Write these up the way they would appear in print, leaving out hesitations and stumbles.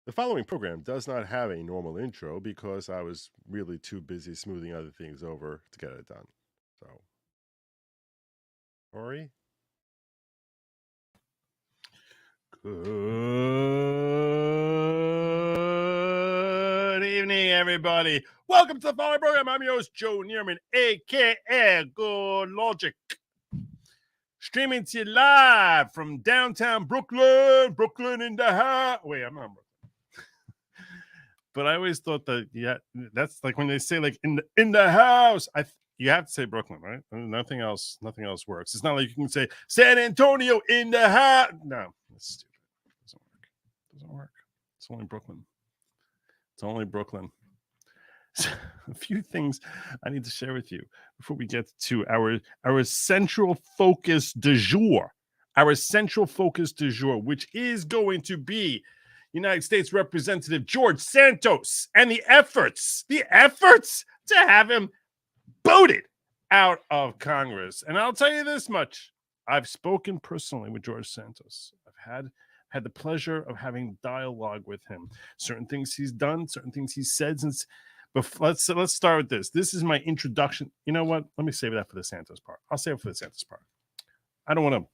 The following program does not have a normal intro because I was really too busy smoothing other things over to get it done. So, Ori? Good evening, everybody. Welcome to the following program. I'm your host, Joe Neerman, a.k.a. Good Lawgic. Streaming to you live from downtown Brooklyn in the house. Wait, I'm not Brooklyn. But I always thought that, yeah, that's like when they say like in the house. You have to say Brooklyn, right? Nothing else works. It's not like you can say San Antonio in the house. No, that's stupid. Doesn't work. It's only Brooklyn. So, a few things I need to share with you before we get to our central focus du jour. Our central focus du jour, which is going to be United States Representative George Santos and the efforts to have him booted out of Congress. And I'll tell you this much. I've spoken personally with George Santos. I've had the pleasure of having dialogue with him. Certain things he's done, certain things he's said since. But let's start with this. This is my introduction. You know what? Let me save that for the Santos part. I'll save it for the Santos part. I don't want to.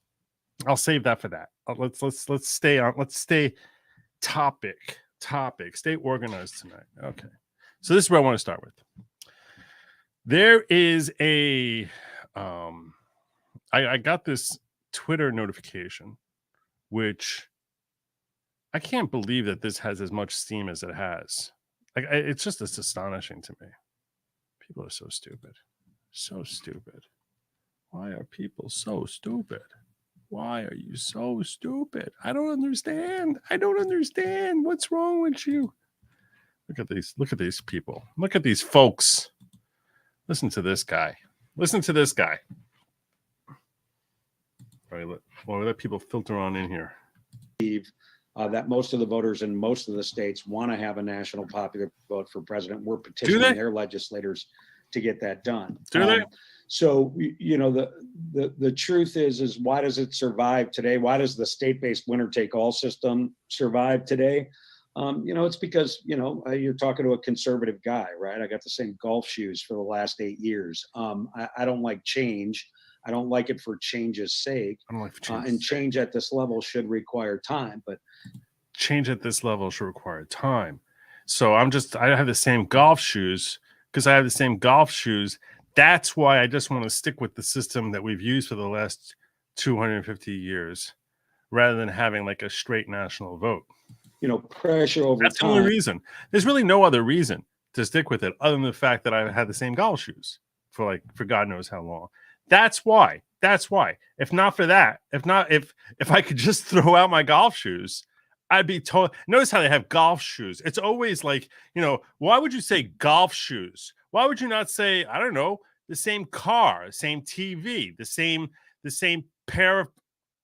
I'll save that for that. Let's stay on. Let's stay topic. Stay organized tonight. Okay. So this is where I want to start with. There is a. I got this Twitter notification, which I can't believe that this has as much steam as it has. It's astonishing to me. People are so stupid. Why are people so stupid? Why are you so stupid? I don't understand. What's wrong with you? Look at these people. Look at these folks. Listen to this guy. All right, let people filter on in here. That most of the voters in most of the states want to have a national popular vote for president. We're petitioning their legislators to get that done. Do they? So, you know, the truth is why does it survive today? Why does the state-based winner-take-all system survive today? You know, it's because, you know, you're talking to a conservative guy, right? I got the same golf shoes for the last 8 years. I don't like change. I don't like it for change's sake. I don't like change. And change at this level should require time. But change at this level should require time. So I have the same golf shoes because I have the same golf shoes. That's why I just want to stick with the system that we've used for the last 250 years rather than having like a straight national vote. You know, pressure over That's time. The only reason. There's really no other reason to stick with it other than the fact that I've had the same golf shoes for God knows how long. That's why. If not for that, if I could just throw out my golf shoes, I'd be told. Notice how they have golf shoes. It's always like, you know, why would you say golf shoes? Why would you not say, I don't know, the same car, same TV, the same pair of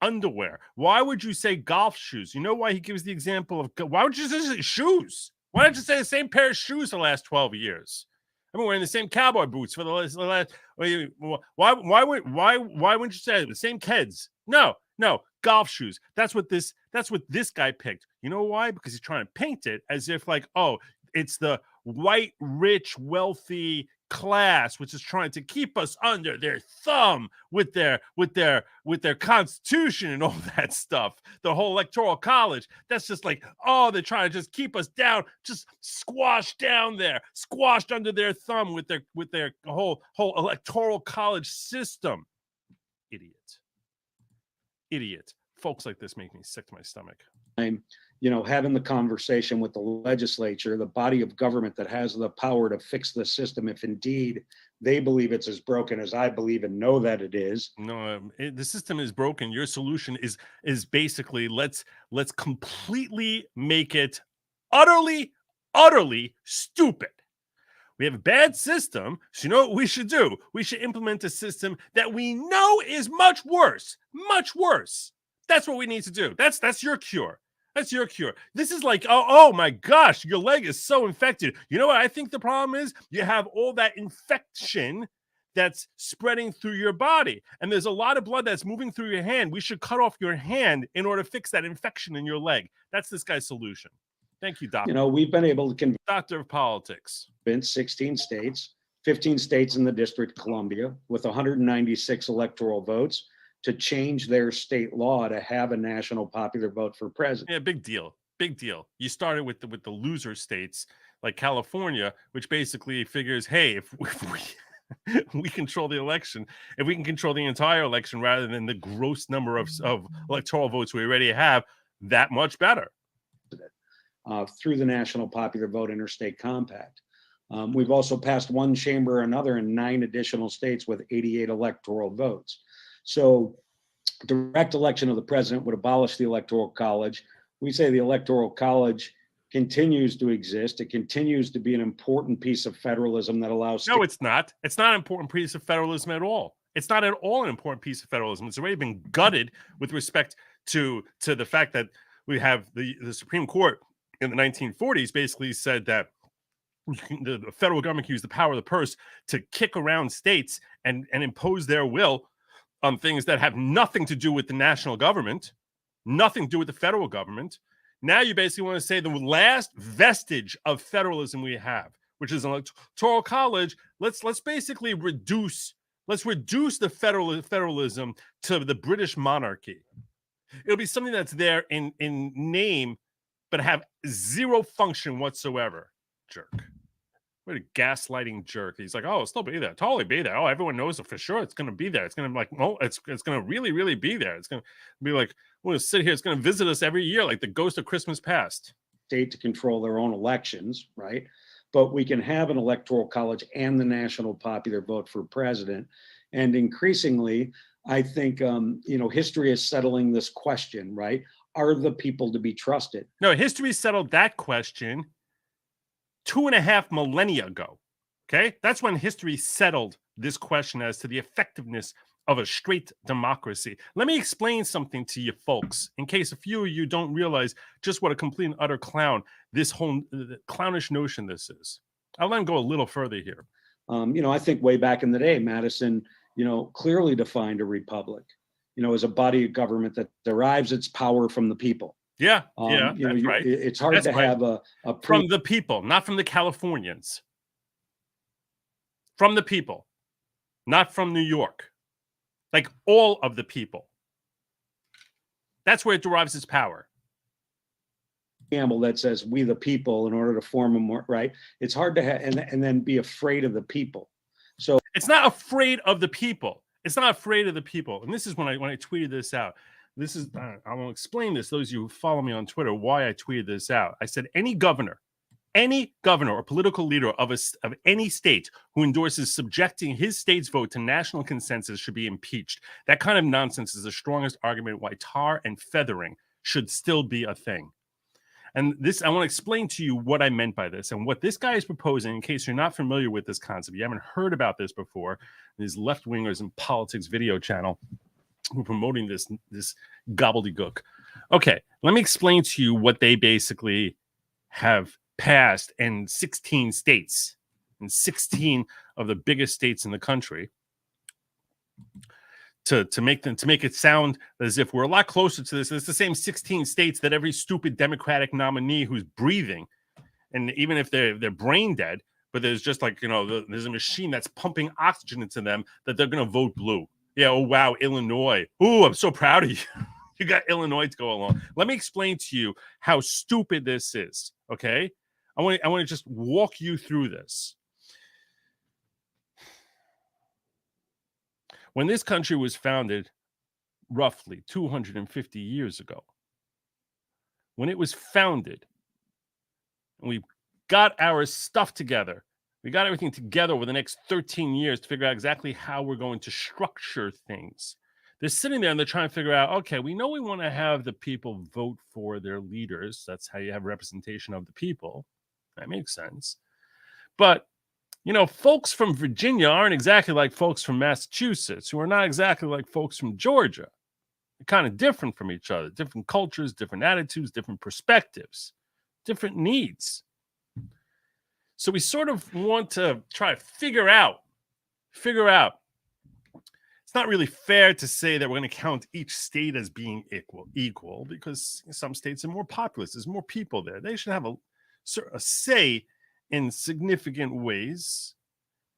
underwear? Why would you say golf shoes? You know why he gives the example of, why would you say shoes? Why don't you say the same pair of shoes the last 12 years? I've been wearing the same cowboy boots for the last. Why wouldn't you say the same Keds? No, golf shoes. That's what this guy picked. You know why? Because he's trying to paint it as if like, oh, it's the white, rich, wealthy class which is trying to keep us under their thumb with their constitution and all that stuff. The whole electoral college. That's just like, oh, they're trying to just keep us down, just squashed down there, squashed under their thumb with their whole electoral college system. Idiot. Folks like this make me sick to my stomach. You know, having the conversation with the legislature, the body of government that has the power to fix the system, if indeed they believe it's as broken as I believe and know that it is. No, the system is broken. Your solution is basically let's completely make it utterly stupid. We have a bad system, so you know what we should do? We should implement a system that we know is much worse. That's what we need to do. That's your cure. This is like, oh my gosh, your leg is so infected. You know what I think the problem is? You have all that infection that's spreading through your body. And there's a lot of blood that's moving through your hand. We should cut off your hand in order to fix that infection in your leg. That's this guy's solution. Thank you, Doctor. You know, we've been able to Doctor of Politics. convince 16 states, 15 states in the District of Columbia with 196 electoral votes to change their state law to have a national popular vote for president. Yeah, big deal. Big deal. You started with the loser states like California, which basically figures, hey, if we control the election, if we can control the entire election rather than the gross number of electoral votes we already have, that much better. Through the National Popular Vote Interstate Compact. We've also passed one chamber or another in 9 additional states with 88 electoral votes. So direct election of the president would abolish the Electoral College. We say the Electoral College continues to exist. It continues to be an important piece of federalism that allows. No, it's not. It's not an important piece of federalism at all. It's not at all an important piece of federalism. It's already been gutted with respect to the fact that we have the Supreme Court in the 1940s basically said that the federal government can use the power of the purse to kick around states and impose their will on things that have nothing to do with the national government, nothing to do with the federal government. Now you basically want to say the last vestige of federalism we have, which is an electoral college. Let's basically reduce the federalism to the British monarchy. It'll be something that's there in name, but have zero function whatsoever. Jerk. What a gaslighting jerk. He's like, oh, it'll still be there. Totally be there. Oh, everyone knows it for sure. It's going to be there. It's going to be like, oh, it's going to really, really be there. It's going to be like, we're going to sit here. It's going to visit us every year like the ghost of Christmas past. State to control their own elections, right? But we can have an electoral college and the national popular vote for president. And increasingly, I think, history is settling this question, right? Are the people to be trusted? No, history settled that question 2.5 millennia ago. Okay, that's when history settled this question as to the effectiveness of a straight democracy. Let me explain something to you folks, in case a few of you don't realize just what a complete and utter clown this whole clownish notion this is. I'll let him go a little further here. I think way back in the day, Madison, clearly defined a republic, as a body of government that derives its power from the people. Yeah, that's right. It's hard to have a from the people, not from the Californians. From the people, not from New York. Like all of the people. That's where it derives its power. Preamble that says we the people in order to form a more right. It's hard to have and then be afraid of the people. So it's not afraid of the people. It's not afraid of the people. And this is when I tweeted this out. This is, I will explain this, those of you who follow me on Twitter, why I tweeted this out. I said, any governor or political leader of any state who endorses subjecting his state's vote to national consensus should be impeached. That kind of nonsense is the strongest argument why tar and feathering should still be a thing. And this, I want to explain to you what I meant by this and what this guy is proposing in case you're not familiar with this concept. You haven't heard about this before. These left-wingers in politics video channel who are promoting this gobbledygook. Okay, let me explain to you what they basically have passed in 16 states, in 16 of the biggest states in the country, to make it sound as if we're a lot closer to this. It's the same 16 states that every stupid Democratic nominee who's breathing, and even if they're brain dead, but there's just like, there's a machine that's pumping oxygen into them, that they're going to vote blue. Yeah, oh, wow, Illinois. Ooh, I'm so proud of you. You got Illinois to go along. Let me explain to you how stupid this is, okay? I want to just walk you through this. When this country was founded roughly 250 years ago, when it was founded, and we got our stuff together, we got everything together over the next 13 years to figure out exactly how we're going to structure things. They're sitting there and they're trying to figure out, okay, we know we want to have the people vote for their leaders. That's how you have representation of the people. That makes sense. But, folks from Virginia aren't exactly like folks from Massachusetts, who are not exactly like folks from Georgia. They're kind of different from each other, different cultures, different attitudes, different perspectives, different needs. So we sort of want to try to figure out. It's not really fair to say that we're going to count each state as being equal, because some states are more populous. There's more people there. They should have a say in significant ways,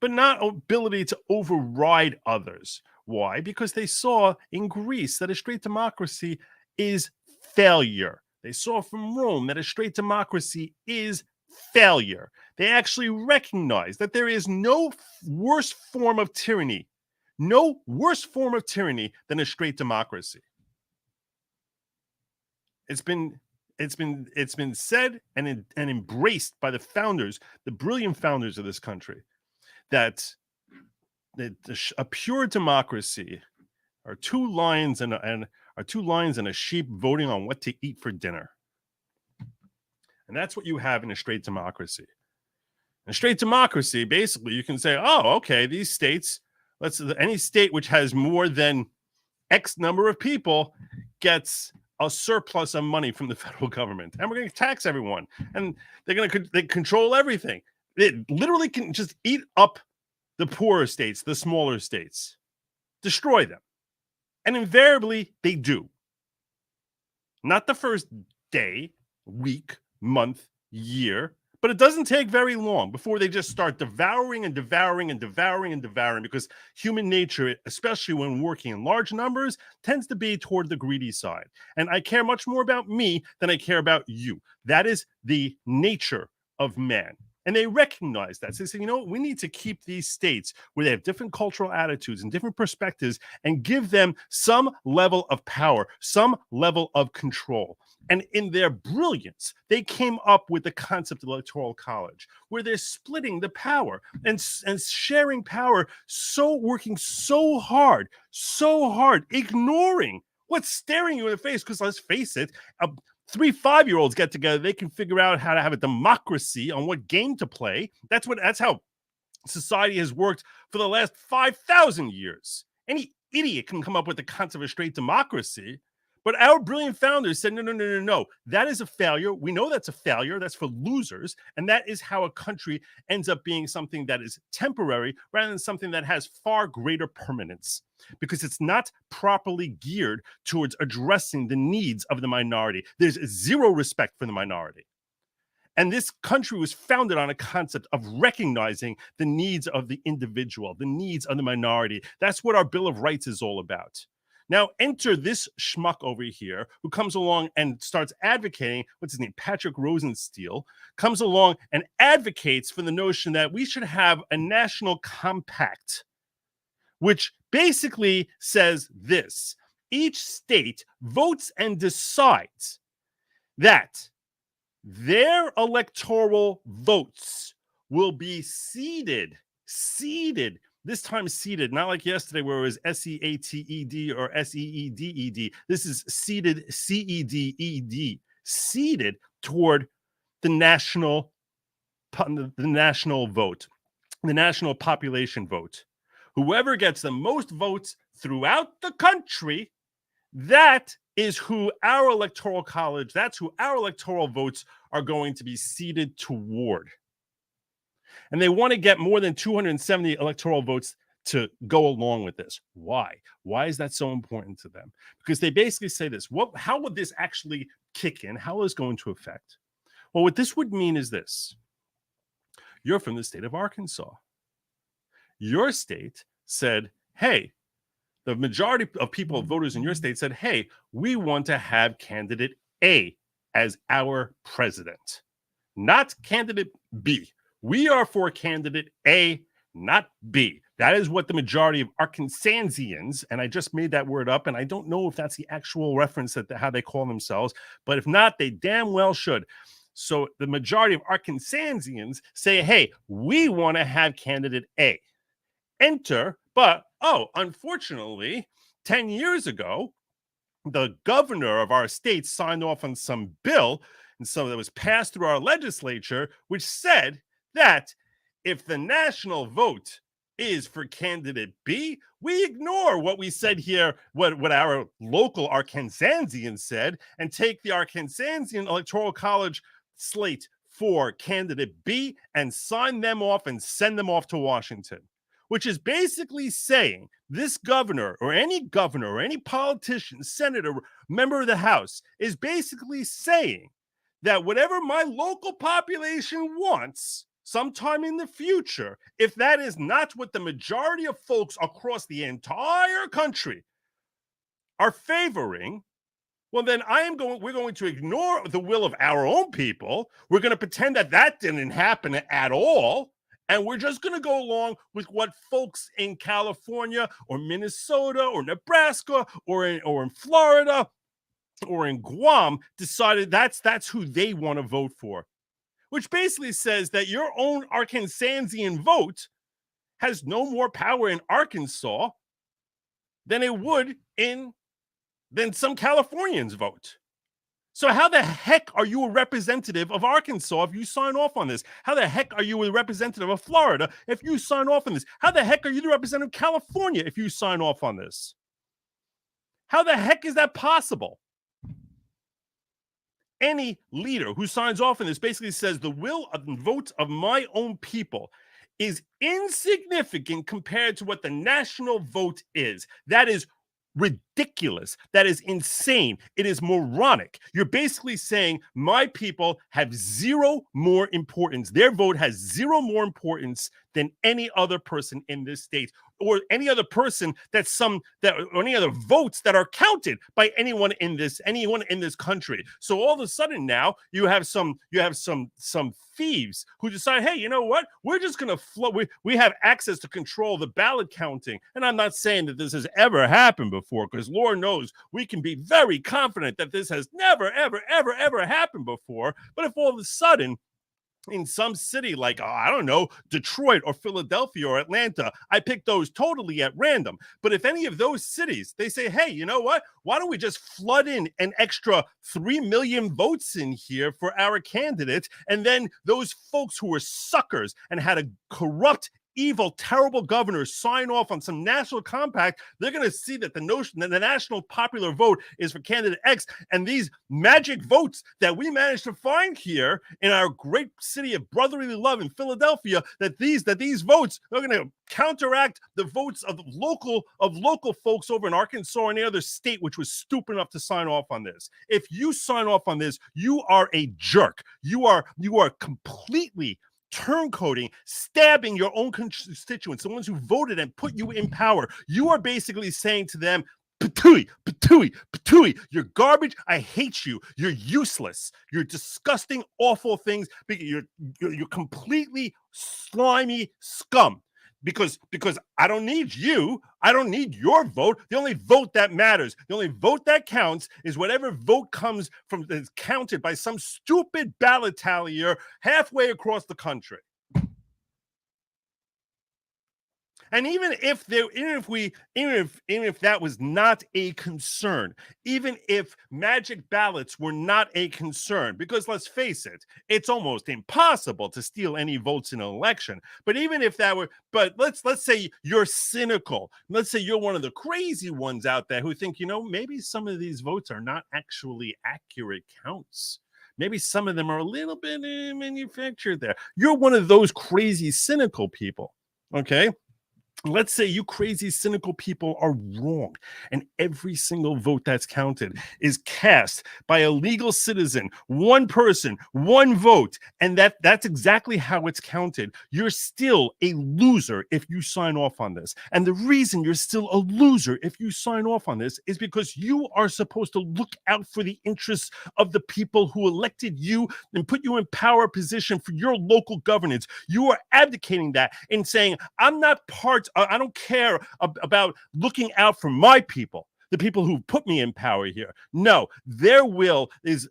but not ability to override others. Why? Because they saw in Greece that a straight democracy is failure. They saw from Rome that a straight democracy is failure. They actually recognize that there is no worse form of tyranny, no worse form of tyranny than a straight democracy. It's been said and embraced by the founders, the brilliant founders of this country, that a pure democracy are two lions and a sheep voting on what to eat for dinner. And that's what you have in a straight democracy. In a straight democracy, basically, you can say, oh, okay, these states, any state which has more than X number of people gets a surplus of money from the federal government, and we're going to tax everyone, and they control everything. They literally can just eat up the poorer states, the smaller states, destroy them. And invariably, they do. Not the first day, week, month, year, but it doesn't take very long before they just start devouring and devouring and devouring and devouring, because human nature, especially when working in large numbers, tends to be toward the greedy side. And I care much more about me than I care about you. That is the nature of man. And they recognize that. So they say, you know, we need to keep these states where they have different cultural attitudes and different perspectives and give them some level of power, some level of control. And in their brilliance, they came up with the concept of electoral college, where they're splitting the power and sharing power, working so hard, ignoring what's staring you in the face. Because let's face it, 3 5-year-olds get together, they can figure out how to have a democracy on what game to play. That's how society has worked for the last 5,000 years. Any idiot can come up with the concept of straight democracy. But our brilliant founders said, no. That is a failure. We know that's a failure. That's for losers. And that is how a country ends up being something that is temporary rather than something that has far greater permanence, because it's not properly geared towards addressing the needs of the minority. There's zero respect for the minority. And this country was founded on a concept of recognizing the needs of the individual, the needs of the minority. That's what our Bill of Rights is all about. Now, enter this schmuck over here who comes along and starts advocating, what's his name, Patrick Rosensteel, comes along and advocates for the notion that we should have a national compact, which basically says this: each state votes and decides that their electoral votes will be seeded, this time seeded, not like yesterday where it was SEATED or SEEDED. This is seeded, CEDED, seeded toward the national vote, the national population vote. Whoever gets the most votes throughout the country, that is who our electoral college, that's who our electoral votes are going to be seeded toward. And they want to get more than 270 electoral votes to go along with this. Why? Why is that so important to them? Because they basically say this: how would this actually kick in? How is it going to affect? Well, what this would mean is this: you're from the state of Arkansas. Your state said, hey, the majority of people, voters in your state said, hey, we want to have candidate A as our president, not candidate B. We are for candidate A, not B. That is what the majority of Arkansasians, and I just made that word up, and I don't know if that's the actual reference that how they call themselves, but if not, they damn well should. So the majority of Arkansasians say, hey, we want to have candidate A. Enter, but, unfortunately, 10 years ago, the governor of our state signed off on some bill, and so that was passed through our legislature, which said that if the national vote is for candidate B, we ignore what we said here, what our local Arkansasians said, and take the Arkansasian Electoral College slate for candidate B and sign them off and send them off to Washington. which is basically saying this governor or any politician, senator, member of the House is basically saying that whatever my local population wants sometime in the future, if that is not what the majority of folks across the entire country are favoring, well, then we're going to ignore the will of our own people. We're going to pretend that didn't happen at all. And we're just going to go along with what folks in California or Minnesota or Nebraska or in Florida or in Guam decided that's who they want to vote for, which basically says that your own Arkansasian vote has no more power in Arkansas than it would than some Californians vote. So how the heck are you a representative of Arkansas if you sign off on this? How the heck are you a representative of Florida if you sign off on this? How the heck are you the representative of California if you sign off on this? How the heck is that possible? Any leader who signs off on this basically says the will of the vote of my own people is insignificant compared to what the national vote is. That is ridiculous. That is insane. It is moronic. You're basically saying my people have zero more importance. Their vote has zero more importance than any other person in this state, or any other person or any other votes that are counted by anyone in this country. So all of a sudden now you have some thieves who decide, hey, you know what? We're just going to flow. We have access to control the ballot counting. And I'm not saying that this has ever happened before, because Lord knows we can be very confident that this has never, ever, ever, ever happened before. But if all of a sudden in some city like, I don't know, Detroit or Philadelphia or Atlanta, I picked those totally at random. But if any of those cities, they say, hey, you know what? Why don't we just flood in an extra 3 million votes in here for our candidate? And then those folks who were suckers and had a corrupt, evil, terrible governor sign off on some national compact, they're going to see that the notion that the national popular vote is for candidate X, and these magic votes that we managed to find here in our great city of brotherly love in Philadelphia, that these votes are going to counteract the votes of local folks over in Arkansas or any other state which was stupid enough to sign off on this. If you sign off on this, you are a jerk. You are completely turncoating, stabbing your own constituents, the ones who voted and put you in power. You are basically saying to them, patooey, patooey, patooey, you're garbage. I hate you. You're useless. You're disgusting, awful things. You're completely slimy scum. Because I don't need you. I don't need your vote. The only vote that matters, the only vote that counts is whatever vote comes from that's counted by some stupid ballot tallier halfway across the country. And even if that was not a concern, even if magic ballots were not a concern, because let's face it, it's almost impossible to steal any votes in an election. But even if that were, but let's say you're cynical. Let's say you're one of the crazy ones out there who think, maybe some of these votes are not actually accurate counts. Maybe some of them are a little bit manufactured there. You're one of those crazy cynical people, okay? Let's say you crazy, cynical people are wrong, and every single vote that's counted is cast by a legal citizen, one person, one vote, and that's exactly how it's counted. You're still a loser if you sign off on this. And the reason you're still a loser if you sign off on this is because you are supposed to look out for the interests of the people who elected you and put you in power position for your local governance. You are abdicating that and saying, I'm not part, I don't care about looking out for my people, the people who put me in power here. No, their will is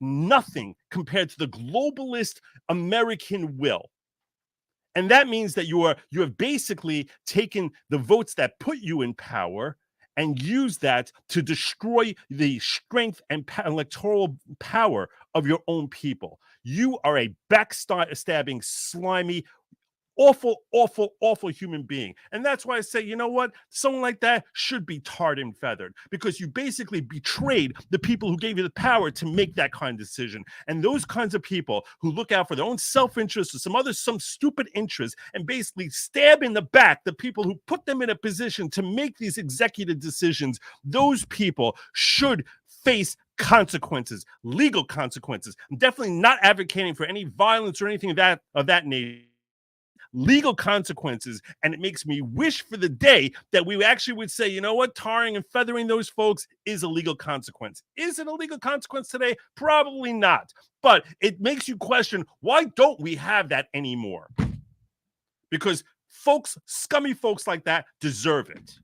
nothing compared to the globalist American will. And that means that you have basically taken the votes that put you in power and used that to destroy the strength and electoral power of your own people. You are a backstabbing, slimy, awful, awful, awful human being. And that's why I say, you know what? Someone like that should be tarred and feathered, because you basically betrayed the people who gave you the power to make that kind of decision. And those kinds of people who look out for their own self-interest or some stupid interest and basically stab in the back the people who put them in a position to make these executive decisions, those people should face consequences, legal consequences. I'm definitely not advocating for any violence or anything of that nature. Legal consequences, and it makes me wish for the day that we actually would say, you know what, tarring and feathering those folks is a legal consequence. Is it a legal consequence today? Probably not, but it makes you question, why don't we have that anymore? Because folks, scummy folks like that deserve it.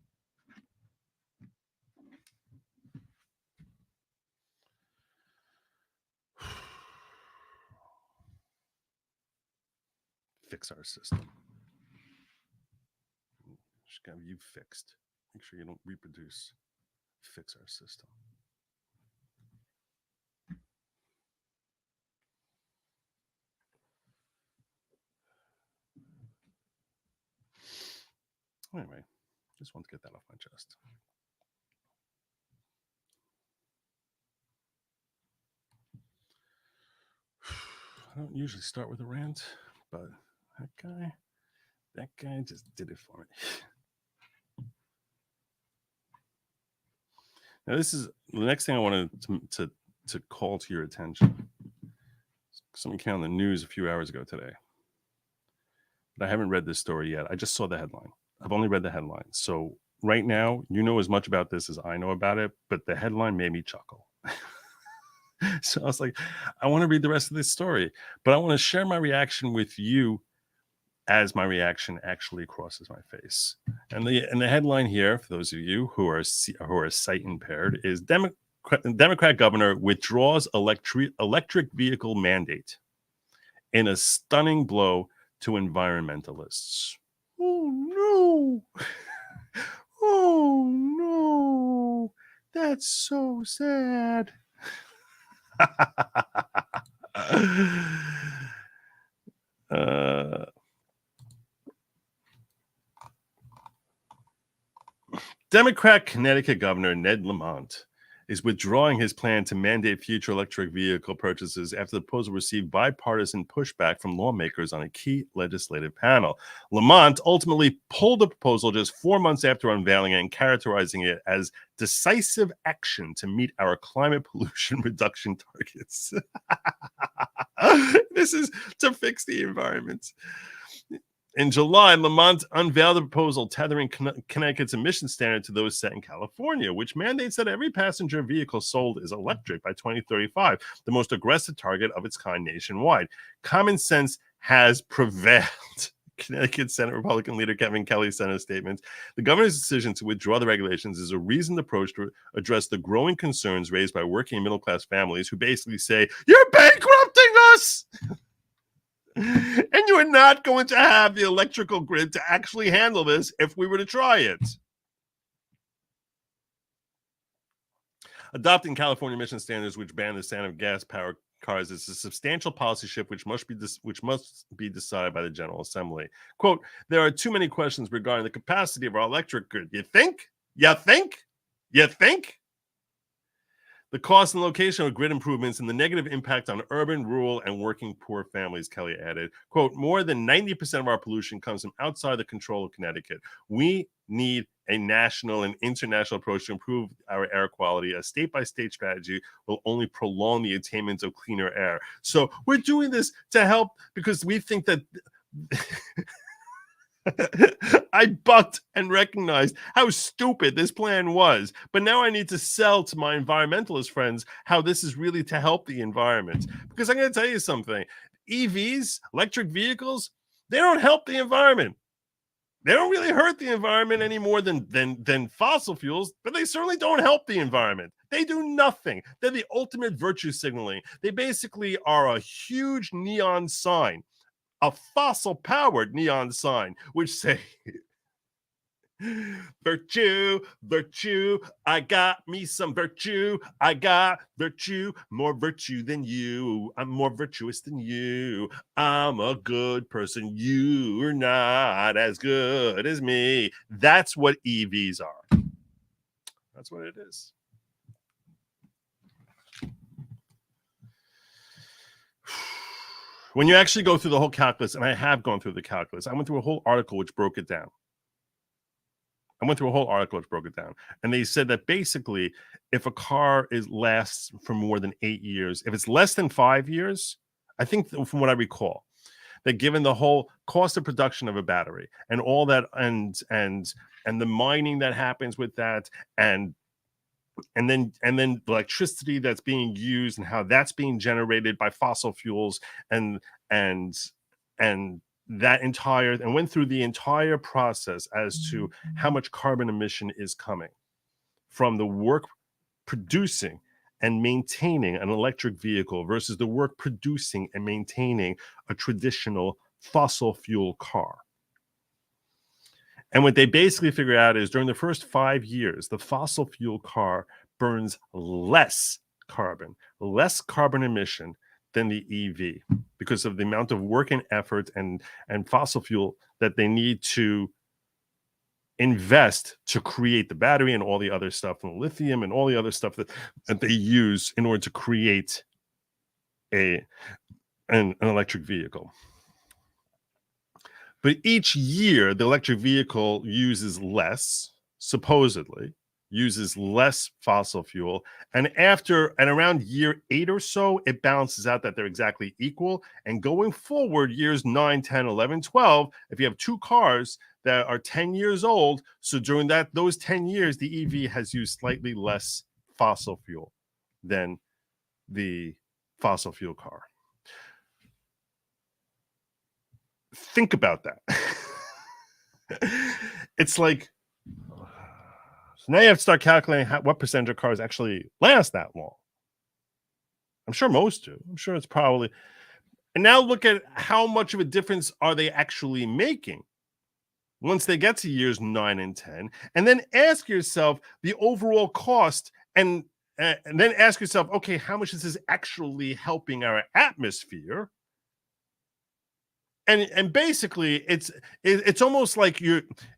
Fix our system. Just gotta have you fixed. Make sure you don't reproduce. Fix our system. Anyway, just want to get that off my chest. I don't usually start with a rant, but that guy just did it for me. Now, this is the next thing I wanted to call to your attention. Something came on the news a few hours ago today, but I haven't read this story yet. I just saw the headline. I've only read the headline. So right now, you know as much about this as I know about it, but the headline made me chuckle. So I was like, I want to read the rest of this story, but I want to share my reaction with you as my reaction actually crosses my face. And the headline here, for those of you who are sight impaired, is Democrat governor withdraws electric vehicle mandate in a stunning blow to environmentalists. Oh no! Oh no! That's so sad. Democrat Connecticut Governor Ned Lamont is withdrawing his plan to mandate future electric vehicle purchases after the proposal received bipartisan pushback from lawmakers on a key legislative panel. Lamont ultimately pulled the proposal just 4 months after unveiling it and characterizing it as decisive action to meet our climate pollution reduction targets. This is to fix the environment. In July, Lamont unveiled a proposal tethering Connecticut's emission standard to those set in California, which mandates that every passenger vehicle sold is electric by 2035, the most aggressive target of its kind nationwide. Common sense has prevailed. Connecticut Senate Republican leader Kevin Kelly sent a statement. The governor's decision to withdraw the regulations is a reasoned approach to address the growing concerns raised by working and middle-class families who basically say, "You're bankrupting us!" And you are not going to have the electrical grid to actually handle this if we were to try it. Adopting California emission standards which ban the sale of gas-powered cars is a substantial policy shift which must be decided by the General Assembly. Quote, there are too many questions regarding the capacity of our electric grid. You think? You think? You think? The cost and location of grid improvements and the negative impact on urban, rural, and working poor families, Kelly added. Quote, more than 90% of our pollution comes from outside the control of Connecticut. We need a national and international approach to improve our air quality. A state-by-state strategy will only prolong the attainment of cleaner air. So we're doing this to help because we think that... I bucked and recognized how stupid this plan was. But now I need to sell to my environmentalist friends how this is really to help the environment. Because I'm going to tell you something. EVs, electric vehicles, they don't help the environment. They don't really hurt the environment any more than fossil fuels, but they certainly don't help the environment. They do nothing. They're the ultimate virtue signaling. They basically are a huge neon sign, a fossil-powered neon sign, which say Virtue, virtue, I got me some virtue. I got virtue, more virtue than you. I'm more virtuous than you. I'm a good person. You're not as good as me. That's what EVs are. That's what it is. When you actually go through the whole calculus, and I have gone through the calculus, I went through a whole article which broke it down. And they said that basically, if a car lasts for more than 8 years, if it's less than 5 years, I think from what I recall, that given the whole cost of production of a battery and all that, and the mining that happens with that, and then the electricity that's being used and how that's being generated by fossil fuels, and that entire, and went through the entire process as to how much carbon emission is coming from the work producing and maintaining an electric vehicle versus the work producing and maintaining a traditional fossil fuel car. And what they basically figure out is during the first 5 years, the fossil fuel car burns less carbon emission than the EV, because of the amount of work and effort and fossil fuel that they need to invest to create the battery and all the other stuff, and lithium and all the other stuff that they use in order to create an electric vehicle. But each year, the electric vehicle supposedly uses less fossil fuel. And around year 8 or so, it balances out that they're exactly equal. And going forward, years 9, 10, 11, 12, if you have two cars that are 10 years old, so during those 10 years, the EV has used slightly less fossil fuel than the fossil fuel car. Think about that. It's like, so now you have to start calculating what percentage of cars actually last that long. I'm sure most do. I'm sure it's probably. And now look at how much of a difference are they actually making once they get to years 9 and 10, and then ask yourself the overall cost, and then ask yourself, okay, how much is this actually helping our atmosphere? And basically, it's almost like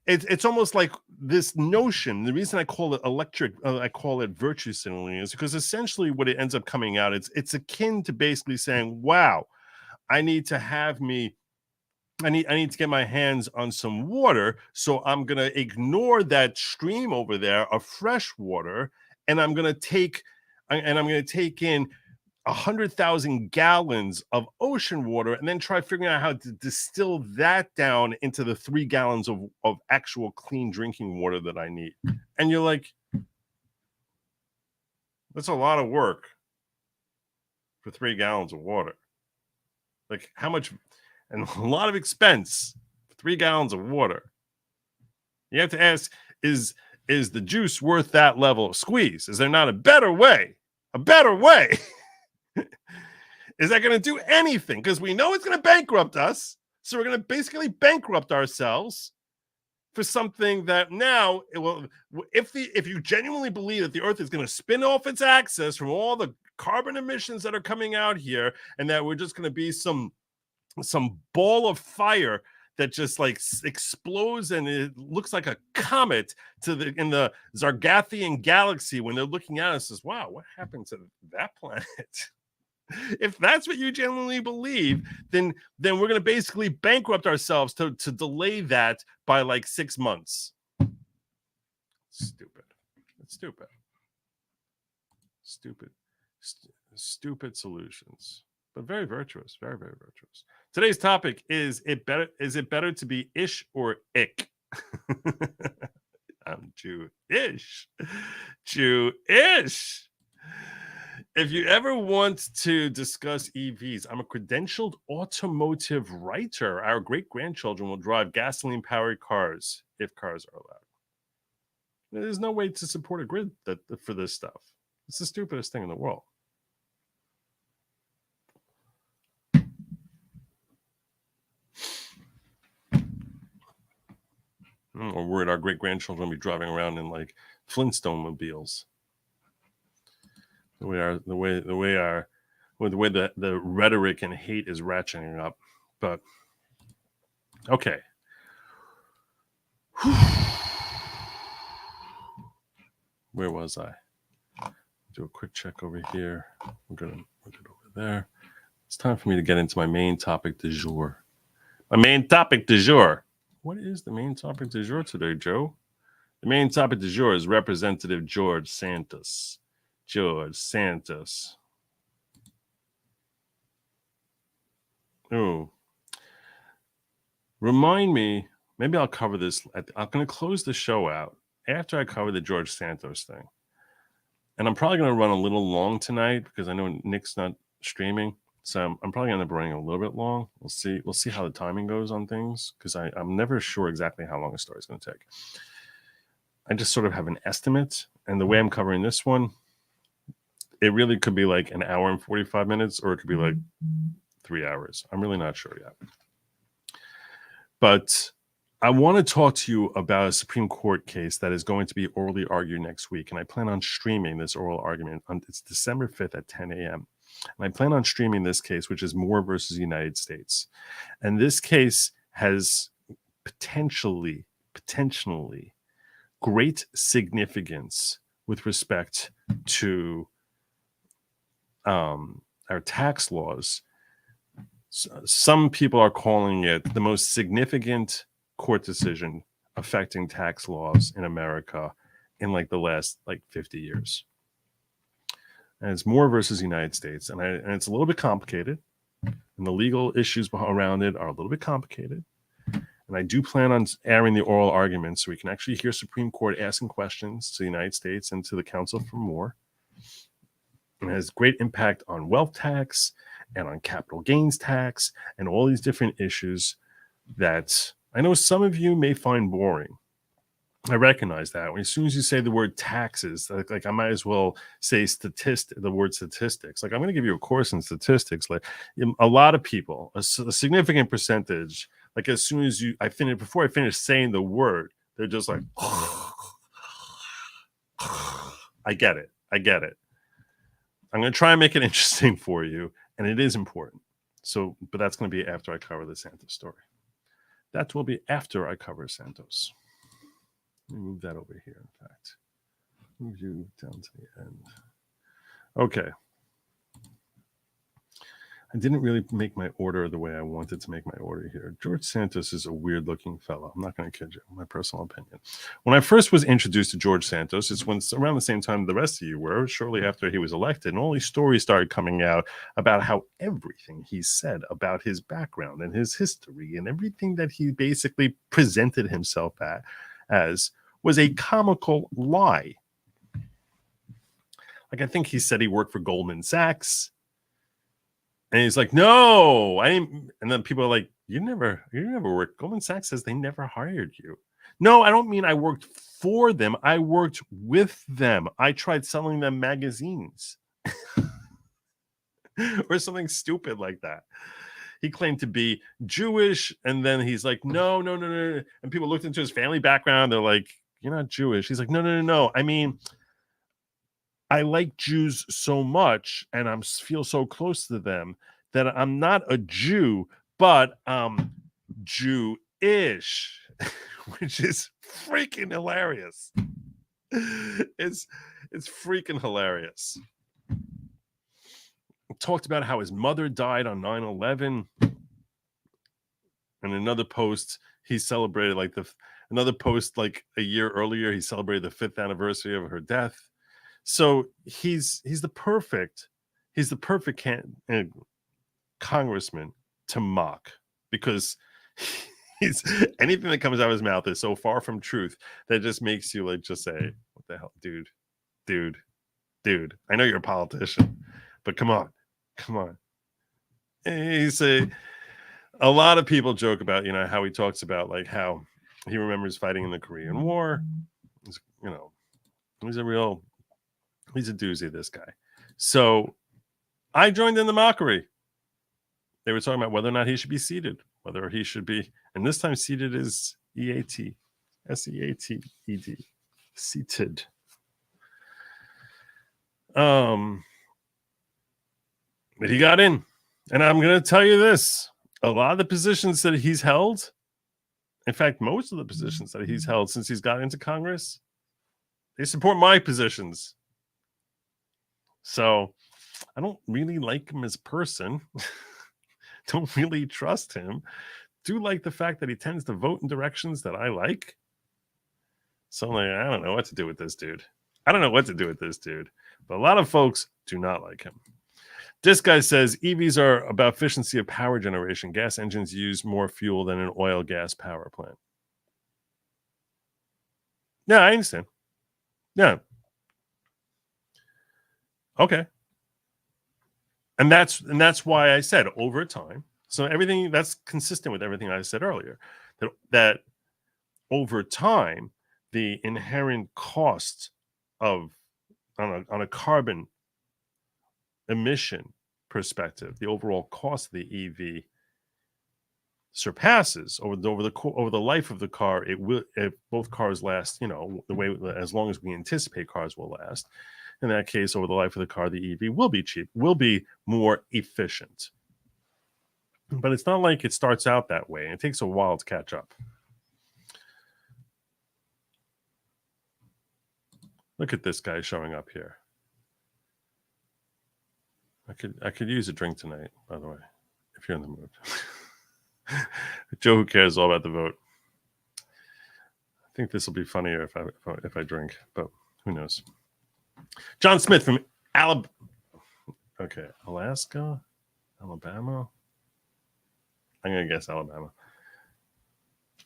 it's almost like this notion. The reason I call it I call it virtue signaling, is because essentially what it ends up coming out, it's akin to basically saying, wow, I need to get my hands on some water, so I'm gonna ignore that stream over there of fresh water, and I'm gonna take in 100,000 gallons of ocean water, and then try figuring out how to distill that down into the 3 gallons of actual clean drinking water that I need. And you're like, that's a lot of work for 3 gallons of water. Like, how much, and a lot of expense for 3 gallons of water. You have to ask, is the juice worth that level of squeeze? Is there not a better way? Is that going to do anything? Because we know it's going to bankrupt us. So we're going to basically bankrupt ourselves for something that now, if you genuinely believe that the Earth is going to spin off its axis from all the carbon emissions that are coming out here, and that we're just going to be some ball of fire that just like explodes, and it looks like a comet in the Zargathian galaxy, when they're looking at us, says, wow, what happened to that planet? If that's what you genuinely believe, then we're going to basically bankrupt ourselves to delay that by like 6 months. Stupid. It's stupid. Stupid solutions, but very virtuous. Very, very virtuous. Today's topic is it better to be ish or ick? I'm Jewish. If you ever want to discuss EVs, I'm a credentialed automotive writer. Our great-grandchildren will drive gasoline-powered cars if cars are allowed. There's no way to support a grid for this stuff. It's the stupidest thing in the world. Or worried our great grandchildren will be driving around in like Flintstone mobiles. The way the rhetoric and hate is ratcheting up. But okay. Where was I? Do a quick check over here. We're gonna put it over there. It's time for me to get into my main topic du jour. My main topic du jour. What is the main topic du jour today, Joe? The main topic du jour is Representative George Santos. George Santos. Oh. Remind me, maybe I'll cover this. I'm going to close the show out after I cover the George Santos thing. And I'm probably going to run a little long tonight because I know Nick's not streaming. So I'm probably going to end up running a little bit long. We'll see how the timing goes on things because I'm never sure exactly how long a story is going to take. I just sort of have an estimate. And the way I'm covering this one, it really could be like an hour and 45 minutes, or it could be like 3 hours. I'm really not sure yet. But I want to talk to you about a Supreme Court case that is going to be orally argued next week. And I plan on streaming this oral argument. It's December 5th at 10 a.m. And I plan on streaming this case, which is Moore versus United States. And this case has potentially great significance with respect to our tax laws. Some people are calling it the most significant court decision affecting tax laws in America in like the last 50 years. And it's Moore versus United States. And it's a little bit complicated. And the legal issues around it are a little bit complicated. And I do plan on airing the oral argument so we can actually hear Supreme Court asking questions to the United States and to the counsel for Moore. It has great impact on wealth tax and on capital gains tax and all these different issues that I know some of you may find boring. I recognize that. As soon as you say the word taxes, like I might as well say the word statistics. Like I'm going to give you a course in statistics. Like a lot of people, a significant percentage, like as soon as before I finish saying the word, they're just like, I get it. I'm going to try and make it interesting for you, and it is important. So, but that's going to be after I cover the Santos story. That will be after I cover Santos. Let me move that over here, in fact. Move you down to the end. Okay. I didn't really make my order the way I wanted to make my order here. George Santos is a weird-looking fellow. I'm not going to kid you. My personal opinion. When I first was introduced to George Santos, it's around the same time the rest of you were, shortly after he was elected, and all these stories started coming out about how everything he said about his background and his history and everything that he basically presented himself as was a comical lie. Like I think he said he worked for Goldman Sachs. And he's like, no, I didn't. And then people are like, you never worked. Goldman Sachs says they never hired you. No, I don't mean I worked for them. I worked with them. I tried selling them magazines or something stupid like that. He claimed to be Jewish. And then he's like, no. And people looked into his family background. They're like, you're not Jewish. He's like, no. I mean, I like Jews so much and I feel so close to them that I'm not a Jew, but I'm Jewish, which is freaking hilarious. It's freaking hilarious. Talked about how his mother died on 9/11. And another post, he celebrated another post like a year earlier, he celebrated the 5th anniversary of her death. So he's the perfect congressman to mock because he's anything that comes out of his mouth is so far from truth that just makes you like just say, what the hell, dude. I know you're a politician, but come on. And you say a lot of people joke about, how he talks about like how he remembers fighting in the Korean War. He's a doozy, this guy. So I joined in the mockery. They were talking about whether or not he should be seated, and this time seated is EAT. Seated. Seated. But he got in. And I'm going to tell you this. A lot of the positions that he's held, in fact, most of the positions that he's held since he's got into Congress, they support my positions. So I don't really like him as a person. Don't really trust him. Do like the fact that he tends to vote in directions that I like. So I'm like, I don't know what to do with this dude. But a lot of folks do not like him. This guy says EVs are about efficiency of power generation. Gas engines use more fuel than an oil gas power plant. Yeah, I understand. Yeah. Okay. And that's why I said over time. So everything that's consistent with everything I said earlier. That over time, the inherent cost of on a carbon emission perspective, the overall cost of the EV surpasses over the life of the car. It will, if both cars last, the way, as long as we anticipate cars will last. In that case, over the life of the car, the EV will be cheap, will be more efficient. But it's not like it starts out that way. It takes a while to catch up. Look at this guy showing up here. I could use a drink tonight, by the way, if you're in the mood. Joe, who cares all about the vote? I think this will be funnier if I drink, but who knows? John Smith from Alabama. Okay, Alaska, Alabama. I'm gonna guess Alabama.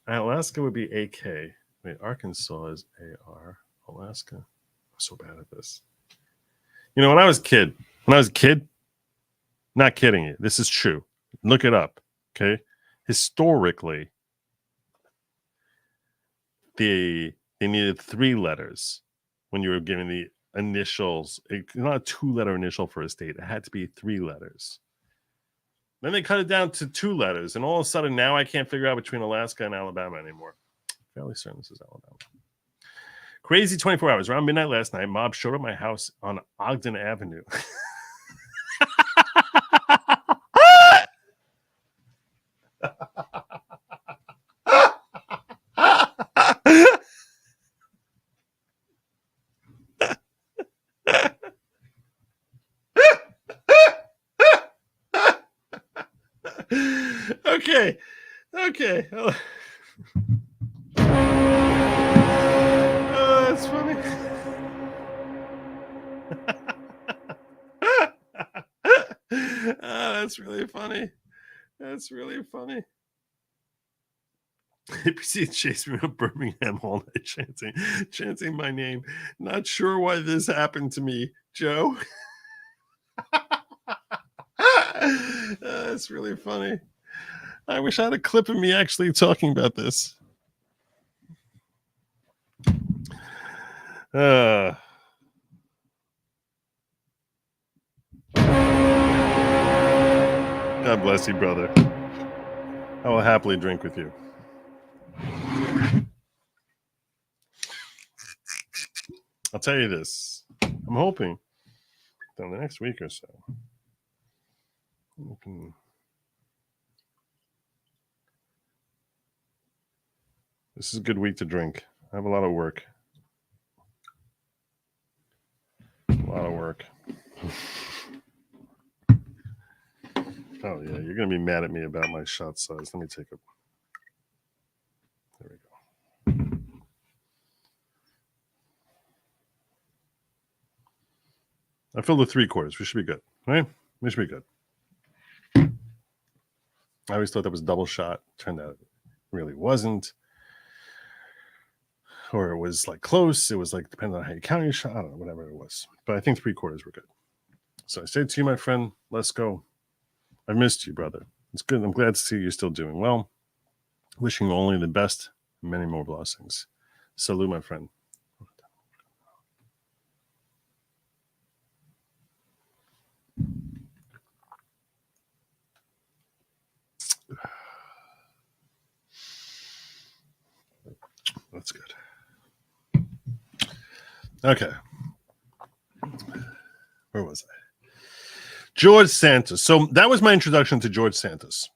Alaska would be AK. Wait, Arkansas is AR. Alaska. I'm so bad at this. When I was a kid, not kidding you, this is true. Look it up. Okay. Historically, they needed 3 letters when you were giving the initials. Not a 2-letter initial for a state. It had to be 3 letters. Then they cut it down to 2 letters, and all of a sudden now I can't figure out between Alaska and Alabama anymore. Fairly certain this is Alabama. Crazy 24 hours. Around midnight last night, mob showed up my house on Ogden Avenue. Okay. Oh, that's funny. That's really funny. He proceeded to chase me around Birmingham all night, chanting my name. Not sure why this happened to me, Joe. That's really funny. I wish I had a clip of me actually talking about this. God bless you, brother. I will happily drink with you. I'll tell you this. I'm hoping that in the next week or so, this is a good week to drink. I have a lot of work. Oh, yeah. You're going to be mad at me about my shot size. Let me take it. There we go. I filled with 3/4. We should be good, right? We should be good. I always thought that was double shot. Turned out it really wasn't. Or it was like close. It was like depending on how you count your shot. I don't know, whatever it was. But I think 3/4 were good. So I say to you, my friend, let's go. I've missed you, brother. It's good. I'm glad to see you're still doing well. Wishing you only the best. Many more blessings. Salute, my friend. I'll That's good. Okay. Where was I? George Santos. So that was my introduction to George Santos.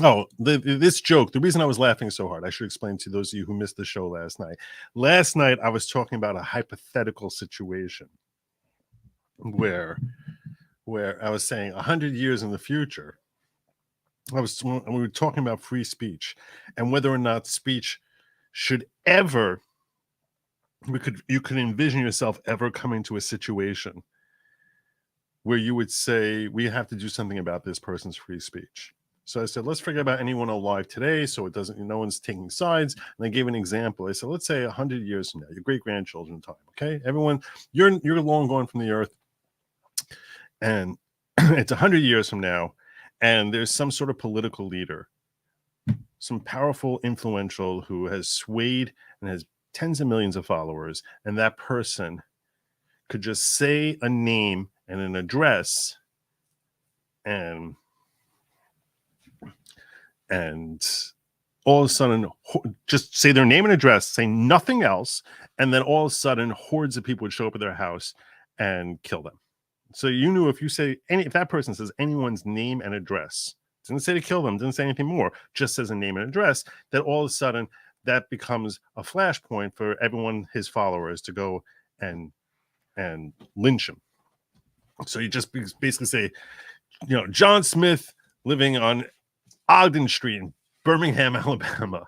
Oh, this joke, the reason I was laughing so hard, I should explain to those of you who missed the show last night. Last night, I was talking about a hypothetical situation where I was saying 100 years in the future, we were talking about free speech and whether or not speech should ever, you could envision yourself ever coming to a situation where you would say, we have to do something about this person's free speech. So I said, let's forget about anyone alive today, so it doesn't, no one's taking sides. And I gave an example. I said, let's say 100 years from now, your great grandchildren time. Okay, everyone, you're long gone from the earth, and it's 100 years from now, and there's some sort of political leader, some powerful, influential, who has swayed and has tens of millions of followers, and that person could just say a name and an address, and all of a sudden just say their name and address, say nothing else, and then all of a sudden hordes of people would show up at their house and kill them. So you knew if you say if that person says anyone's name and address, didn't say to kill them, didn't say anything more, just says a name and address, that all of a sudden that becomes a flashpoint for everyone, his followers, to go and lynch him. So you just basically say, John Smith living on Ogden Street in Birmingham, Alabama.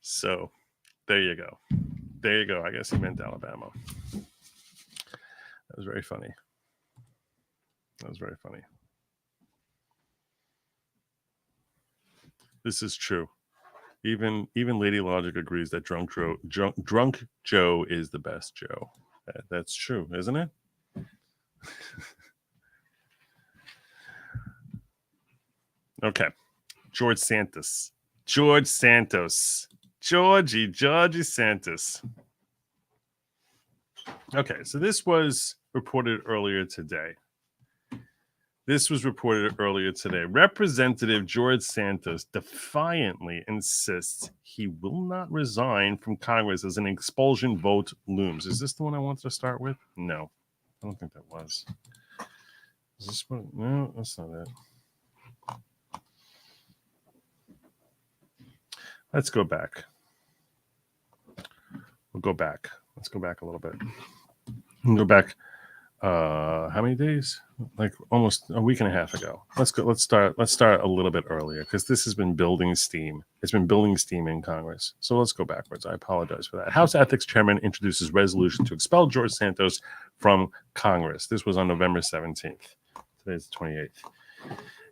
So there you go. There you go. I guess he meant Alabama. That was very funny. That was very funny. This is true. Even Lady Lawgic agrees that drunk Joe is the best Joe. That's true, isn't it? Okay. George Santos. Georgie Santos. Okay, so this was reported earlier today. Representative George Santos defiantly insists he will not resign from Congress as an expulsion vote looms. Is this the one I wanted to start with? No, I don't think that was. Is this one? No, that's not it. Let's go back. We'll go back. Let's go back a little bit. We'll go back. How many days? Like almost a week and a half ago. Let's start a little bit earlier, because this has been building steam. It's been building steam in Congress. So let's go backwards. I apologize for that. House Ethics Chairman introduces resolution to expel George Santos from Congress. This was on November 17th. Today's the 28th.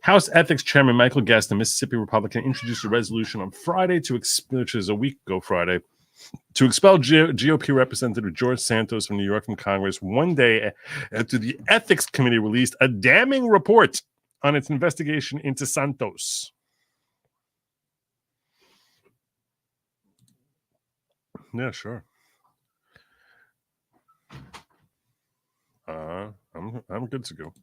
House Ethics Chairman Michael Guest, the Mississippi Republican, introduced a resolution on Friday which is a week ago Friday, to expel GOP Representative George Santos from New York from Congress 1 day after the Ethics Committee released a damning report on its investigation into Santos. Yeah, sure. I'm good to go.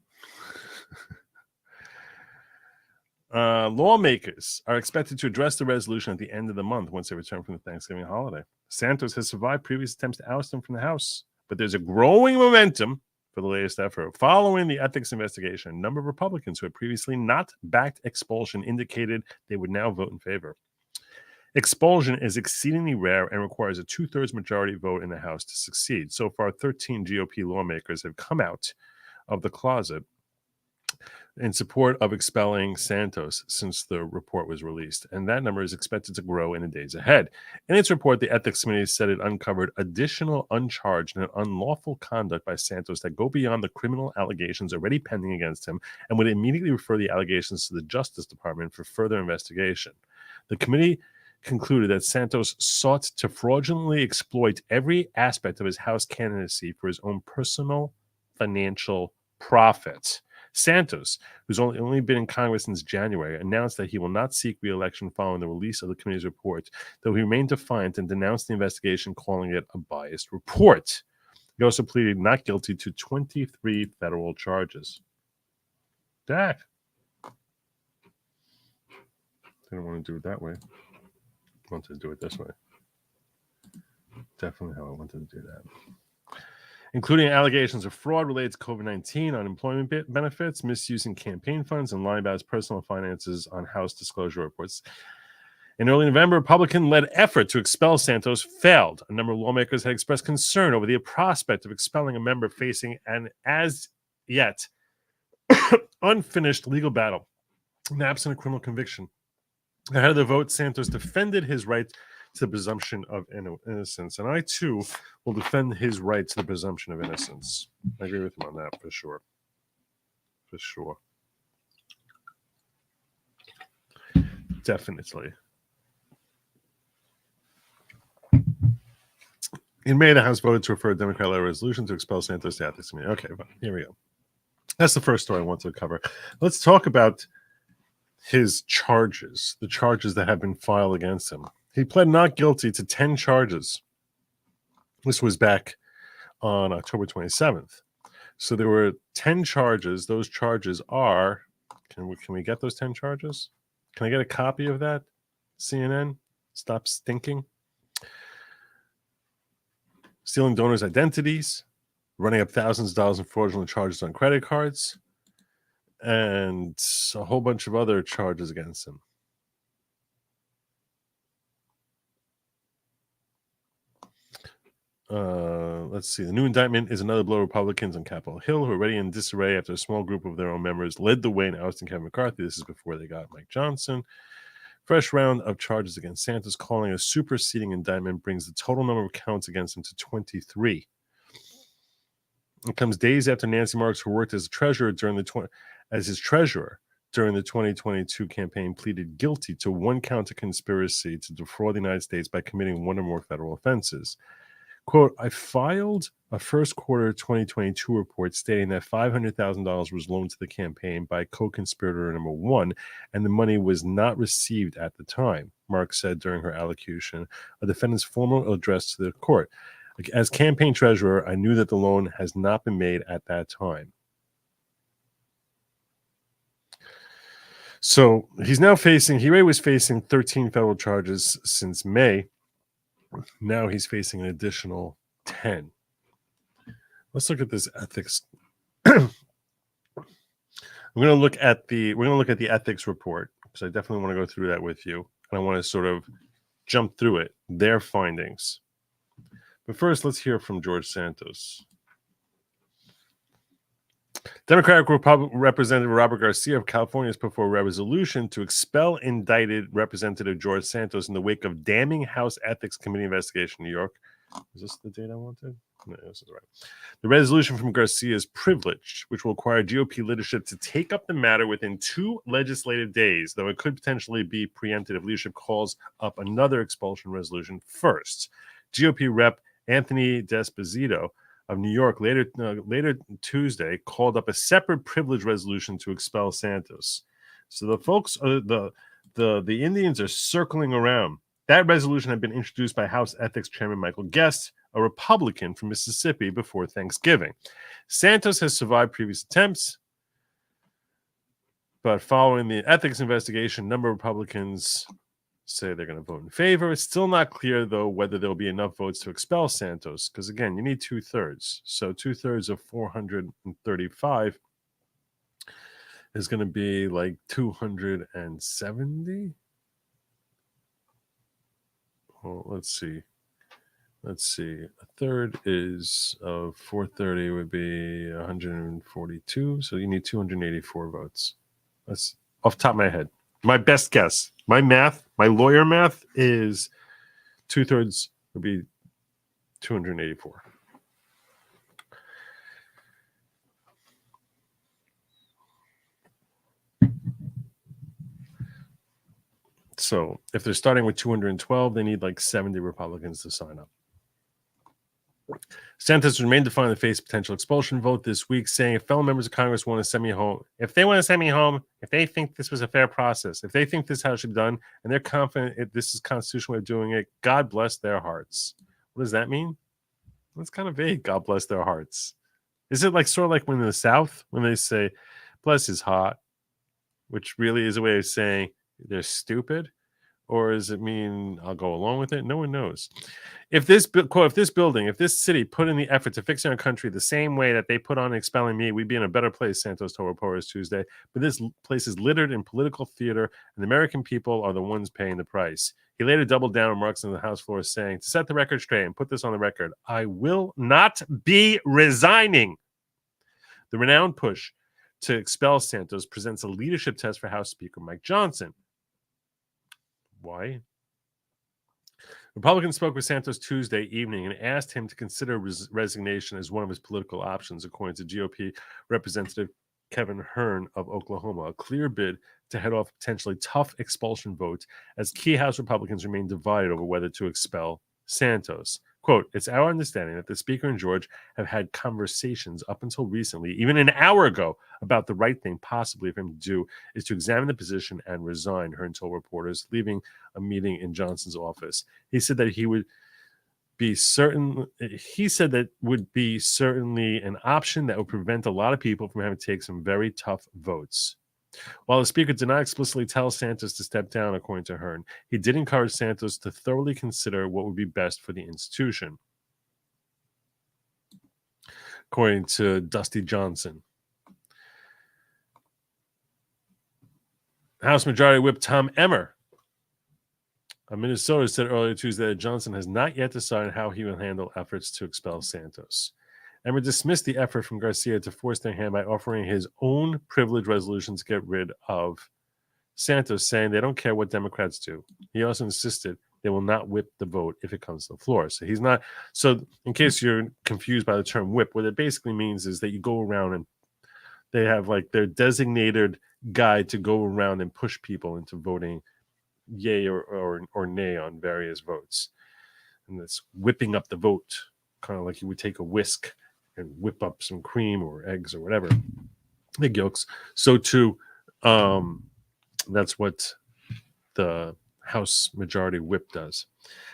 Lawmakers are expected to address the resolution at the end of the month once they return from the Thanksgiving holiday. Santos has survived previous attempts to oust him from the House, but there's a growing momentum for the latest effort. Following the ethics investigation, a number of Republicans who had previously not backed expulsion indicated they would now vote in favor. Expulsion is exceedingly rare and requires a 2/3 majority vote in the House to succeed. So far, 13 GOP lawmakers have come out of the closet in support of expelling Santos since the report was released, and that number is expected to grow in the days ahead. In its report, the Ethics Committee said it uncovered additional uncharged and unlawful conduct by Santos that go beyond the criminal allegations already pending against him and would immediately refer the allegations to the Justice Department for further investigation. The committee concluded that Santos sought to fraudulently exploit every aspect of his House candidacy for his own personal financial profit. Santos, who's only been in Congress since January, announced that he will not seek re-election following the release of the committee's report, though he remained defiant and denounced the investigation, calling it a biased report. He also pleaded not guilty to 23 federal charges. Dak. Didn't want to do it that way. Wanted to do it this way. Definitely how I wanted to do that. Including allegations of fraud related to COVID-19, unemployment benefits, misusing campaign funds, and lying about his personal finances on House disclosure reports. In early November, a Republican-led effort to expel Santos failed. A number of lawmakers had expressed concern over the prospect of expelling a member facing an as yet unfinished legal battle and absent a criminal conviction. Ahead of the vote, Santos defended his right to the presumption of innocence. And I, too, will defend his right to the presumption of innocence. I agree with him on that, for sure. For sure. Definitely. In May, the House voted to refer a Democrat-led resolution to expel Santos to ethics committee. Okay, well, here we go. That's the first story I want to cover. Let's talk about his charges, the charges that have been filed against him. He pled not guilty to 10 charges. This was back on October 27th. So there were 10 charges. Those charges are, can we get those 10 charges? Can I get a copy of that? CNN, stop stinking. Stealing donors' identities, running up thousands of dollars in fraudulent charges on credit cards, and a whole bunch of other charges against him. Let's see. The new indictment is another blow to Republicans on Capitol Hill, who are already in disarray after a small group of their own members led the way in ousting Kevin McCarthy. This is before they got Mike Johnson. Fresh round of charges against Santos, calling a superseding indictment, brings the total number of counts against him to 23. It comes days after Nancy Marks, who worked as his treasurer during the 2022 campaign, pleaded guilty to one count of conspiracy to defraud the United States by committing one or more federal offenses. Quote, I filed a first quarter 2022 report stating that $500,000 was loaned to the campaign by co-conspirator number one, and the money was not received at the time, Marks said during her allocution, a defendant's formal address to the court. As campaign treasurer, I knew that the loan has not been made at that time. So he already was facing 13 federal charges since May. Now he's facing an additional 10. Let's look at this ethics. We're going to look at the ethics report, because I definitely want to go through that with you. And I want to sort of jump through it, their findings. But first, let's hear from George Santos. Democratic Representative Robert Garcia of California has put forward a resolution to expel indicted Representative George Santos in the wake of damning House Ethics Committee investigation in New York. Is this the date I wanted? No, this is right. The resolution from Garcia is privileged, which will require GOP leadership to take up the matter within 2 legislative days, though it could potentially be preempted if leadership calls up another expulsion resolution first. GOP Rep. Anthony D'Esposito of New York later Tuesday called up a separate privilege resolution to expel Santos. So the folks, the Indians are circling around. That resolution had been introduced by House Ethics Chairman Michael Guest, a Republican from Mississippi, before Thanksgiving. Santos has survived previous attempts, but following the ethics investigation, a number of Republicans say they're going to vote in favor. It's still not clear, though, whether there'll be enough votes to expel Santos, because, again, you need 2/3. So 2/3 of 435 is going to be like 270. Well, let's see. A third is of 430 would be 142. So you need 284 votes. That's off the top of my head. My best guess. My math, my lawyer math is 2/3 would be 284. So if they're starting with 212, they need like 70 Republicans to sign up. Santos remained defiant to face potential expulsion vote this week, saying if fellow members of Congress want to send me home, if they want to send me home, if they think this was a fair process, if they think this is how it should be done, and they're confident this is constitutional way of doing it, God bless their hearts. What does that mean? That's kind of vague. God bless their hearts. Is it like sort of like when in the South, when they say, bless his heart, which really is a way of saying, they're stupid? Or does it mean I'll go along with it? No one knows. If this quote, if this city put in the effort to fix our country the same way that they put on expelling me, we'd be in a better place, Santos told reporters Tuesday. But this place is littered in political theater, and the American people are the ones paying the price. He later doubled down on remarks on the House floor, saying, to set the record straight and put this on the record, I will not be resigning. The renowned push to expel Santos presents a leadership test for House Speaker Mike Johnson. Why? Republicans spoke with Santos Tuesday evening and asked him to consider resignation as one of his political options, according to GOP Representative Kevin Hern of Oklahoma, a clear bid to head off potentially tough expulsion votes as key House Republicans remain divided over whether to expel Santos. Quote, it's our understanding that the Speaker and George have had conversations up until recently, even an hour ago, about the right thing possibly for him to do is to examine the position and resign, Hearn told reporters, leaving a meeting in Johnson's office. He said that would be certainly an option that would prevent a lot of people from having to take some very tough votes. While the Speaker did not explicitly tell Santos to step down, according to Hearn, he did encourage Santos to thoroughly consider what would be best for the institution. According to Dusty Johnson. House Majority Whip Tom Emmer of Minnesota said earlier Tuesday that Johnson has not yet decided how he will handle efforts to expel Santos. Emmer dismissed the effort from Garcia to force their hand by offering his own privilege resolution to get rid of Santos, saying they don't care what Democrats do. He also insisted they will not whip the vote if it comes to the floor. So he's not. So in case you're confused by the term whip, what it basically means is that you go around and they have like their designated guy to go around and push people into voting yay or nay on various votes. And that's whipping up the vote, kind of like you would take a whisk and whip up some cream or eggs or whatever, egg yolks. So too, that's what the House Majority Whip does.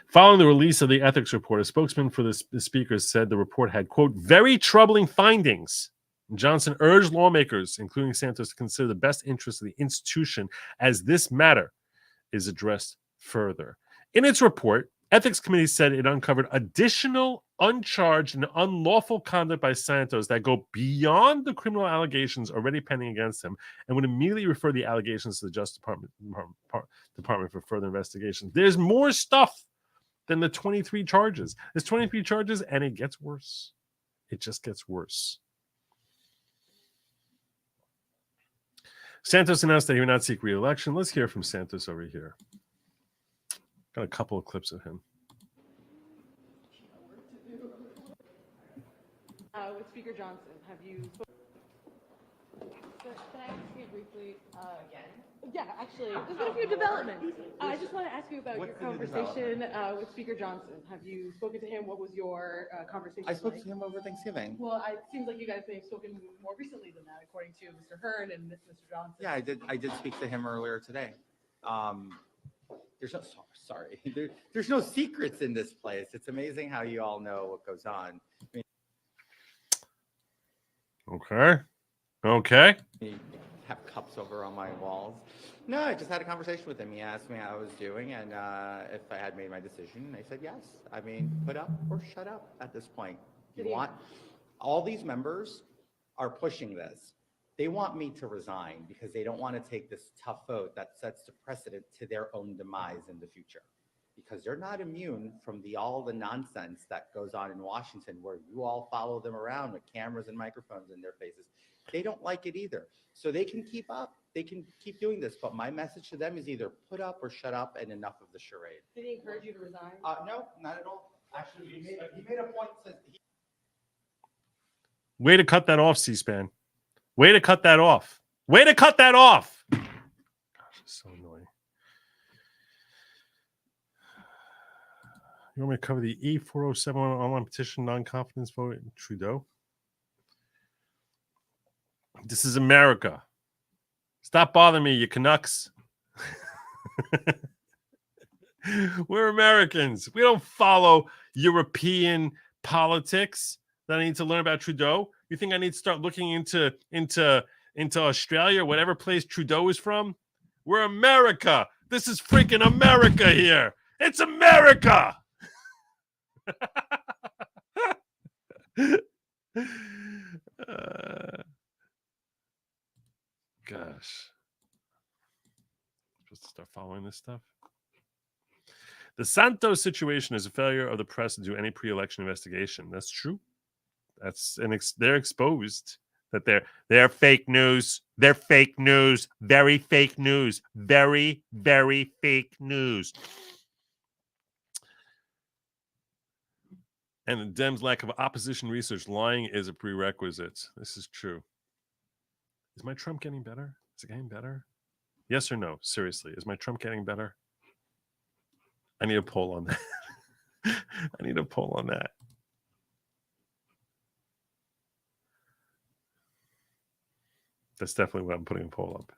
Following the release of the ethics report, a spokesman for the Speaker said the report had, quote, very troubling findings. Johnson urged lawmakers, including Santos, to consider the best interests of the institution as this matter is addressed further. In its report, Ethics Committee said it uncovered additional uncharged and unlawful conduct by Santos that go beyond the criminal allegations already pending against him and would immediately refer the allegations to the Justice Department for further investigation. There's more stuff than the 23 charges. There's 23 charges, and it gets worse. It just gets worse. Santos announced that he would not seek re-election. Let's hear from Santos over here. Got a couple of clips of him. With Speaker Johnson, have you spoken? Can I ask you briefly again? Yeah, actually, there's been a few developments. I just want to ask you about your conversation with Speaker Johnson. Have you spoken to him? What was your conversation? I spoke to him over Thanksgiving. Well, it seems like you guys may have spoken more recently than that, according to Mr. Hearn and Mr. Johnson. Yeah, I did speak to him earlier today. There's no sorry. There's no secrets in this place. It's amazing how you all know what goes on. I mean, Okay. I have cups over on my walls. No, I just had a conversation with him. He asked me how I was doing and if I had made my decision. I said yes. I mean, put up or shut up at this point. You want all these members are pushing this. They want me to resign because they don't want to take this tough vote that sets the precedent to their own demise in the future. Because they're not immune from all the nonsense that goes on in Washington where you all follow them around with cameras and microphones in their faces. They don't like it either. So they can keep up. They can keep doing this. But my message to them is either put up or shut up and enough of the charade. Did he encourage you to resign? No, not at all. Actually, he made a point since Way to cut that off, C-SPAN. Way to cut that off. Way to cut that off. Gosh, it's so annoying. You want me to cover the E407 online petition non-confidence vote in Trudeau? This is America. Stop bothering me, you Canucks. We're Americans. We don't follow European politics that I need to learn about Trudeau. You think I need to start looking into Australia or whatever place Trudeau is from? We're America. This is freaking America here. It's America. Gosh. Supposed to start following this stuff. The Santos situation is a failure of the press to do any pre-election investigation. That's true. That's they're exposed that they're fake news. They're fake news. Very fake news. Very, very fake news. And the Dems' lack of opposition research, lying is a prerequisite. This is true. Is my Trump getting better? Is it getting better? Yes or no? Seriously, is my Trump getting better? I need a poll on that. I need a poll on that. That's definitely what I'm putting a poll up.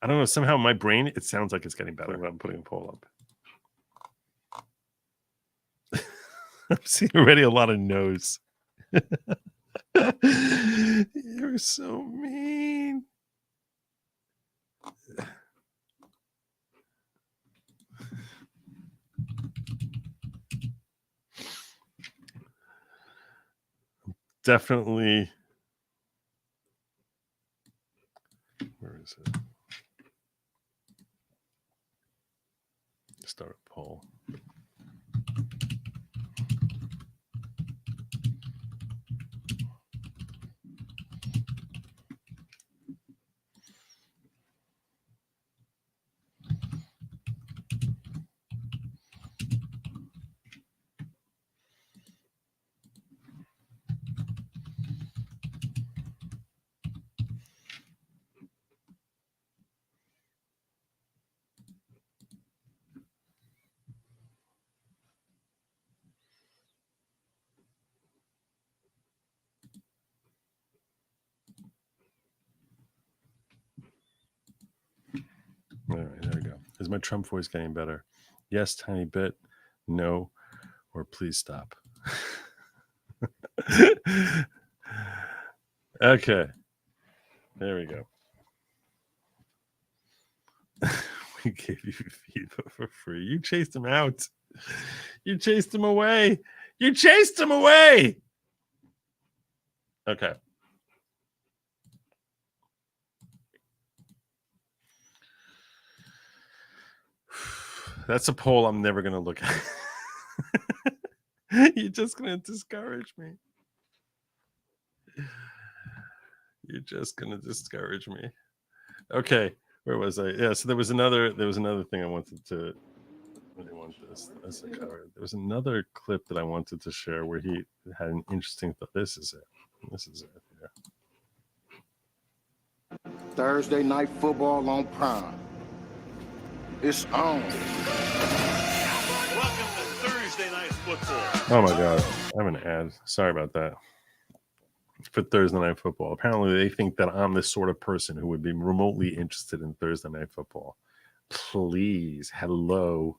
I don't know. Somehow my brain, it sounds like it's getting better when I'm putting a poll up. I'm seeing already a lot of no's. You're so mean. Definitely. Where is it? Start a poll. All right, there we go. Is my Trump voice getting better? Yes, tiny bit. No, or please stop. Okay. There we go. We gave you FIFA for free. You chased him out. You chased him away. You chased him away. Okay. That's a poll I'm never going to look at. You're just going to discourage me. You're just going to discourage me. Okay, where was I? Yeah, so there was another thing I wanted to really want this as a cover. There was another clip that I wanted to share where he had an interesting thought. This is it. This is it. Yeah. Thursday night football on Prime. It's on. Welcome to Thursday Night Football. Oh my God, I have an ad. Sorry about that. For Thursday Night Football. Apparently they think that I'm the sort of person who would be remotely interested in Thursday Night Football. Please, hello.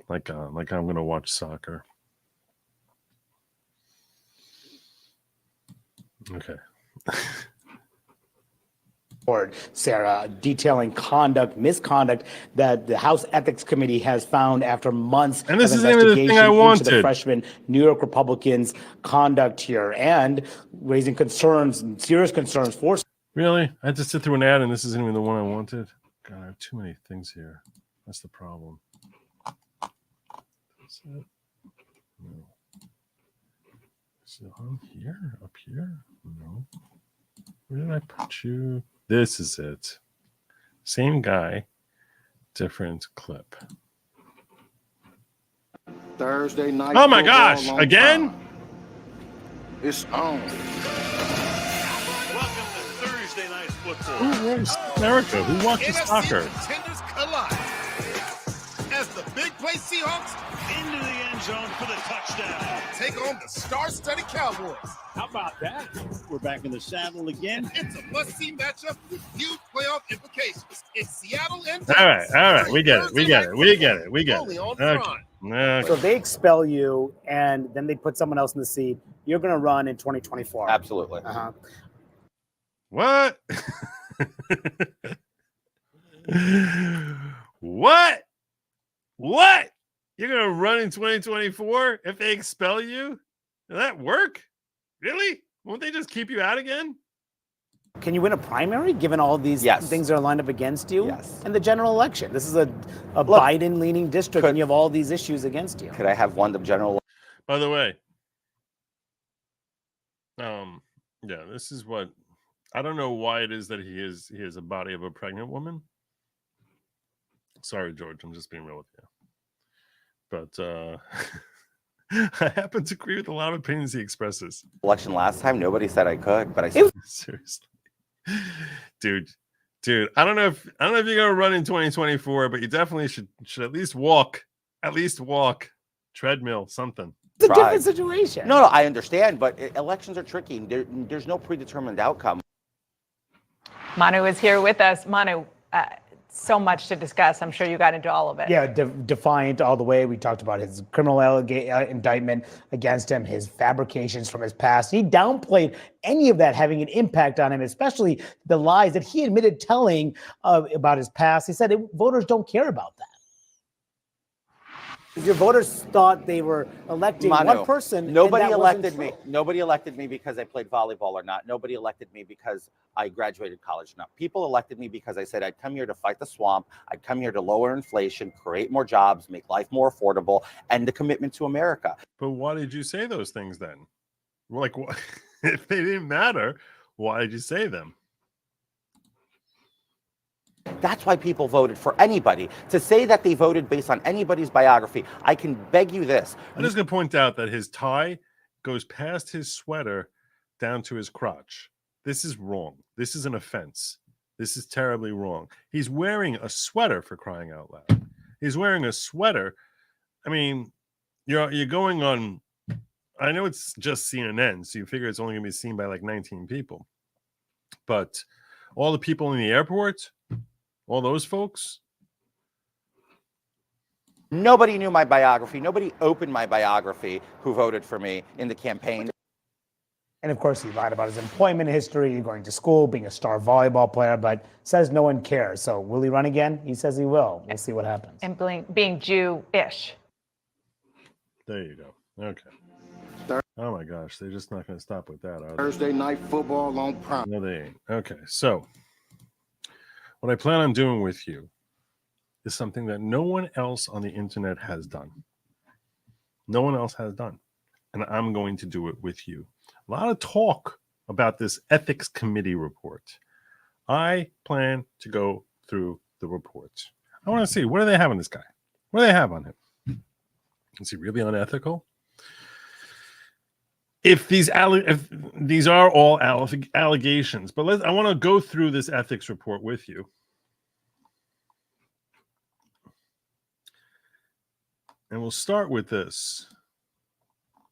Like I'm going to watch soccer. Okay. Sarah, detailing misconduct that the House Ethics Committee has found after months and this of isn't even the thing I wanted. into the freshman New York Republicans' conduct here, and raising serious concerns for. Really? I had to sit through an ad, and this isn't even the one I wanted. God, I have too many things here. That's the problem. Is it? No. Is it on here? Up here? No. Where did I put you? This is it. Same guy, different clip. Thursday night. Oh my gosh! Again? Prime. It's on. Welcome to Thursday Night Football. Who runs America? Who watches soccer? Contenders collide as the big play Seahawks into the end zone for the touchdown. Take on the star-studded Cowboys. How about that? We're back in the saddle again. It's a must-see matchup with huge playoff implications. It's Seattle and All right. We get it. Only on Prime. Nah, So if they expel you and then they put someone else in the seat, you're going to run in 2024. Absolutely. Uh-huh. what? What? What? You're gonna run in 2024 if they expel you? Will that work? Really? Won't they just keep you out again? Can you win a primary given all these Yes. things that are lined up against you? Yes. And the general election. This is a Look, Biden-leaning district, could- and you have all these issues against you. Could I have won the general? By the way, yeah, this is what I don't know why it is that he has a body of a pregnant woman. Sorry, George, I'm just being real with you. But I happen to agree with a lot of opinions he expresses. Election last time, nobody said I could, but I said Seriously. Dude, I don't know if you're gonna run in 2024, but you definitely should at least walk. Treadmill, something. It's a tried. different situation. No, I understand, but elections are tricky. There's no predetermined outcome. Manu is here with us. Manu, so much to discuss. I'm sure you got into all of it. Yeah, defiant all the way. We talked about his criminal indictment against him, his fabrications from his past. He downplayed any of that having an impact on him, especially the lies that he admitted telling about his past. He said voters don't care about that. Your voters thought they were electing Manu, one person. Nobody and that wasn't elected me. true. Nobody elected me because I played volleyball or not. Nobody elected me because I graduated college or not. People elected me because I said I'd come here to fight the swamp. I'd come here to lower inflation, create more jobs, make life more affordable, and the commitment to America. But why did you say those things then? Like, what, if they didn't matter, why did you say them? That's why people voted for anybody. To say that they voted based on anybody's biography, I can beg you this. I'm just going to point out that his tie goes past his sweater down to his crotch. This is wrong. This is an offense. This is terribly wrong. He's wearing a sweater, for crying out loud. He's wearing a sweater. I mean, you're going on, I know it's just CNN, so you figure it's only going to be seen by like 19 people. But all the people in the airport, all those folks. Nobody knew my biography. Nobody opened my biography who voted for me in the campaign. And of course, he lied about his employment history, going to school, being a star volleyball player, but says no one cares. So will he run again? He says he will. We'll see what happens. And being Jew-ish. There you go. Okay. Oh my gosh, they're just not going to stop with that, are they? Thursday night football on Prime. No, they ain't. Okay, so what I plan on doing with you is something that no one else on the internet has done. No one else has done. And I'm going to do it with you. A lot of talk about this ethics committee report. I plan to go through the report. I want to see, what do they have on this guy? What do they have on him? Is he really unethical? If these are all allegations, but I want to go through this ethics report with you. And we'll start with this.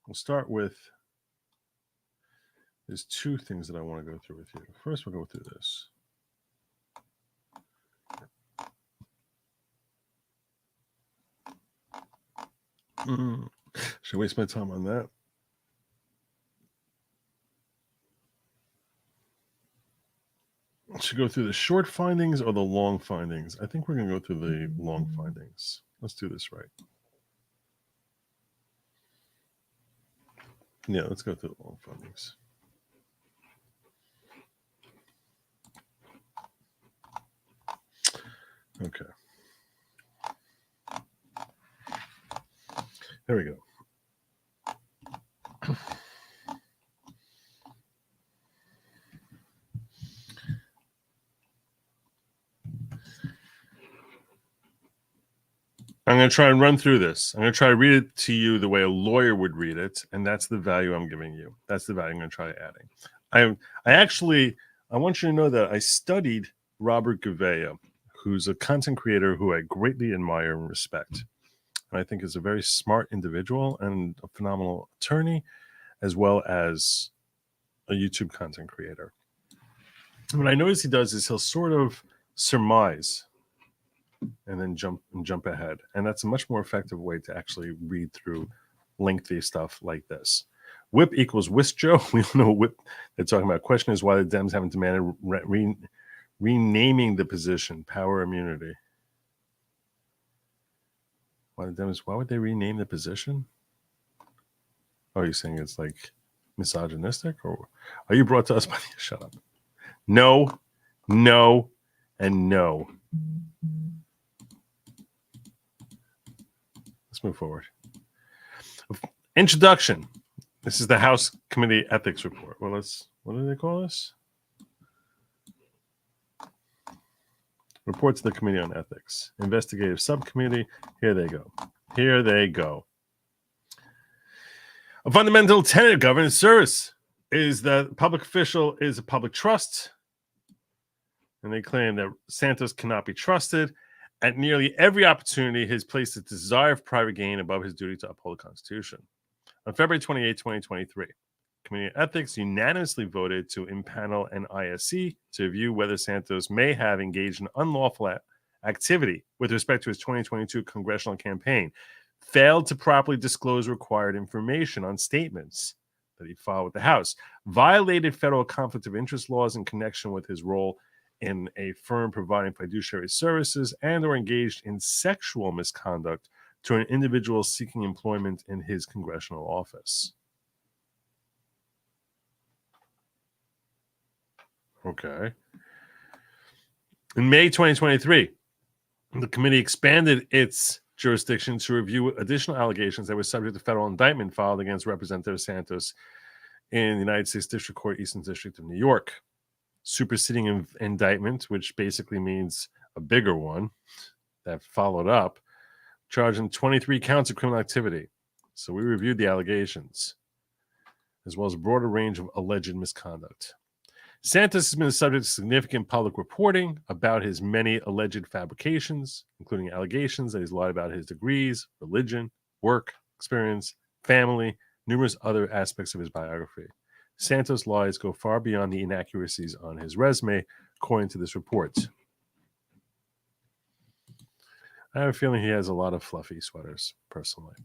We'll start with, there's two things that I want to go through with you. First, we'll go through this. Should I waste my time on that? Should go through the short findings or the long findings? I think we're going to go through the long findings. Let's do this right. Yeah, let's go through the long findings. Okay. There we go. I'm going to try and run through this. I'm going to try to read it to you the way a lawyer would read it, and that's the value I'm giving you. That's the value I'm going to try adding. I want you to know that I studied Robert Gouveia, who's a content creator who I greatly admire and respect. And I think is a very smart individual and a phenomenal attorney, as well as a YouTube content creator. What I notice he does is he'll sort of surmise and then jump ahead. And that's a much more effective way to actually read through lengthy stuff like this. Whip equals whisk Joe. We don't know what whip they're talking about. Question is why the Dems haven't demanded renaming the position power immunity. Why would they rename the position? Oh, you're saying it's like misogynistic, or are you brought to us by the shut up? No, no, and no. Let's move forward. Introduction. This is the House Committee Ethics Report. Well, what do they call this? Report to the Committee on Ethics. Investigative Subcommittee. Here they go. Here they go. A fundamental tenet of government service is that public official is a public trust. And they claim that Santos cannot be trusted. At nearly every opportunity, he has placed his desire of private gain above his duty to uphold the Constitution. On February 28, 2023, Committee on Ethics unanimously voted to impanel an ISC to review whether Santos may have engaged in unlawful activity with respect to his 2022 congressional campaign, failed to properly disclose required information on statements that he filed with the House, violated federal conflict of interest laws in connection with his role in a firm providing fiduciary services, and or engaged in sexual misconduct to an individual seeking employment in his congressional office. Okay. In May 2023, the committee expanded its jurisdiction to review additional allegations that were subject to federal indictment filed against Representative Santos in the United States District Court, Eastern District of New York. Superseding indictment, which basically means a bigger one that followed up, charging 23 counts of criminal activity. So we reviewed the allegations, as well as a broader range of alleged misconduct. Santos has been the subject of significant public reporting about his many alleged fabrications, including allegations that he's lied about his degrees, religion, work, experience, family, numerous other aspects of his biography. Santos' lies go far beyond the inaccuracies on his resume, according to this report. I have a feeling he has a lot of fluffy sweaters, personally.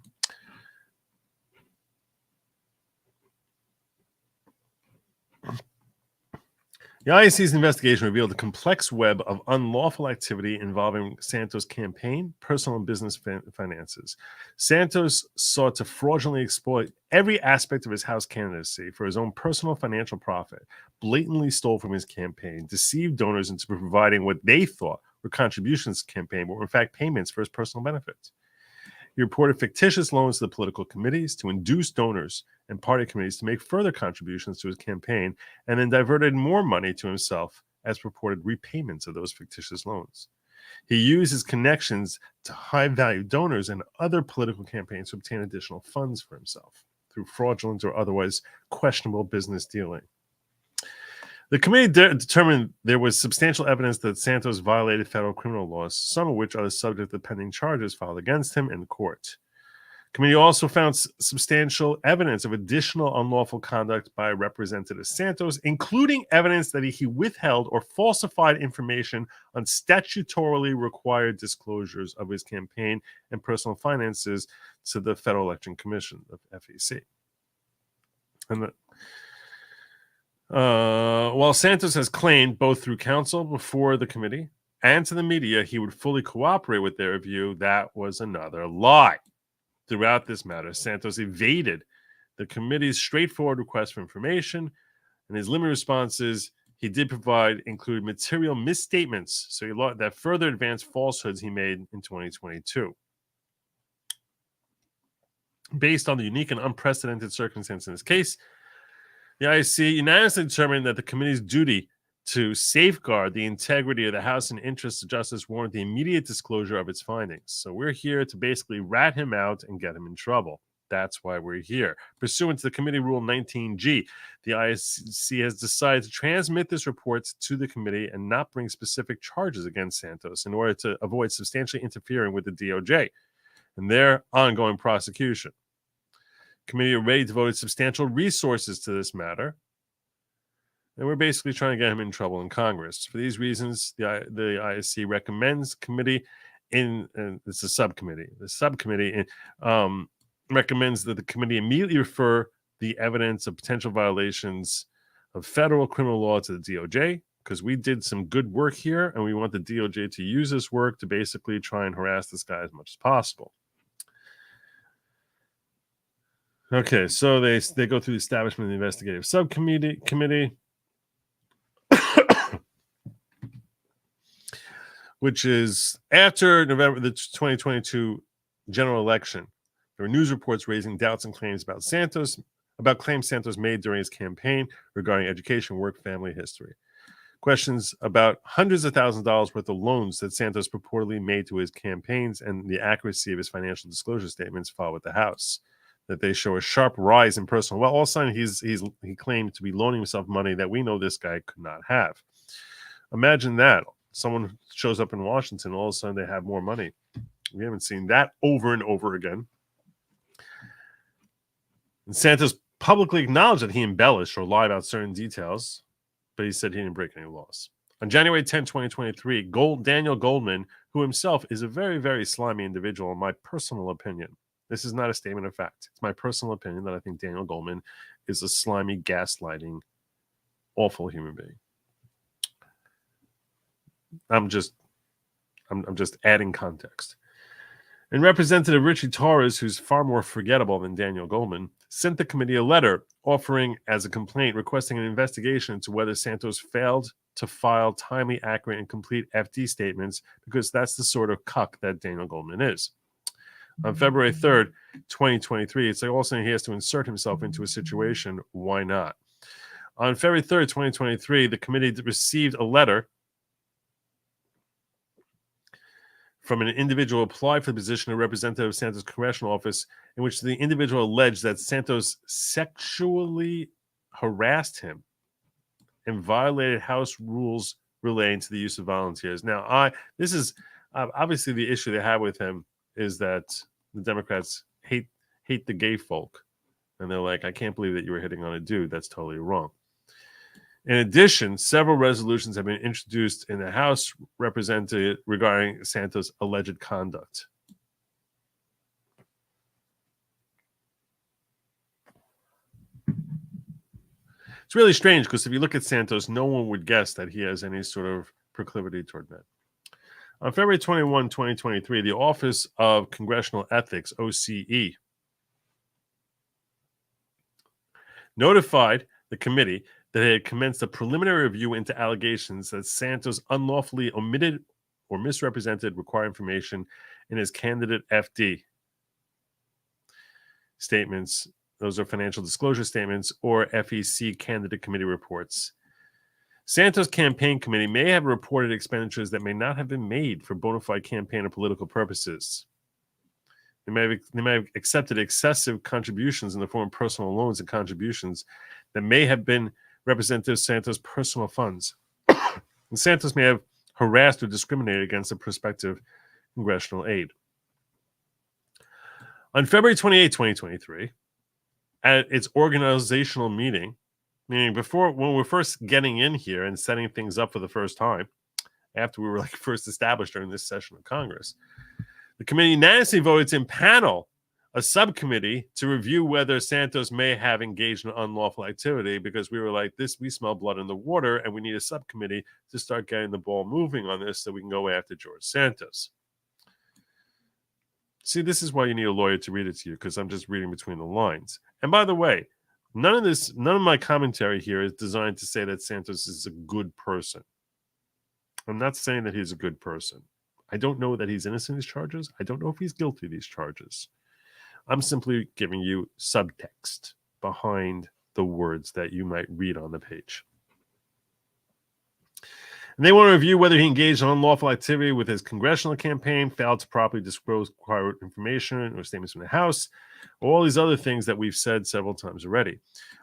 The IAC's investigation revealed a complex web of unlawful activity involving Santos' campaign, personal and business finances. Santos sought to fraudulently exploit every aspect of his House candidacy for his own personal financial profit, blatantly stole from his campaign, deceived donors into providing what they thought were contributions to the campaign, but were in fact payments for his personal benefit. He reported fictitious loans to the political committees to induce donors and party committees to make further contributions to his campaign, and then diverted more money to himself as purported repayments of those fictitious loans. He used his connections to high-value donors and other political campaigns to obtain additional funds for himself through fraudulent or otherwise questionable business dealing. The committee determined there was substantial evidence that Santos violated federal criminal laws, some of which are the subject of pending charges filed against him in the court. The committee also found substantial evidence of additional unlawful conduct by Representative Santos, including evidence that he withheld or falsified information on statutorily required disclosures of his campaign and personal finances to the Federal Election Commission, the FEC. And while Santos has claimed both through counsel before the committee and to the media he would fully cooperate with their review, that was another lie. Throughout this matter, Santos evaded the committee's straightforward request for information, and his limited responses he did provide include material misstatements, so that further advanced falsehoods he made in 2022. Based on the unique and unprecedented circumstances in this case, the IAC unanimously determined that the committee's duty to safeguard the integrity of the House and interests of justice warrant the immediate disclosure of its findings. So we're here to basically rat him out and get him in trouble. That's why we're here. Pursuant to the Committee Rule 19G, the IAC has decided to transmit this report to the committee and not bring specific charges against Santos in order to avoid substantially interfering with the DOJ and their ongoing prosecution. Committee already devoted substantial resources to this matter, And we're basically trying to get him in trouble in Congress. For these reasons, the ISC recommends committee it's a subcommittee. The subcommittee recommends that the committee immediately refer the evidence of potential violations of federal criminal law to the DOJ, because we did some good work here, and we want the DOJ to use this work to basically try and harass this guy as much as possible. Okay, so they go through the establishment of the investigative subcommittee, which is after November the 2022 general election. There were news reports raising doubts and claims about claims Santos made during his campaign regarding education, work, family history. Questions about hundreds of thousands of dollars worth of loans that Santos purportedly made to his campaigns and the accuracy of his financial disclosure statements filed with the House. That they show a sharp rise in personal wealth. All of a sudden, he claimed to be loaning himself money that we know this guy could not have. Imagine that. Someone shows up in Washington, all of a sudden they have more money. We haven't seen that over and over again. And Santos publicly acknowledged that he embellished or lied about certain details, but he said he didn't break any laws. On January 10, 2023, Daniel Goldman, who himself is a very, very slimy individual, in my personal opinion. This is not a statement of fact. It's my personal opinion that I think Daniel Goldman is a slimy, gaslighting, awful human being. I'm just adding context. And Representative Richie Torres, who's far more forgettable than Daniel Goldman, sent the committee a letter offering as a complaint requesting an investigation into whether Santos failed to file timely, accurate, and complete FD statements, because that's the sort of cuck that Daniel Goldman is. On February 3rd, 2023, it's like all of a sudden he has to insert himself into a situation. Why not? On February 3rd, 2023, the committee received a letter from an individual applied for the position of representative of Santos' congressional office, in which the individual alleged that Santos sexually harassed him and violated House rules relating to the use of volunteers. Now, this is obviously the issue they have with him is that the Democrats hate the gay folk. And they're like, I can't believe that you were hitting on a dude. That's totally wrong. In addition, several resolutions have been introduced in the House regarding Santos' alleged conduct. It's really strange because if you look at Santos, no one would guess that he has any sort of proclivity toward men. On February 21, 2023, the Office of Congressional Ethics, OCE, notified the committee that it had commenced a preliminary review into allegations that Santos unlawfully omitted or misrepresented required information in his candidate FD statements. Those are financial disclosure statements or FEC candidate committee reports. Santos' campaign committee may have reported expenditures that may not have been made for bona fide campaign or political purposes. They may have accepted excessive contributions in the form of personal loans and contributions that may have been Representative Santos' personal funds. And Santos may have harassed or discriminated against a prospective congressional aide. On February 28, 2023, at its organizational meeting, meaning when we're first getting in here and setting things up for the first time, after we were first established during this session of Congress, the committee unanimously voted to impanel a subcommittee to review whether Santos may have engaged in unlawful activity, because we were like, we smell blood in the water, and we need a subcommittee to start getting the ball moving on this so we can go after George Santos. See, this is why you need a lawyer to read it to you, because I'm just reading between the lines. And by the way, none of my commentary here is designed to say that Santos is a good person. I'm not saying that he's a good person. I don't know that he's innocent of these charges. I don't know if he's guilty of these charges. I'm simply giving you subtext behind the words that you might read on the page. And they want to review whether he engaged in unlawful activity with his congressional campaign, failed to properly disclose required information or statements from the House, or all these other things that we've said several times already.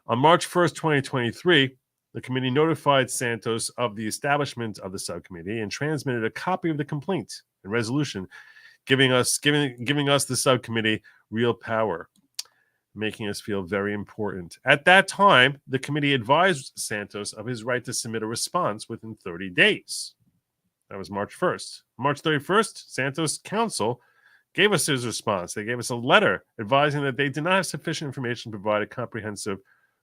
On March 1st, 2023, the committee notified Santos of the establishment of the subcommittee and transmitted a copy of the complaint and resolution, giving us the subcommittee real power. making us feel very important. At that time, the committee advised Santos of his right to submit a response within 30 days. That was March 1st. March 31st, Santos Council gave us his response. They gave us a letter advising that they did not have sufficient information to provide a comprehensive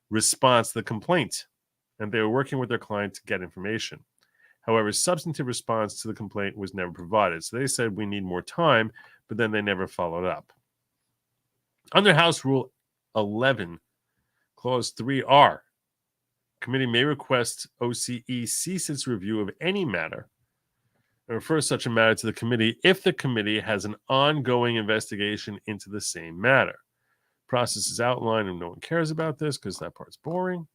response to the complaint, and they were working with their client to get information. However, substantive response to the complaint was never provided. So they said we need more time, but then they never followed up. Under House Rule 11, Clause 3R, committee may request OCE cease its review of any matter and refer such a matter to the committee if the committee has an ongoing investigation into the same matter. Process is outlined and no one cares about this because that part's boring.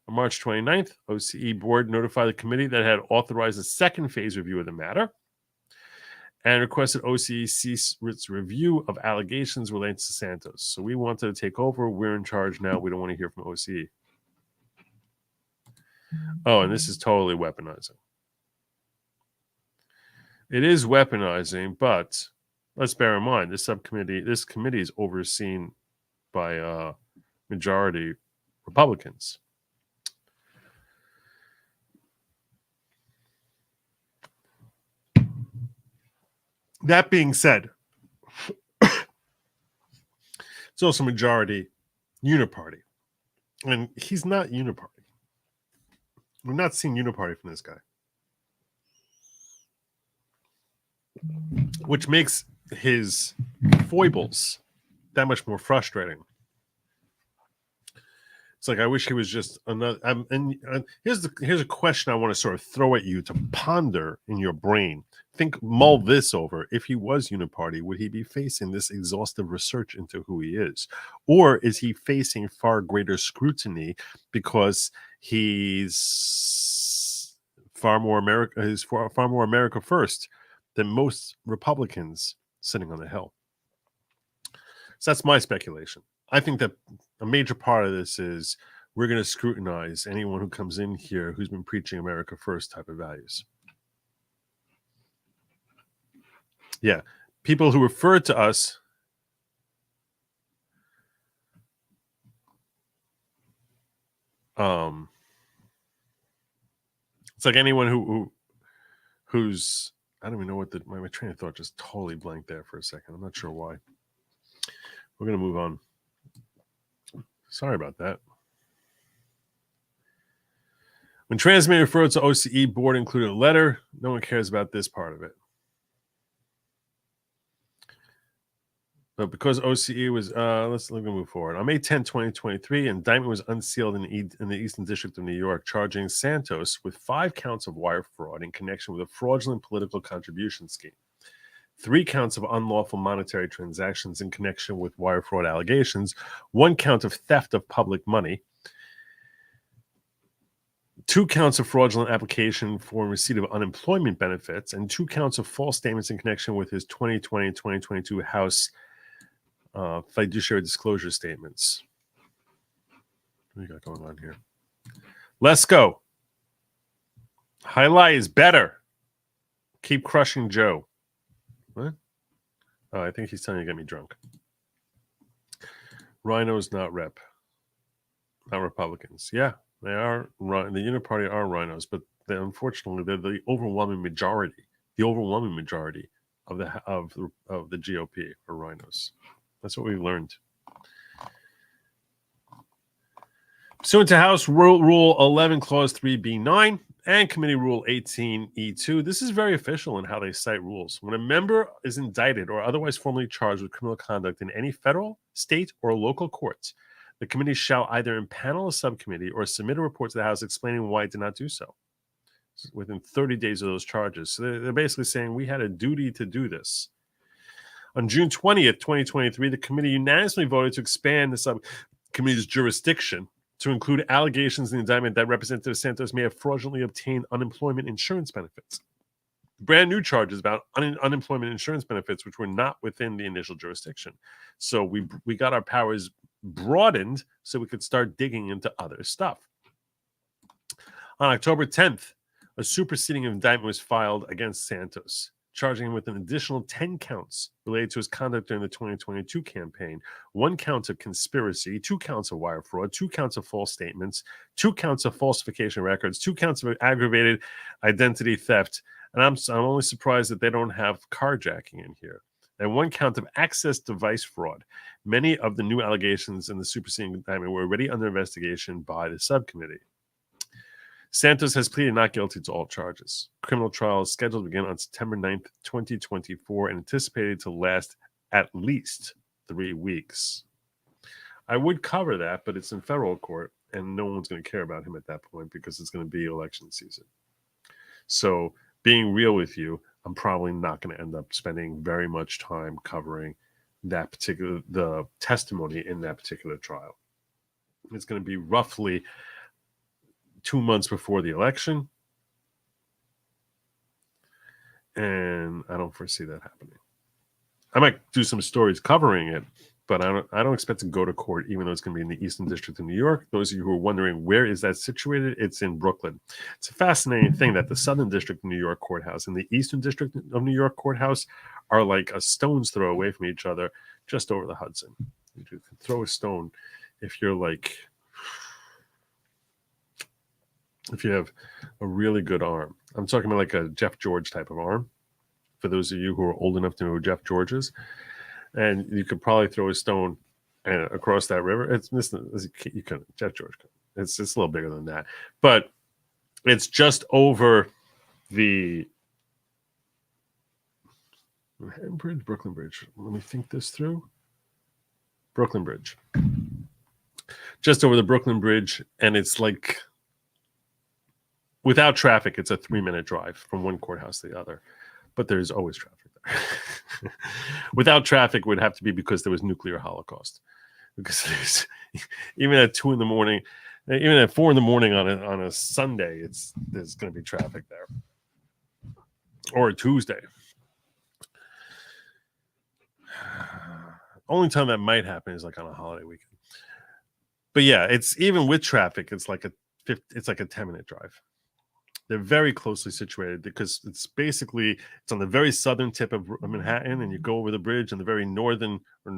On March 29th, OCE board notified the committee that it had authorized a second phase review of the matter and requested OCE cease its review of allegations related to Santos. So we wanted to take over. We're in charge now. We don't want to hear from OCE. Oh, and this is totally weaponizing. It is weaponizing, but let's bear in mind this committee is overseen by majority Republicans. That being said, it's also majority uniparty, and he's not uniparty. We're not seeing uniparty from this guy, which makes his foibles that much more frustrating. It's like I wish he was just another. Here's a question I want to sort of throw at you to ponder in your brain. Mull this over. If he was uniparty, would he be facing this exhaustive research into who he is, or is he facing far greater scrutiny because he's far more America? He's far more America first than most Republicans sitting on the Hill. So that's my speculation. I think that a major part of this is we're going to scrutinize anyone who comes in here who's been preaching America first type of values. Yeah, people who refer to us it's like anyone who's I don't even know what my train of thought just totally blanked there for a second. I'm not sure why. We're going to move on. Sorry about that. When transmitting referred to OCE board included a letter, no one cares about this part of it. But because OCE was, let's move forward. On May 10, 2023, indictment was unsealed in the Eastern District of New York, charging Santos with 5 counts of wire fraud in connection with a fraudulent political contribution scheme, 3 counts of unlawful monetary transactions in connection with wire fraud allegations, 1 count of theft of public money, 2 counts of fraudulent application for receipt of unemployment benefits, and 2 counts of false statements in connection with his 2020 and 2022 House fiduciary disclosure statements. What do we got going on here? Let's go. Highlight is better. Keep crushing Joe. What? Oh, I think he's telling you to get me drunk. Rhinos, not rep. Not Republicans. Yeah, they are. The Uniparty are rhinos, but unfortunately, they're the overwhelming majority. The overwhelming majority of the GOP are rhinos. That's what we learned. Pursuant to House Rule 11, Clause 3B9 and Committee Rule 18E2, this is very official in how they cite rules. When a member is indicted or otherwise formally charged with criminal conduct in any federal, state, or local courts, the committee shall either impanel a subcommittee or submit a report to the House explaining why it did not do so within 30 days of those charges. So they're basically saying we had a duty to do this. On June 20th, 2023, the committee unanimously voted to expand the subcommittee's jurisdiction to include allegations in the indictment that Representative Santos may have fraudulently obtained unemployment insurance benefits. Brand new charges about unemployment insurance benefits, which were not within the initial jurisdiction. So we got our powers broadened so we could start digging into other stuff. On October 10th, a superseding indictment was filed against Santos, charging him with an additional 10 counts related to his conduct during the 2022 campaign, 1 count of conspiracy, 2 counts of wire fraud, 2 counts of false statements, 2 counts of falsification of records, 2 counts of aggravated identity theft. And I'm only surprised that they don't have carjacking in here. And 1 count of access device fraud. Many of the new allegations in the superseding indictment were already under investigation by the subcommittee. Santos has pleaded not guilty to all charges. Criminal trial is scheduled to begin on September 9th, 2024, and anticipated to last at least 3 weeks. I would cover that, but it's in federal court, and no one's going to care about him at that point because it's going to be election season. So, being real with you, I'm probably not going to end up spending very much time covering the testimony in that particular trial. It's going to be roughly 2 months before the election, and I don't foresee that happening. I might do some stories covering it, but I don't expect to go to court, even though it's going to be in the Eastern District of New York. Those of you who are wondering where is that situated, it's in Brooklyn. It's a fascinating thing that the Southern District of New York courthouse and the Eastern District of New York courthouse are like a stone's throw away from each other, just over the Hudson. You can throw a stone if you're like, if you have a really good arm. I'm talking about like a Jeff George type of arm, for those of you who are old enough to know who Jeff George is. And you could probably throw a stone across that river. You can, Jeff George. It's a little bigger than that. But it's just over the Manhattan Bridge, Brooklyn Bridge. Let me think this through. Brooklyn Bridge. Just over the Brooklyn Bridge, and it's like, without traffic, it's a 3-minute drive from one courthouse to the other. But there's always traffic there. Without traffic, it would have to be because there was nuclear holocaust. Because even at 2 a.m, even at 4 a.m. on a Sunday, there's going to be traffic there. Or a Tuesday. Only time that might happen is like on a holiday weekend. But yeah, it's even with traffic, it's like a 10-minute drive. They're very closely situated because it's on the very southern tip of Manhattan, and you go over the bridge, and the very northern or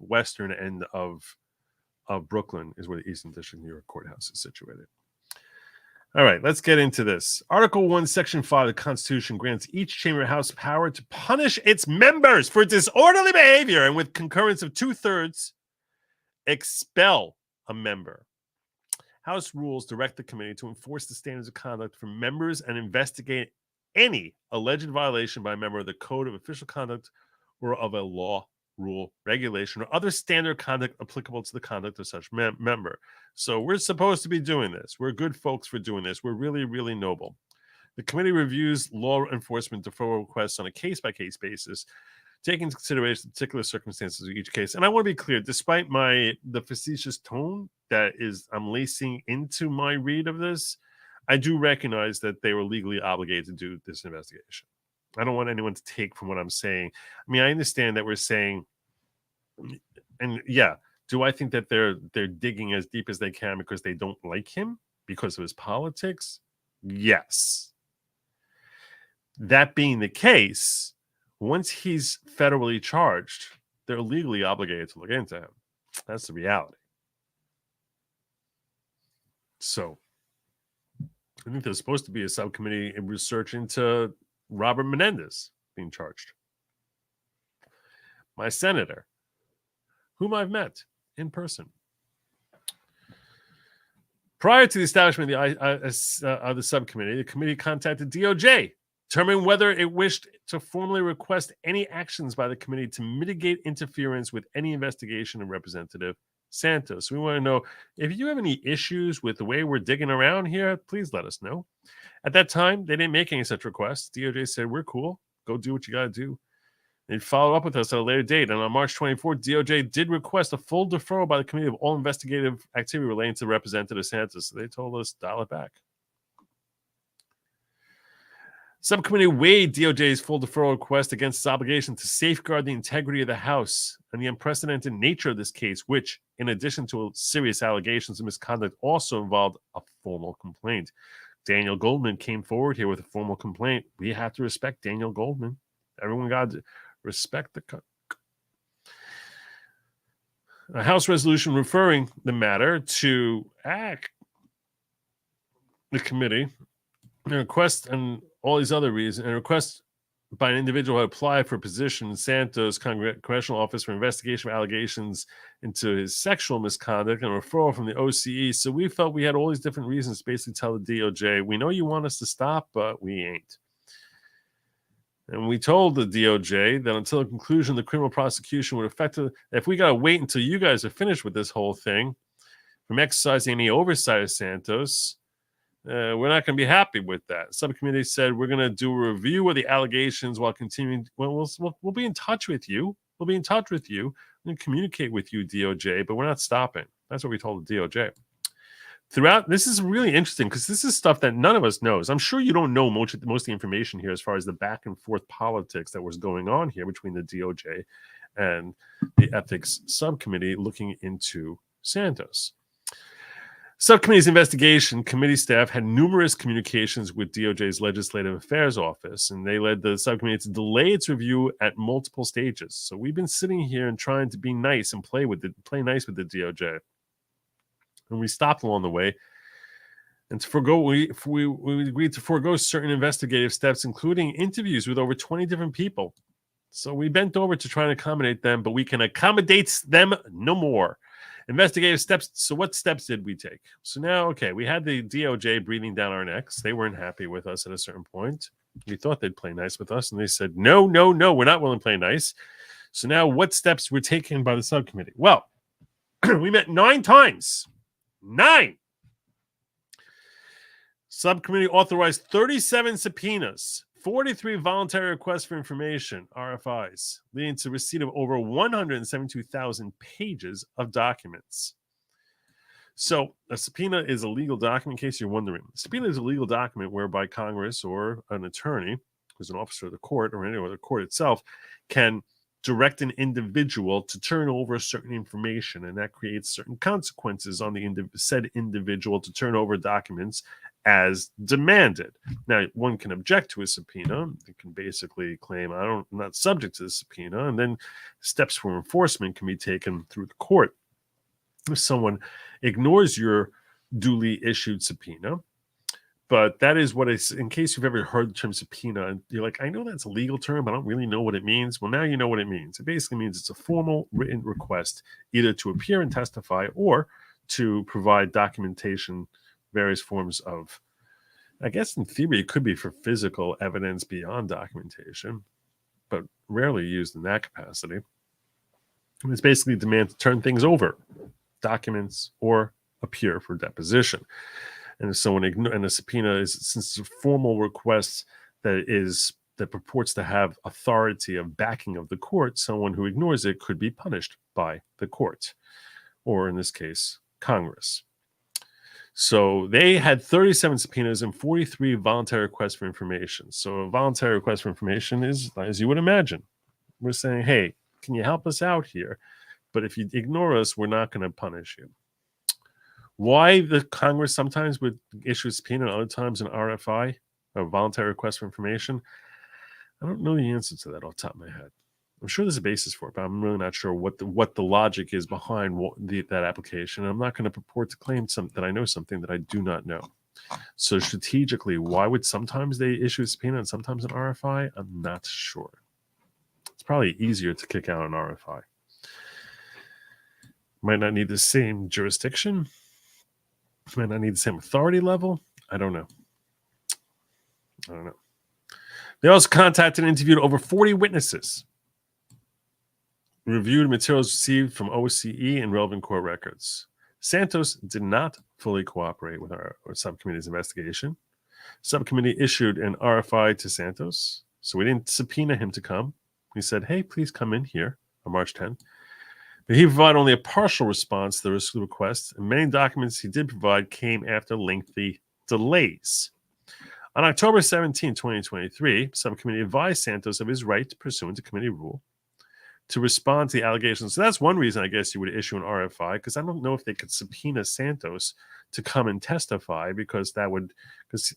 northwestern end of Brooklyn is where the Eastern District of New York courthouse is situated. All right, let's get into this. Article 1, Section 5 of the Constitution grants each chamber house power to punish its members for disorderly behavior, and with concurrence of 2/3, expel a member. House rules direct the committee to enforce the standards of conduct for members and investigate any alleged violation by a member of the code of official conduct or of a law, rule, regulation, or other standard conduct applicable to the conduct of such member. So we're supposed to be doing this. We're good folks for doing this. We're really, really noble. The committee reviews law enforcement deferral requests on a case-by-case basis, taking into consideration the particular circumstances of each case. And I want to be clear, despite the facetious tone that I'm lacing into my read of this, I do recognize that they were legally obligated to do this investigation. I don't want anyone to take from what I'm saying. I mean, I understand that we're saying, and yeah, do I think that they're digging as deep as they can because they don't like him because of his politics? Yes. That being the case, once he's federally charged, they're legally obligated to look into him. That's the reality. So I think there's supposed to be a subcommittee in research into Robert Menendez being charged. My senator, whom I've met in person. Prior to the establishment of the subcommittee, the committee contacted DOJ, determining whether it wished to formally request any actions by the committee to mitigate interference with any investigation of Representative Santos. We want to know if you have any issues with the way we're digging around here, please let us know. At that time, they didn't make any such requests. DOJ said, we're cool. Go do what you got to do. They'd follow up with us at a later date. And on March 24th, DOJ did request a full deferral by the committee of all investigative activity relating to Representative Santos. So they told us, dial it back. Subcommittee weighed DOJ's full deferral request against its obligation to safeguard the integrity of the House and the unprecedented nature of this case, which, in addition to serious allegations of misconduct, also involved a formal complaint. Daniel Goldman came forward here with a formal complaint. We have to respect Daniel Goldman. Everyone got to respect a House resolution referring the matter to the committee, and request and all these other reasons, and request by an individual who applied for a position in Santos Congressional Office for investigation of allegations into his sexual misconduct and referral from the OCE. So we felt we had all these different reasons to basically tell the DOJ, we know you want us to stop, but we ain't. And we told the DOJ that until the conclusion, the criminal prosecution would affect it. If we got to wait until you guys are finished with this whole thing from exercising any oversight of Santos, we're not going to be happy with that. Subcommittee said we're going to do a review of the allegations while continuing. Well, we'll be in touch with you. We'll be in touch with you. We're going to communicate with you, DOJ, but we're not stopping. That's what we told the DOJ. Throughout, this is really interesting because this is stuff that none of us knows. I'm sure you don't know most of the information here as far as the back and forth politics that was going on here between the DOJ and the ethics subcommittee looking into Santos. Subcommittee's investigation committee staff had numerous communications with DOJ's Legislative Affairs Office, and they led the subcommittee to delay its review at multiple stages. So we've been sitting here and trying to be nice and play nice with the DOJ. And we stopped along the way, and to forego, we agreed to forego certain investigative steps, including interviews with over 20 different people. So we bent over to try and accommodate them, but we can accommodate them no more. Investigative steps. So what steps did we take? So now, okay, we had the DOJ breathing down our necks. They weren't happy with us at a certain point. We thought they'd play nice with us, and they said, no, we're not willing to play nice. So now what steps were taken by the subcommittee? Well, we met 9 times. 9. Subcommittee authorized 37 subpoenas, 43 voluntary requests for information, RFIs, leading to receipt of over 172,000 pages of documents. So a subpoena is a legal document, in case you're wondering. A subpoena is a legal document whereby Congress or an attorney, who's an officer of the court or any other court itself, can direct an individual to turn over certain information, and that creates certain consequences on the said individual to turn over documents as demanded. Now, one can object to a subpoena. It can basically claim, I'm not subject to the subpoena, and then steps for enforcement can be taken through the court. If someone ignores your duly issued subpoena, but that is what it's, in case you've ever heard the term subpoena, and you're like, I know that's a legal term, but I don't really know what it means. Well, now you know what it means. It basically means it's a formal written request, either to appear and testify or to provide documentation, various forms of, I guess in theory, it could be for physical evidence beyond documentation, but rarely used in that capacity. And it's basically a demand to turn things over, documents, or appear for deposition. And if someone and a subpoena is, since it's a formal request that purports to have authority of backing of the court, someone who ignores it could be punished by the court, or in this case, Congress. So they had 37 subpoenas and 43 voluntary requests for information. So a voluntary request for information is, as you would imagine, we're saying, hey, can you help us out here? But if you ignore us, we're not going to punish you. Why the Congress sometimes would issue a subpoena and other times an RFI, a voluntary request for information, I don't know the answer to that off the top of my head. I'm sure there's a basis for it, but I'm really not sure what the logic is behind that application. I'm not going to purport to claim that I know something that I do not know. So strategically, why would sometimes they issue a subpoena and sometimes an RFI? I'm not sure. It's probably easier to kick out an RFI. Might not need the same jurisdiction. Might not need the same authority level. I don't know. They also contacted and interviewed over 40 witnesses. Reviewed materials received from OCE and relevant court records. Santos did not fully cooperate with our subcommittee's investigation. Subcommittee issued an RFI to Santos, so we didn't subpoena him to come. We said, hey, please come in here on March 10th. But he provided only a partial response to the request, and many documents he did provide came after lengthy delays. On October 17, 2023, subcommittee advised Santos of his right, pursuant to committee rule, to respond to the allegations. So that's one reason I guess you would issue an RFI, because I don't know if they could subpoena Santos to come and testify, because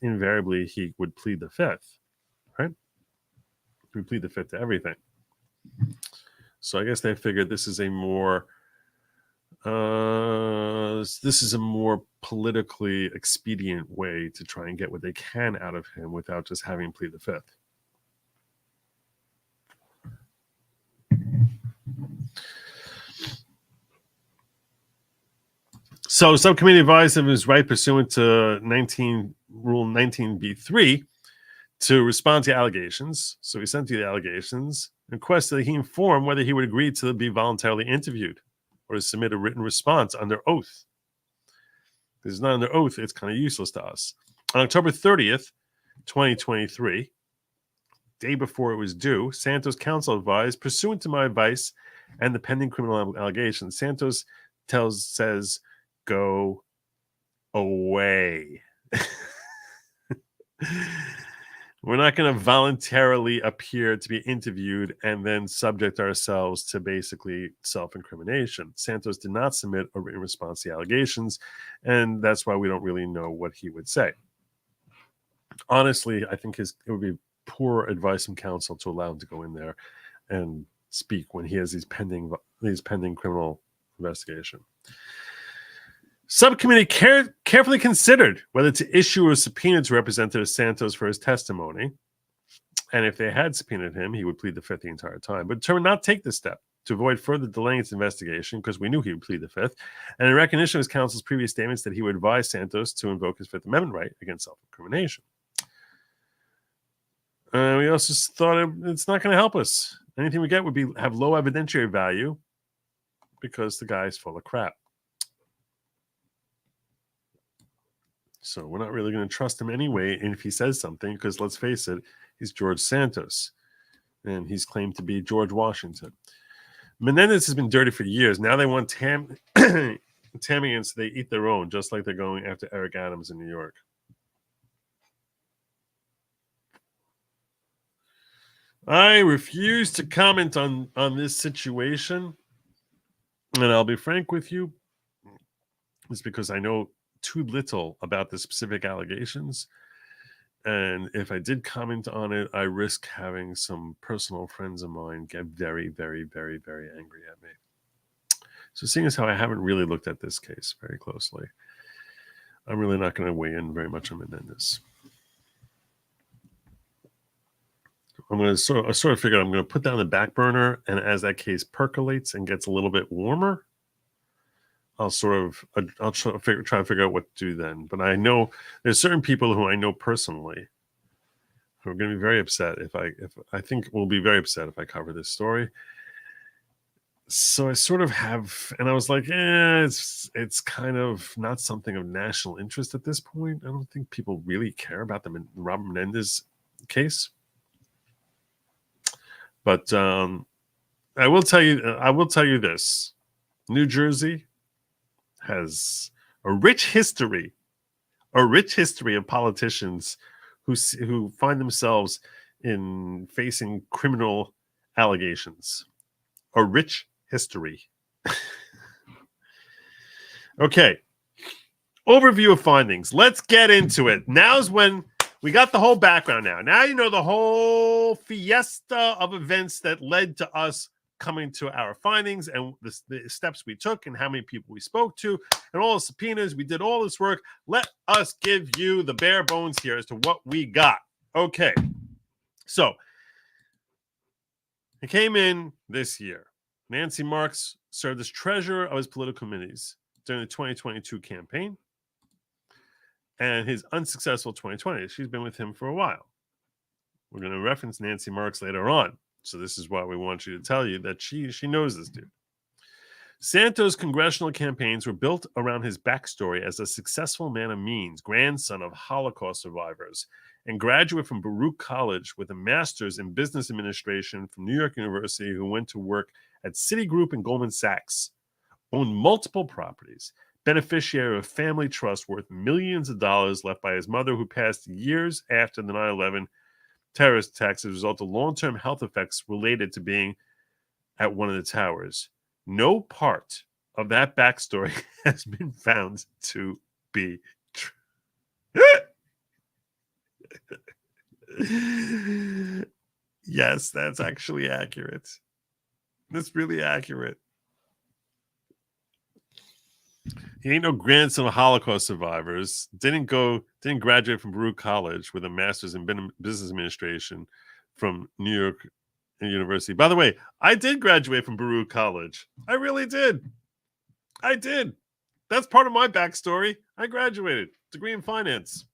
invariably he would plead the fifth, right? He would plead the fifth to everything. So I guess they figured this is a more politically expedient way to try and get what they can out of him without just having him plead the fifth. So subcommittee advised him his right pursuant to Rule 19b3 to respond to allegations. So he sent you the allegations, requested that he inform whether he would agree to be voluntarily interviewed or to submit a written response under oath. If it's not under oath, it's kind of useless to us. On October 30th, 2023, day before it was due, Santos counsel advised, pursuant to my advice and the pending criminal allegations, Santos says, go away. We're not going to voluntarily appear to be interviewed and then subject ourselves to basically self-incrimination. Santos did not submit a written response to the allegations, and that's why we don't really know what he would say. Honestly, I think it would be poor advice from counsel to allow him to go in there and speak when he has these pending criminal investigation. Subcommittee carefully considered whether to issue a subpoena to Representative Santos for his testimony. And if they had subpoenaed him, he would plead the fifth the entire time, but determined not to take this step to avoid further delaying its investigation, because we knew he would plead the fifth. And in recognition of his counsel's previous statements that he would advise Santos to invoke his Fifth Amendment right against self-incrimination. We also thought it's not going to help us. Anything we get would have low evidentiary value because the guy's full of crap. So we're not really going to trust him anyway. And if he says something, because let's face it, he's George Santos, and he's claimed to be George Washington. Menendez has been dirty for years. Now they want Tamians, so they eat their own, just like they're going after Eric Adams in New York. I refuse to comment on this situation, and I'll be frank with you. It's because I know too little about the specific allegations, and if I did comment on it, I risk having some personal friends of mine get very, very, very, very angry at me. So seeing as how I haven't really looked at this case very closely, I'm really not going to weigh in very much on Menendez. I'm going to sort of figure I'm going to put that on the back burner, and as that case percolates and gets a little bit warmer, I'll try to figure out what to do then. But I know there's certain people who I know personally who are going to be very upset if I think will be very upset if I cover this story. So I sort of have, and I was like, it's kind of not something of national interest at this point. I don't think people really care about the Robert Menendez case. But I will tell you this: New Jersey has a rich history of politicians who find themselves in facing criminal allegations. A rich history. Okay. Overview of findings. Let's get into it. Now's when we got the whole background now. Now you know the whole fiesta of events that led to us coming to our findings and the steps we took and how many people we spoke to and all the subpoenas. We did all this work. Let us give you the bare bones here as to what we got. Okay. So it came in this year. Nancy Marks served as treasurer of his political committees during the 2022 campaign and his unsuccessful 2020. She's been with him for a while. We're going to reference Nancy Marks later on. So this is why we want you to tell you that she knows this dude. Santos' congressional campaigns were built around his backstory as a successful man of means, grandson of Holocaust survivors, and graduate from Baruch College with a master's in business administration from New York University, who went to work at Citigroup and Goldman Sachs, owned multiple properties, beneficiary of a family trust worth millions of dollars left by his mother, who passed years after the 9/11 terrorist attacks as a result of long-term health effects related to being at one of the towers. No part of that backstory has been found to be true. Yes, that's actually accurate. That's really accurate. He ain't no grandson of Holocaust survivors. Didn't graduate from Baruch College with a master's in business administration from New York University. By the way, I did graduate from Baruch College. I really did. I did. That's part of my backstory. I graduated, degree in finance.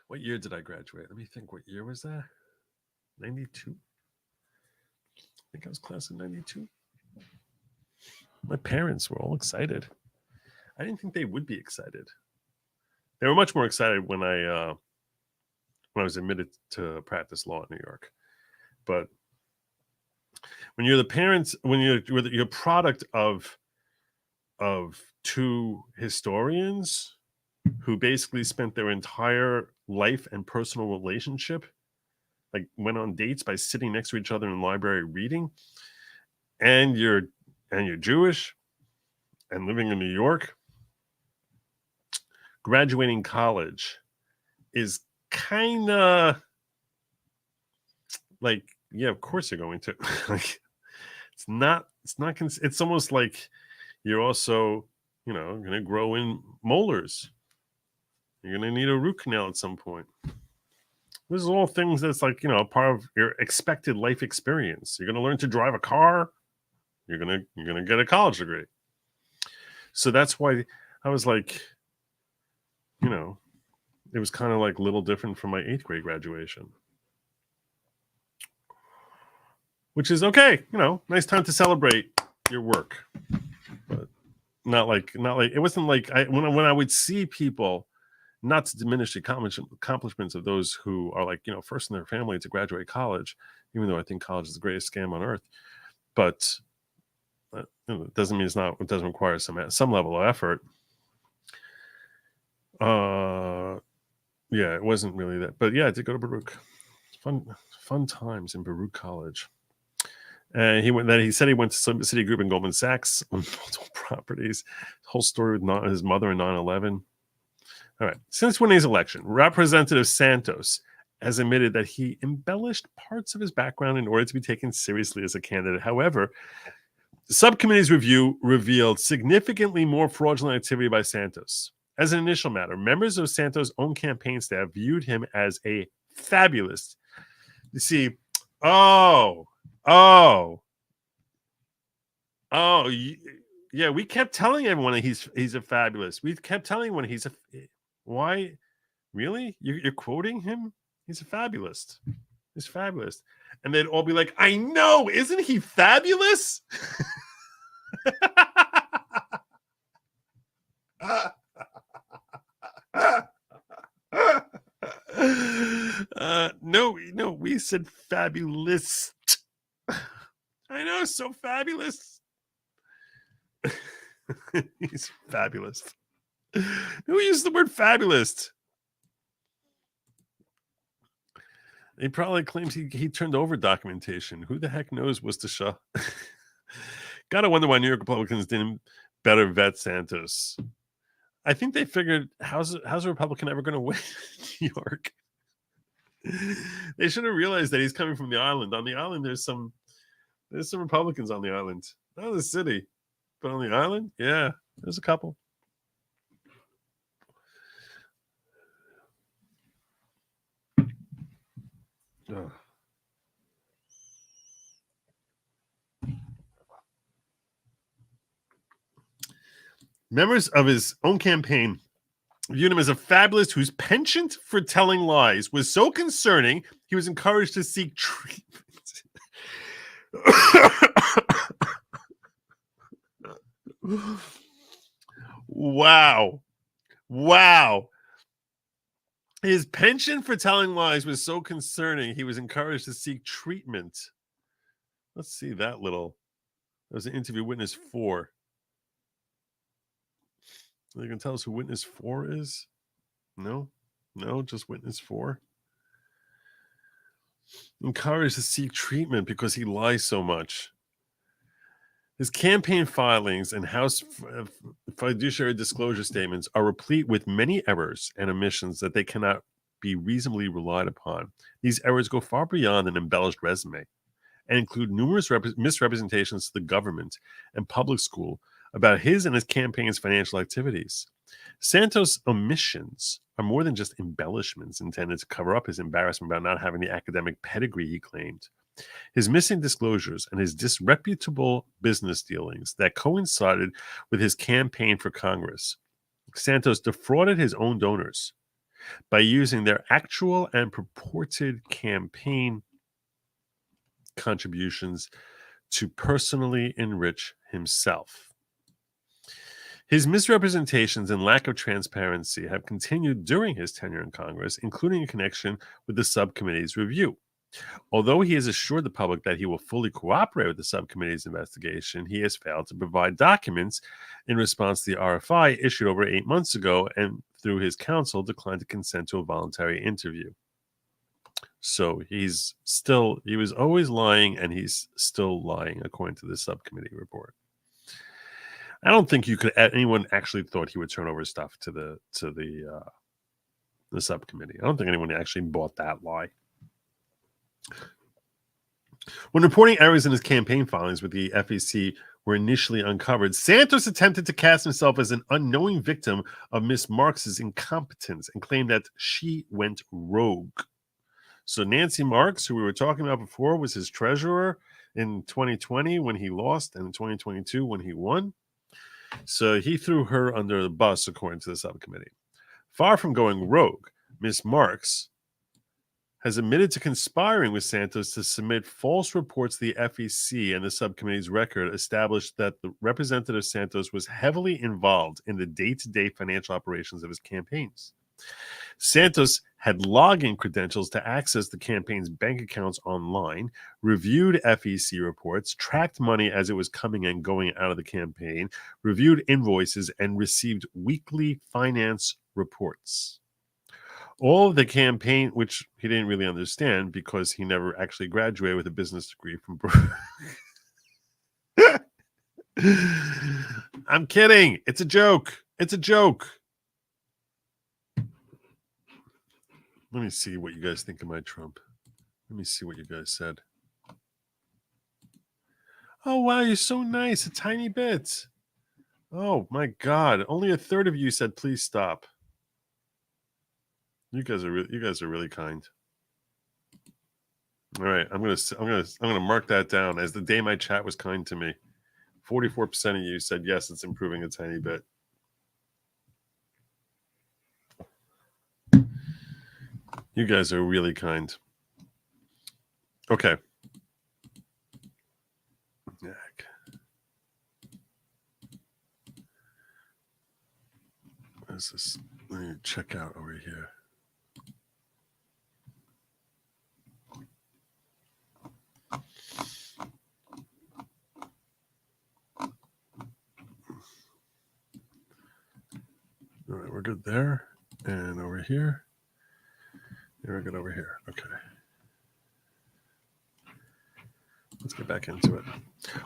What year did I graduate? Let me think. What year was that? 92? I think I was class of 92. My parents were all excited. I didn't think they would be excited. They were much more excited when I was admitted to practice law in New York. But when you're the parents, when you're product of two historians who basically spent their entire life and personal relationship, like went on dates by sitting next to each other in the library reading, and you're Jewish and living in New York, graduating college is kind of like, yeah, of course you're going to. Like, it's almost like you're also, going to grow in molars. You're going to need a root canal at some point. This is all things that's like, part of your expected life experience. You're going to learn to drive a car. You're going to get a college degree. So that's why I was like, it was kind of like a little different from my 8th grade graduation. Which is okay, nice time to celebrate your work. But not like it wasn't like when I would see people, not to diminish the accomplishments of those who are like, first in their family to graduate college, even though I think college is the greatest scam on earth. But it doesn't mean it doesn't require some level of effort. Yeah, it wasn't really that. But yeah, I did go to Baruch. Fun times in Baruch College. And he said he went to Citigroup and Goldman Sachs on multiple properties. Whole story with his mother in 9/11. All right. Since winning his election, Representative Santos has admitted that he embellished parts of his background in order to be taken seriously as a candidate. However, the subcommittee's review revealed significantly more fraudulent activity by Santos. As an initial matter, members of Santos' own campaign staff viewed him as a fabulist. You see, yeah, we kept telling everyone that he's a fabulist. We kept telling everyone why? Really? You're quoting him? He's a fabulist. He's fabulous. And they'd all be like, I know, isn't he fabulous? No, we said fabulous. I know, so fabulous. He's fabulous. Who used the word fabulous? He probably claims he turned over documentation. Who the heck knows, Worcestershire? Gotta wonder why New York Republicans didn't better vet Santos. I think they figured, how's a Republican ever going to win New York? They should have realized that he's coming from the island. On the island, there's some Republicans on the island. Not in the city, but on the island, yeah, there's a couple. Oh. Members of his own campaign viewed him as a fabulist whose penchant for telling lies was so concerning he was encouraged to seek treatment. Wow. His penchant for telling lies was so concerning he was encouraged to seek treatment. Let's see that little. That was an interview witness 4. You can tell us who witness 4 is? No, just witness 4. encouraged to seek treatment because he lies so much. His campaign filings and House fiduciary disclosure statements are replete with many errors and omissions that they cannot be reasonably relied upon. These errors go far beyond an embellished resume and include numerous misrepresentations to the government and public school about his and his campaign's financial activities. Santos' omissions are more than just embellishments intended to cover up his embarrassment about not having the academic pedigree he claimed. His missing disclosures and his disreputable business dealings that coincided with his campaign for Congress. Santos defrauded his own donors by using their actual and purported campaign contributions to personally enrich himself. His misrepresentations and lack of transparency have continued during his tenure in Congress, including in connection with the subcommittee's review. Although he has assured the public that he will fully cooperate with the subcommittee's investigation, he has failed to provide documents in response to the RFI issued over 8 months ago, and through his counsel declined to consent to a voluntary interview. So he was always lying, and he's still lying, according to the subcommittee report. I don't think anyone actually thought he would turn over stuff to the subcommittee. I don't think anyone actually bought that lie. When reporting errors in his campaign filings with the FEC were initially uncovered, Santos attempted to cast himself as an unknowing victim of Miss Marks's incompetence and claimed that she went rogue. So Nancy Marks, who we were talking about before, was his treasurer in 2020 when he lost and in 2022 when he won. So he threw her under the bus, according to the subcommittee. Far from going rogue, Miss Marks has admitted to conspiring with Santos to submit false reports to the FEC, and the subcommittee's record established that the representative Santos was heavily involved in the day-to-day financial operations of his campaigns. Santos had login credentials to access the campaign's bank accounts online, reviewed FEC reports, tracked money as it was coming and going out of the campaign, reviewed invoices, and received weekly finance reports. All of the campaign, which he didn't really understand because he never actually graduated with a business degree from I'm kidding. It's a joke. It's a joke. Let me see what you guys think of my Trump. Let me see what you guys said. Oh, wow, you're so nice. A tiny bit. Oh, my God. Only a third of you said, please stop. You guys are really kind. All right, I'm gonna mark that down as the day my chat was kind to me. 44% of you said yes, it's improving a tiny bit. You guys are really kind. Okay. What is this? Let me check out over here. All right, we're good there. And over here. Yeah, we're good over here. Okay. Let's get back into it.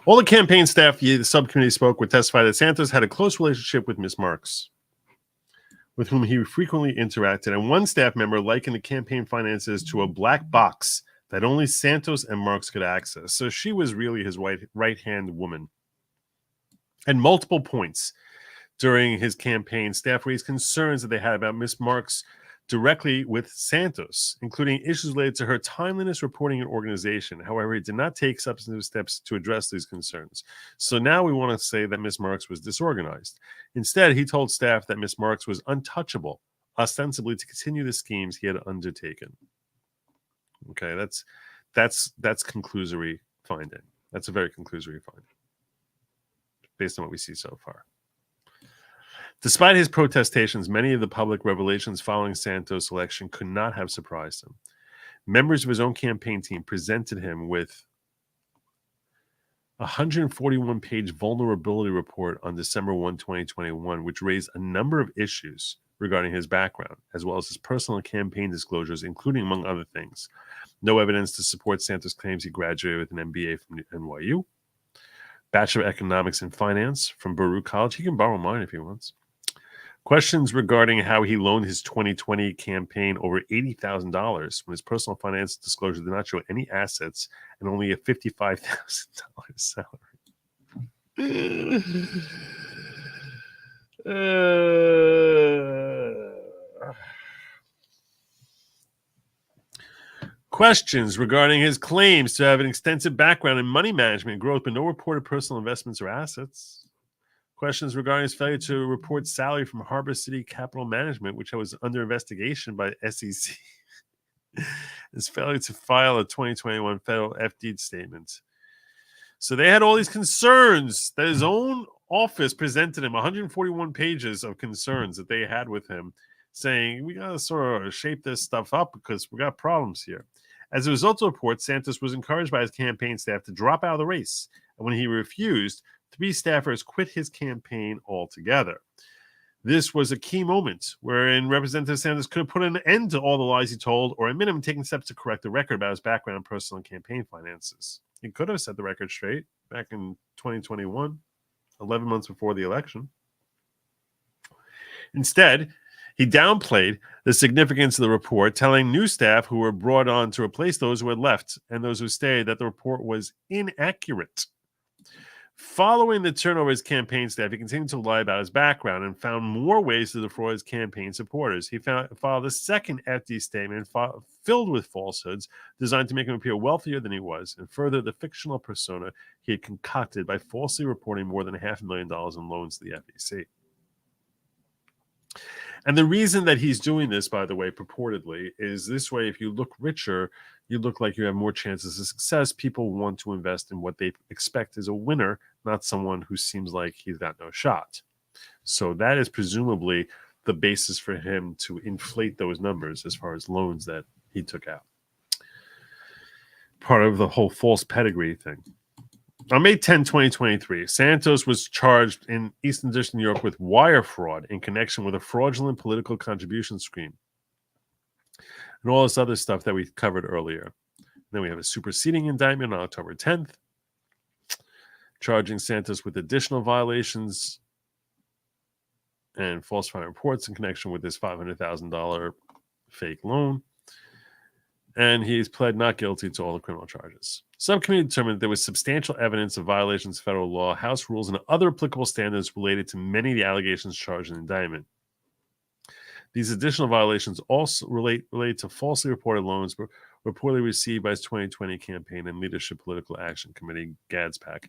All the campaign staff, the subcommittee spoke, would testify that Santos had a close relationship with Ms. Marks, with whom he frequently interacted. And one staff member likened the campaign finances to a black box that only Santos and Marks could access. So she was really his right-hand woman. At multiple points during his campaign, staff raised concerns that they had about Ms. Marks directly with Santos, including issues related to her timeliness, reporting, and organization. However, he did not take substantive steps to address these concerns. So now we want to say that Ms. Marks was disorganized. Instead, he told staff that Ms. Marks was untouchable, ostensibly to continue the schemes he had undertaken. Okay, that's conclusory finding. That's a very conclusory finding, based on what we see so far. Despite his protestations, many of the public revelations following Santos' election could not have surprised him. Members of his own campaign team presented him with a 141-page vulnerability report on December 1, 2021, which raised a number of issues regarding his background, as well as his personal campaign disclosures, including, among other things, No evidence to support Santos' claims he graduated with an MBA from NYU. Bachelor of Economics and Finance from Baruch College. He can borrow mine if he wants. Questions regarding how he loaned his 2020 campaign over $80,000 when his personal finance disclosure did not show any assets and only a $55,000 salary. Questions regarding his claims to have an extensive background in money management and growth, but no reported personal investments or assets. Questions regarding his failure to report salary from Harbor City Capital Management, which was under investigation by SEC. His failure to file a 2021 federal FD statement. So they had all these concerns that his own office presented him, 141 pages of concerns that they had with him, saying, we got to sort of shape this stuff up because we got problems here. As a result of the report, Santos was encouraged by his campaign staff to drop out of the race. And when he refused, 3 staffers quit his campaign altogether. This was a key moment wherein Representative Santos could have put an end to all the lies he told, or at minimum taken steps to correct the record about his background, personal, and campaign finances. He could have set the record straight back in 2021, 11 months before the election. Instead, he downplayed the significance of the report, telling new staff who were brought on to replace those who had left and those who stayed that the report was inaccurate. Following the turnover of his campaign staff, he continued to lie about his background and found more ways to defraud his campaign supporters. He filed a second FD statement filled with falsehoods designed to make him appear wealthier than he was and further the fictional persona he had concocted by falsely reporting more than $500,000 in loans to the FEC. And the reason that he's doing this, by the way, purportedly, is this way, if you look richer, you look like you have more chances of success. People want to invest in what they expect is a winner, not someone who seems like he's got no shot. So that is presumably the basis for him to inflate those numbers as far as loans that he took out. Part of the whole false pedigree thing. On May 10, 2023, Santos was charged in Eastern District, New York with wire fraud in connection with a fraudulent political contribution scheme and all this other stuff that we covered earlier. Then we have a superseding indictment on October 10th, charging Santos with additional violations and falsifying reports in connection with this $500,000 fake loan. And he's pled not guilty to all the criminal charges. Subcommittee determined there was substantial evidence of violations of federal law, House rules, and other applicable standards related to many of the allegations charged in the indictment. These additional violations also relate to falsely reported loans reportedly received by his 2020 campaign and Leadership Political Action Committee, GADSPAC.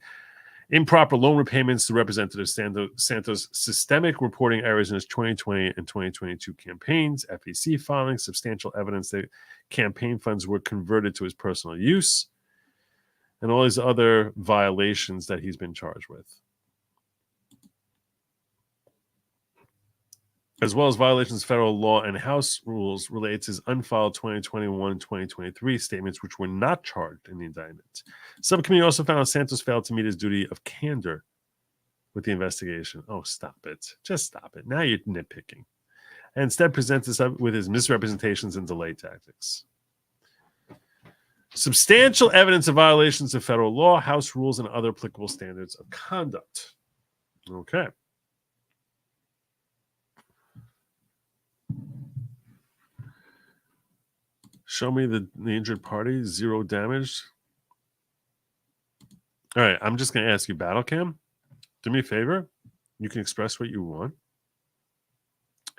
Improper loan repayments to Representative Santos, systemic reporting errors in his 2020 and 2022 campaigns, FEC filings, substantial evidence that campaign funds were converted to his personal use, and all these other violations that he's been charged with. As well as violations of federal law and House rules related to his unfiled 2021 and 2023 statements, which were not charged in the indictment. Subcommittee also found Santos failed to meet his duty of candor with the investigation. Oh, stop it. Just stop it. Now you're nitpicking. And instead presents us with his misrepresentations and delay tactics. Substantial evidence of violations of federal law, House rules, and other applicable standards of conduct. Okay. Show me the injured party, 0 damage. All right, I'm just going to ask you, Battlecam, do me a favor. You can express what you want.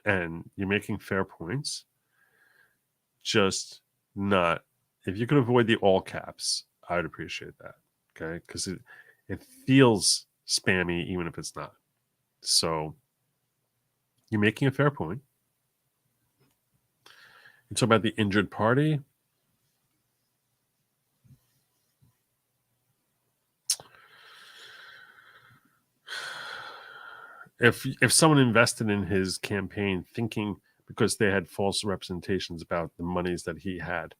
And you're making fair points. Just not, if you could avoid the all caps, I would appreciate that. Okay? Because it feels spammy even if it's not. So you're making a fair point. You talk about the injured party. If someone invested in his campaign thinking because they had false representations about the monies that he had,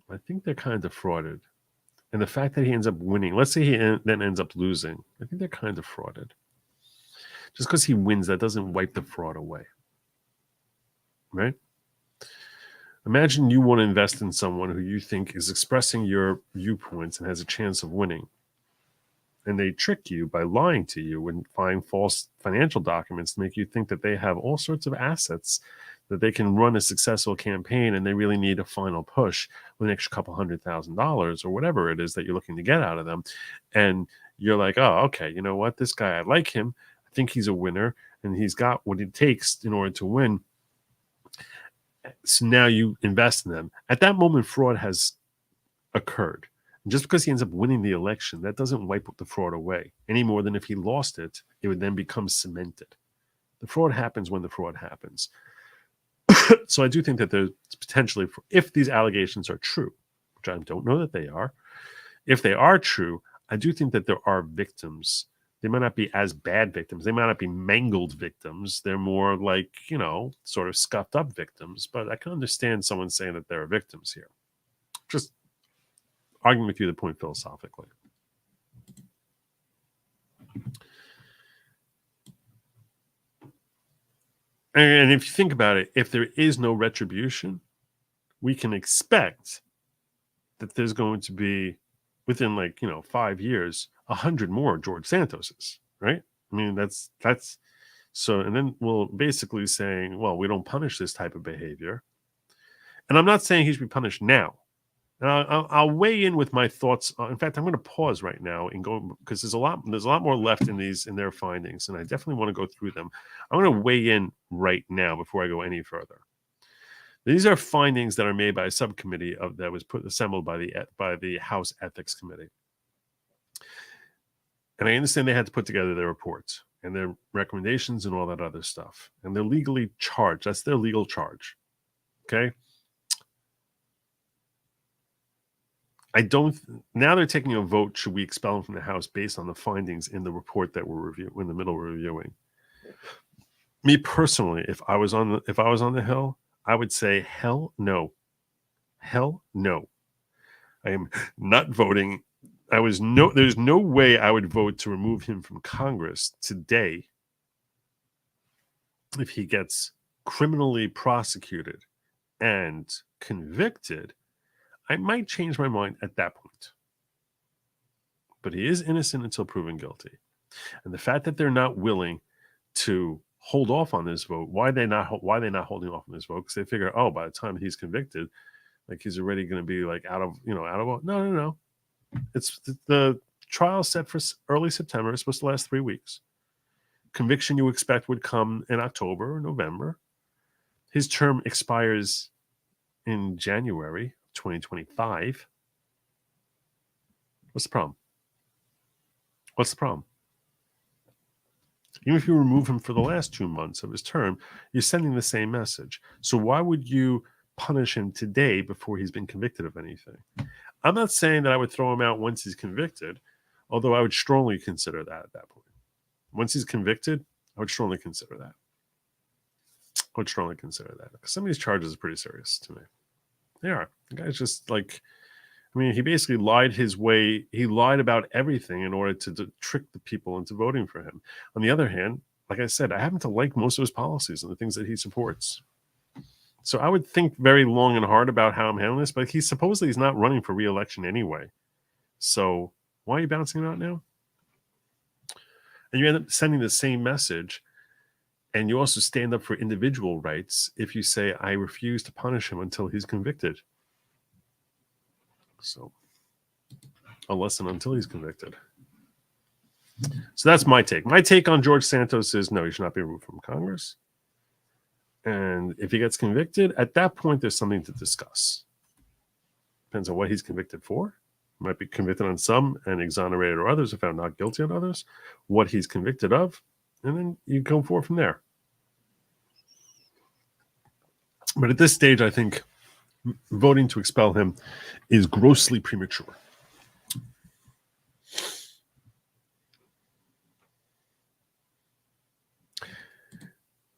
I think they're kind of defrauded. And the fact that he ends up winning, let's say he then ends up losing, I think they're kind of defrauded. Just because he wins, that doesn't wipe the fraud away. Right? Imagine you want to invest in someone who you think is expressing your viewpoints and has a chance of winning. And they trick you by lying to you and find false financial documents to make you think that they have all sorts of assets, that they can run a successful campaign, and they really need a final push with an extra couple $100,000 or whatever it is that you're looking to get out of them. And you're like, oh, okay, you know what? This guy, I like him. I think he's a winner, and he's got what it takes in order to win. So now you invest in them. At that moment, fraud has occurred. And just because he ends up winning the election, that doesn't wipe the fraud away any more than if he lost it, it would then become cemented. The fraud happens when the fraud happens. So I do think that there's potentially, if these allegations are true, which I don't know that they are, if they are true, I do think that there are victims. They might not be as bad victims. They might not be mangled victims. They're more like, sort of scuffed up victims. But I can understand someone saying that there are victims here. Just arguing with you the point philosophically. And if you think about it, if there is no retribution, we can expect that there's going to be, within 5 years, 100 more George Santoses, right? I mean, that's so. And then we'll basically saying, well, we don't punish this type of behavior. And I'm not saying he should be punished now. And I'll weigh in with my thoughts. In fact, I'm going to pause right now and go, because there's a lot more left in their findings, and I definitely want to go through them. I'm going to weigh in right now before I go any further. These are findings that are made by a subcommittee that was assembled by the House Ethics Committee. And I understand they had to put together their reports and their recommendations and all that other stuff. And they're legally charged. That's their legal charge. Okay? Now they're taking a vote, should we expel him from the House based on the findings in the report that we're in the middle of reviewing. Me personally, if I was on the Hill, I would say hell no. Hell no. I am not voting. There's no way I would vote to remove him from Congress today if he gets criminally prosecuted and convicted. I might change my mind at that point. But he is innocent until proven guilty. And the fact that they're not willing to hold off on this vote, why are they not holding off on this vote? Because they figure, by the time he's convicted, he's already going to be out of vote. No. It's the trial set for early September. It's supposed to last 3 weeks. Conviction you expect would come in October or November. His term expires in January 2025. What's the problem? Even if you remove him for the last 2 months of his term, you're sending the same message. So why would you punish him today before he's been convicted of anything? I'm not saying that I would throw him out once he's convicted, although I would strongly consider that at that point. Once he's convicted, I would strongly consider that. Because some of these charges are pretty serious to me. They are. The guy's just he basically lied his way. He lied about everything in order to trick the people into voting for him. On the other hand, like I said, I happen to like most of his policies and the things that he supports. So I would think very long and hard about how I'm handling this, but he's not running for re-election anyway. So why are you bouncing him out now? And you end up sending the same message, and you also stand up for individual rights if you say, I refuse to punish him until he's convicted. So, unless and until he's convicted. So that's my take. My take on George Santos is no, he should not be removed from Congress. And if he gets convicted, at that point, there's something to discuss. Depends on what he's convicted for. He might be convicted on some and exonerated or others, if found not guilty on others. What he's convicted of, and then you go forward from there. But at this stage, I think voting to expel him is grossly premature.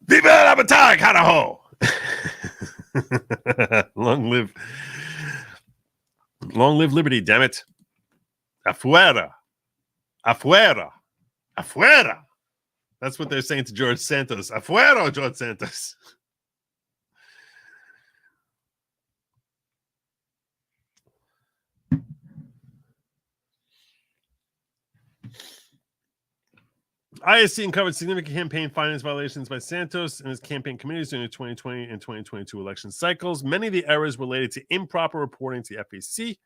Viva la batalla, carajo! Long live liberty, damn it. Afuera. Afuera. Afuera. That's what they're saying to George Santos. Afuera, George Santos. ISC uncovered significant campaign finance violations by Santos and his campaign committees during the 2020 and 2022 election cycles. Many of the errors related to improper reporting to the FEC,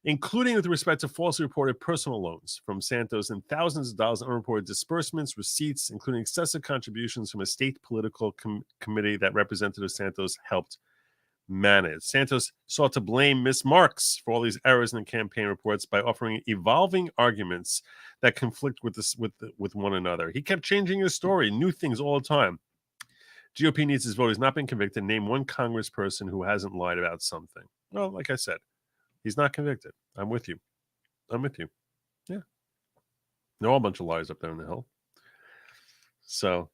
including with respect to falsely reported personal loans from Santos and thousands of dollars in unreported disbursements, receipts, including excessive contributions from a state political committee that Representative Santos helped manage. Santos sought to blame Ms. Marks for all these errors in the campaign reports by offering evolving arguments that conflict with one another. He kept changing his story, new things all the time. GOP needs his vote. He's not been convicted. Name one congressperson who hasn't lied about something. Well, like I said, he's not convicted. I'm with you. Yeah. They're all a bunch of lies up there in the hill. So,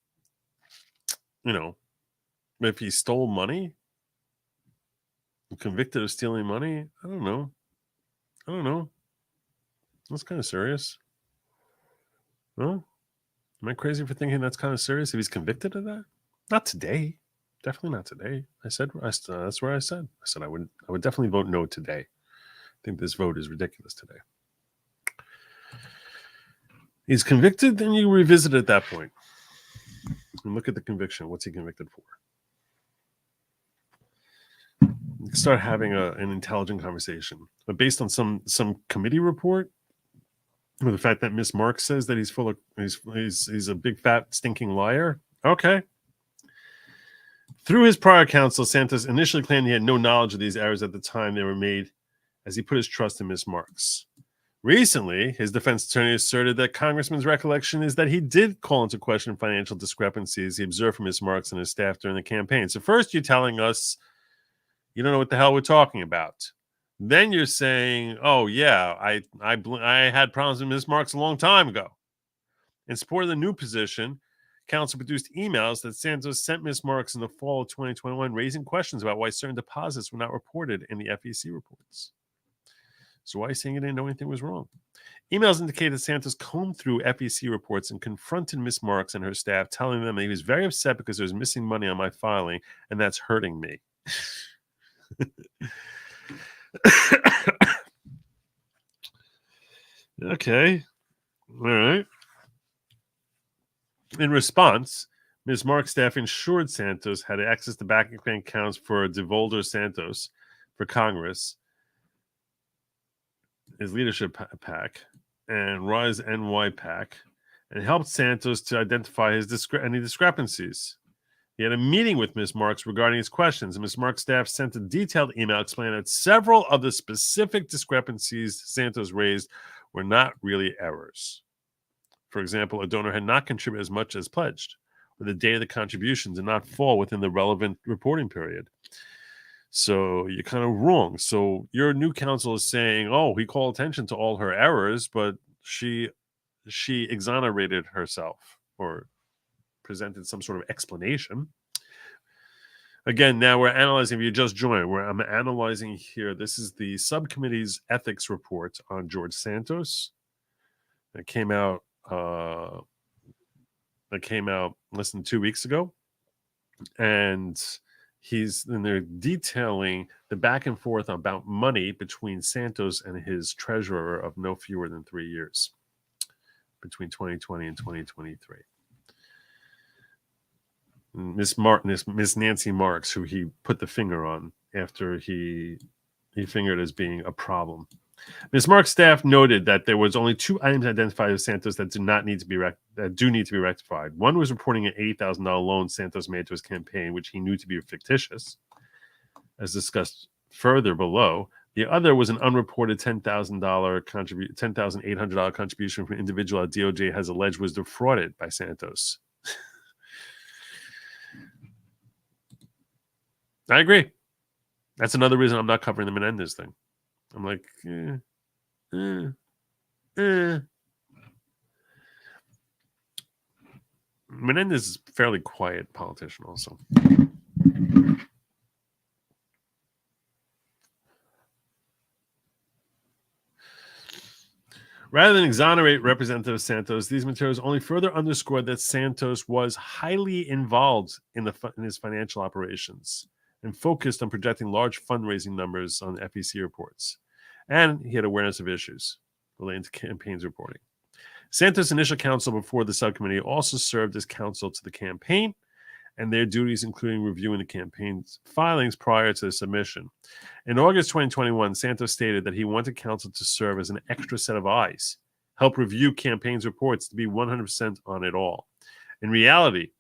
if he stole money, convicted of stealing money, I don't know. That's kind of serious. No? Am I crazy for thinking that's kind of serious if he's convicted of that? Not today. Definitely not today. That's where I said. I would definitely vote no today. I think this vote is ridiculous today. He's convicted, then you revisit at that point and look at the conviction. What's he convicted for? Start having an intelligent conversation. But based on some committee report, with the fact that Miss Marks says that he's a big fat stinking liar. Okay. Through his prior counsel, Santos initially claimed he had no knowledge of these errors at the time they were made, as he put his trust in Miss Marks. Recently, his defense attorney asserted that Congressman's recollection is that he did call into question financial discrepancies he observed from Miss Marks and his staff during the campaign. So first you're telling us you don't know what the hell we're talking about. Then you're saying, oh, yeah, I had problems with Ms. Marks a long time ago. In support of the new position, counsel produced emails that Santos sent Ms. Marks in the fall of 2021, raising questions about why certain deposits were not reported in the FEC reports. So why are you saying you didn't know anything was wrong? Emails indicate that Santos combed through FEC reports and confronted Ms. Marks and her staff, telling them that he was very upset because there was missing money on my filing, and that's hurting me. Okay. All right. In response, Ms. Mark's staff ensured Santos had access to bank accounts for DeVolder Santos for Congress, his leadership PAC, and Rise NY PAC, and helped Santos to identify any discrepancies. He had a meeting with Ms. Marks regarding his questions, and Ms. Marks' staff sent a detailed email explaining that several of the specific discrepancies Santos raised were not really errors. For example, a donor had not contributed as much as pledged, or the date of the contribution did not fall within the relevant reporting period. So you're kind of wrong. So your new counsel is saying, oh, he called attention to all her errors, but she exonerated herself or presented some sort of explanation. Again, now we're analyzing, if you just joined, where I'm analyzing here, this is the subcommittee's ethics report on George Santos that came out less than 2 weeks ago. And they're detailing the back and forth about money between Santos and his treasurer of no fewer than 3 years between 2020 and 2023. Miss Nancy Marks, who he put the finger on after he fingered as being a problem. Ms. Marks' staff noted that there was only 2 items identified as Santos that do need to be rectified. One was reporting an $80,000 loan Santos made to his campaign, which he knew to be fictitious, as discussed further below. The other was an unreported $10,800 contribution from an individual that DOJ has alleged was defrauded by Santos. I agree. That's another reason I'm not covering the Menendez thing. I'm like, Menendez is a fairly quiet politician also. Rather than exonerate Representative Santos, these materials only further underscored that Santos was highly involved in his financial operations and focused on projecting large fundraising numbers on FEC reports. And he had awareness of issues relating to campaigns reporting. Santos' initial counsel before the subcommittee also served as counsel to the campaign, and their duties including reviewing the campaign's filings prior to the submission. In August 2021, Santos stated that he wanted counsel to serve as an extra set of eyes, help review campaign's reports, to be 100% on it all. In reality,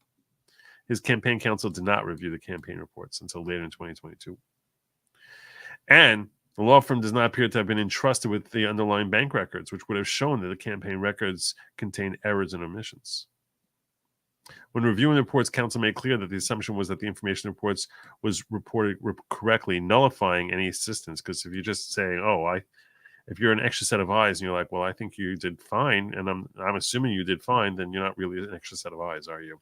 his campaign counsel did not review the campaign reports until later in 2022. And the law firm does not appear to have been entrusted with the underlying bank records, which would have shown that the campaign records contained errors and omissions. When reviewing the reports, counsel made clear that the assumption was that the information reports was reported correctly, nullifying any assistance. Because if you're just saying, if you're an extra set of eyes and you're like, well, I think you did fine, and I'm assuming you did fine, then you're not really an extra set of eyes, are you?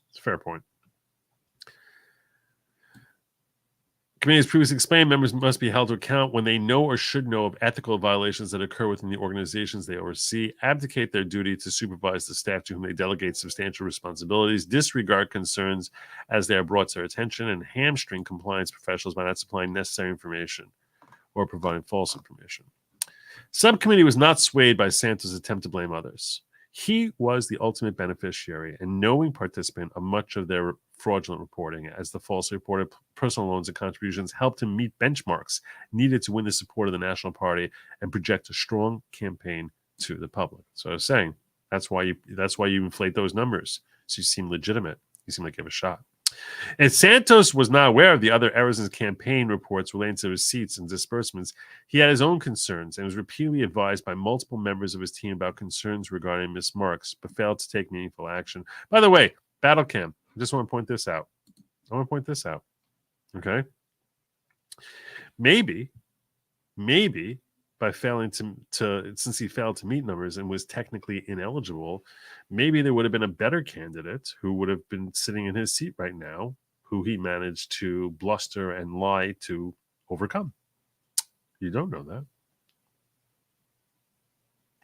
It's a fair point. Committee has previously explained members must be held to account when they know or should know of ethical violations that occur within the organizations they oversee, abdicate their duty to supervise the staff to whom they delegate substantial responsibilities, disregard concerns as they are brought to their attention, and hamstring compliance professionals by not supplying necessary information or providing false information. Subcommittee was not swayed by Santos' attempt to blame others. He was the ultimate beneficiary and knowing participant of much of their fraudulent reporting, as the falsely reported personal loans and contributions helped him meet benchmarks needed to win the support of the National Party and project a strong campaign to the public. So I was saying, that's why you inflate those numbers, so you seem legitimate. You seem like you have a shot. And Santos was not aware of the other errors in his campaign reports relating to receipts and disbursements. He had his own concerns and was repeatedly advised by multiple members of his team about concerns regarding mismarks, but failed to take meaningful action. By the way, battle cam, I just want to point this out. Okay? Maybe by failing to since he failed to meet numbers and was technically ineligible, maybe there would have been a better candidate who would have been sitting in his seat right now, who he managed to bluster and lie to overcome. You don't know that.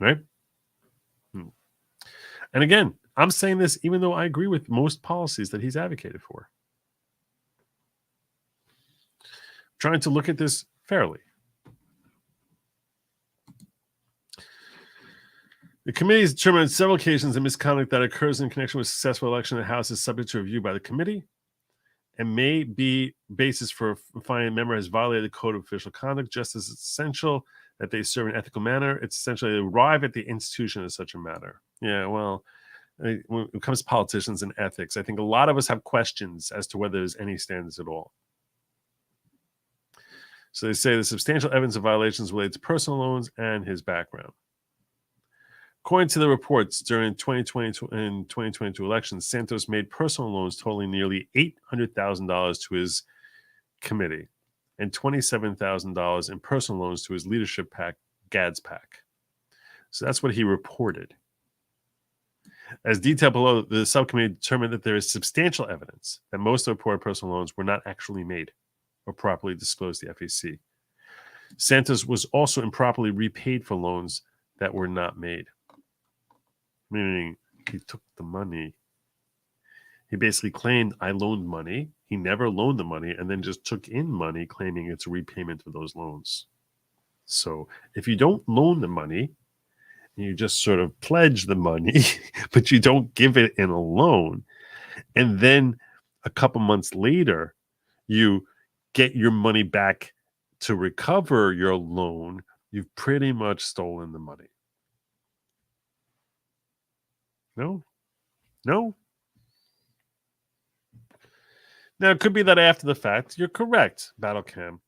Right? And again, I'm saying this even though I agree with most policies that he's advocated for. I'm trying to look at this fairly. The committee has determined on several occasions the misconduct that occurs in connection with successful election in the House is subject to review by the committee and may be basis for finding a member has violated the code of official conduct. Just as it's essential that they serve in an ethical manner, it's essential to arrive at the institution of such a matter. Yeah, well, when it comes to politicians and ethics, I think a lot of us have questions as to whether there's any standards at all. So they say the substantial evidence of violations related to personal loans and his background. According to the reports, during 2020 and 2022 elections, Santos made personal loans totaling nearly $800,000 to his committee and $27,000 in personal loans to his leadership PAC, GADS PAC. So that's what he reported. As detailed below, the subcommittee determined that there is substantial evidence that most of the reported personal loans were not actually made or properly disclosed to the FEC. Santos was also improperly repaid for loans that were not made. Meaning he took the money. He basically claimed, I loaned money. He never loaned the money and then just took in money claiming it's a repayment of those loans. So if you don't loan the money, you just sort of pledge the money, but you don't give it in a loan. And then a couple months later, you get your money back to recover your loan. You've pretty much stolen the money. No. Now, it could be that after the fact, you're correct, Battlecam.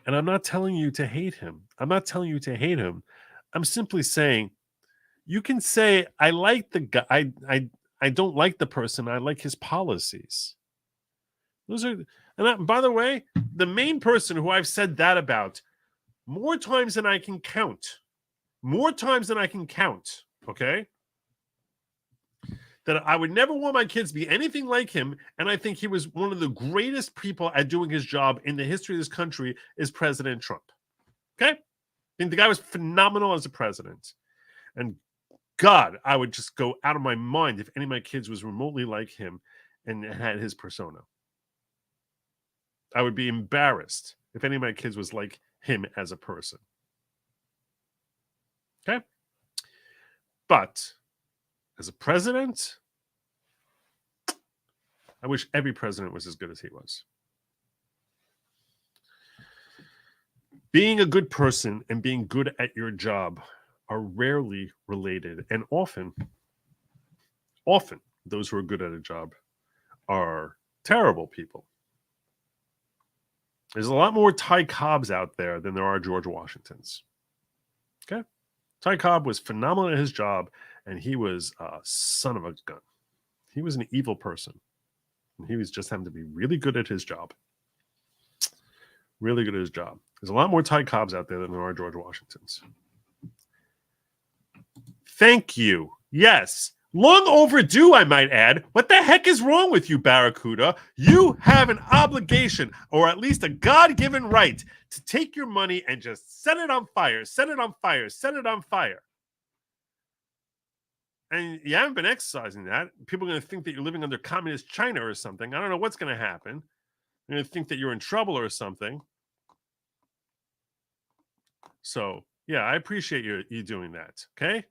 And I'm not telling you to hate him. I'm simply saying, you can say, I like the guy. I don't like the person. I like his policies. Those are, and by the way, the main person who I've said that about more times than I can count. Okay? That I would never want my kids to be anything like him, and I think he was one of the greatest people at doing his job in the history of this country is President Trump. Okay? I think the guy was phenomenal as a president. And God, I would just go out of my mind if any of my kids was remotely like him and had his persona. I would be embarrassed if any of my kids was like him as a person. Okay. But as a president, I wish every president was as good as he was. Being a good person and being good at your job are rarely related, and often those who are good at a job are terrible people. There's a lot more Ty Cobbs out there than there are George Washingtons. Okay? Ty Cobb was phenomenal at his job, and he was a son of a gun. He was an evil person. And he was just happened to be really good at his job. Really good at his job. There's a lot more Ty Cobbs out there than there are George Washingtons. Thank you. Yes. Long overdue, I might add. What the heck is wrong with you, Barracuda? You have an obligation, or at least a God-given right, to take your money and just set it on fire, set it on fire, set it on fire. And you haven't been exercising that. People are going to think that you're living under communist China or something. I don't know what's going to happen. They're going to think that you're in trouble or something. So, yeah, I appreciate you doing that, okay?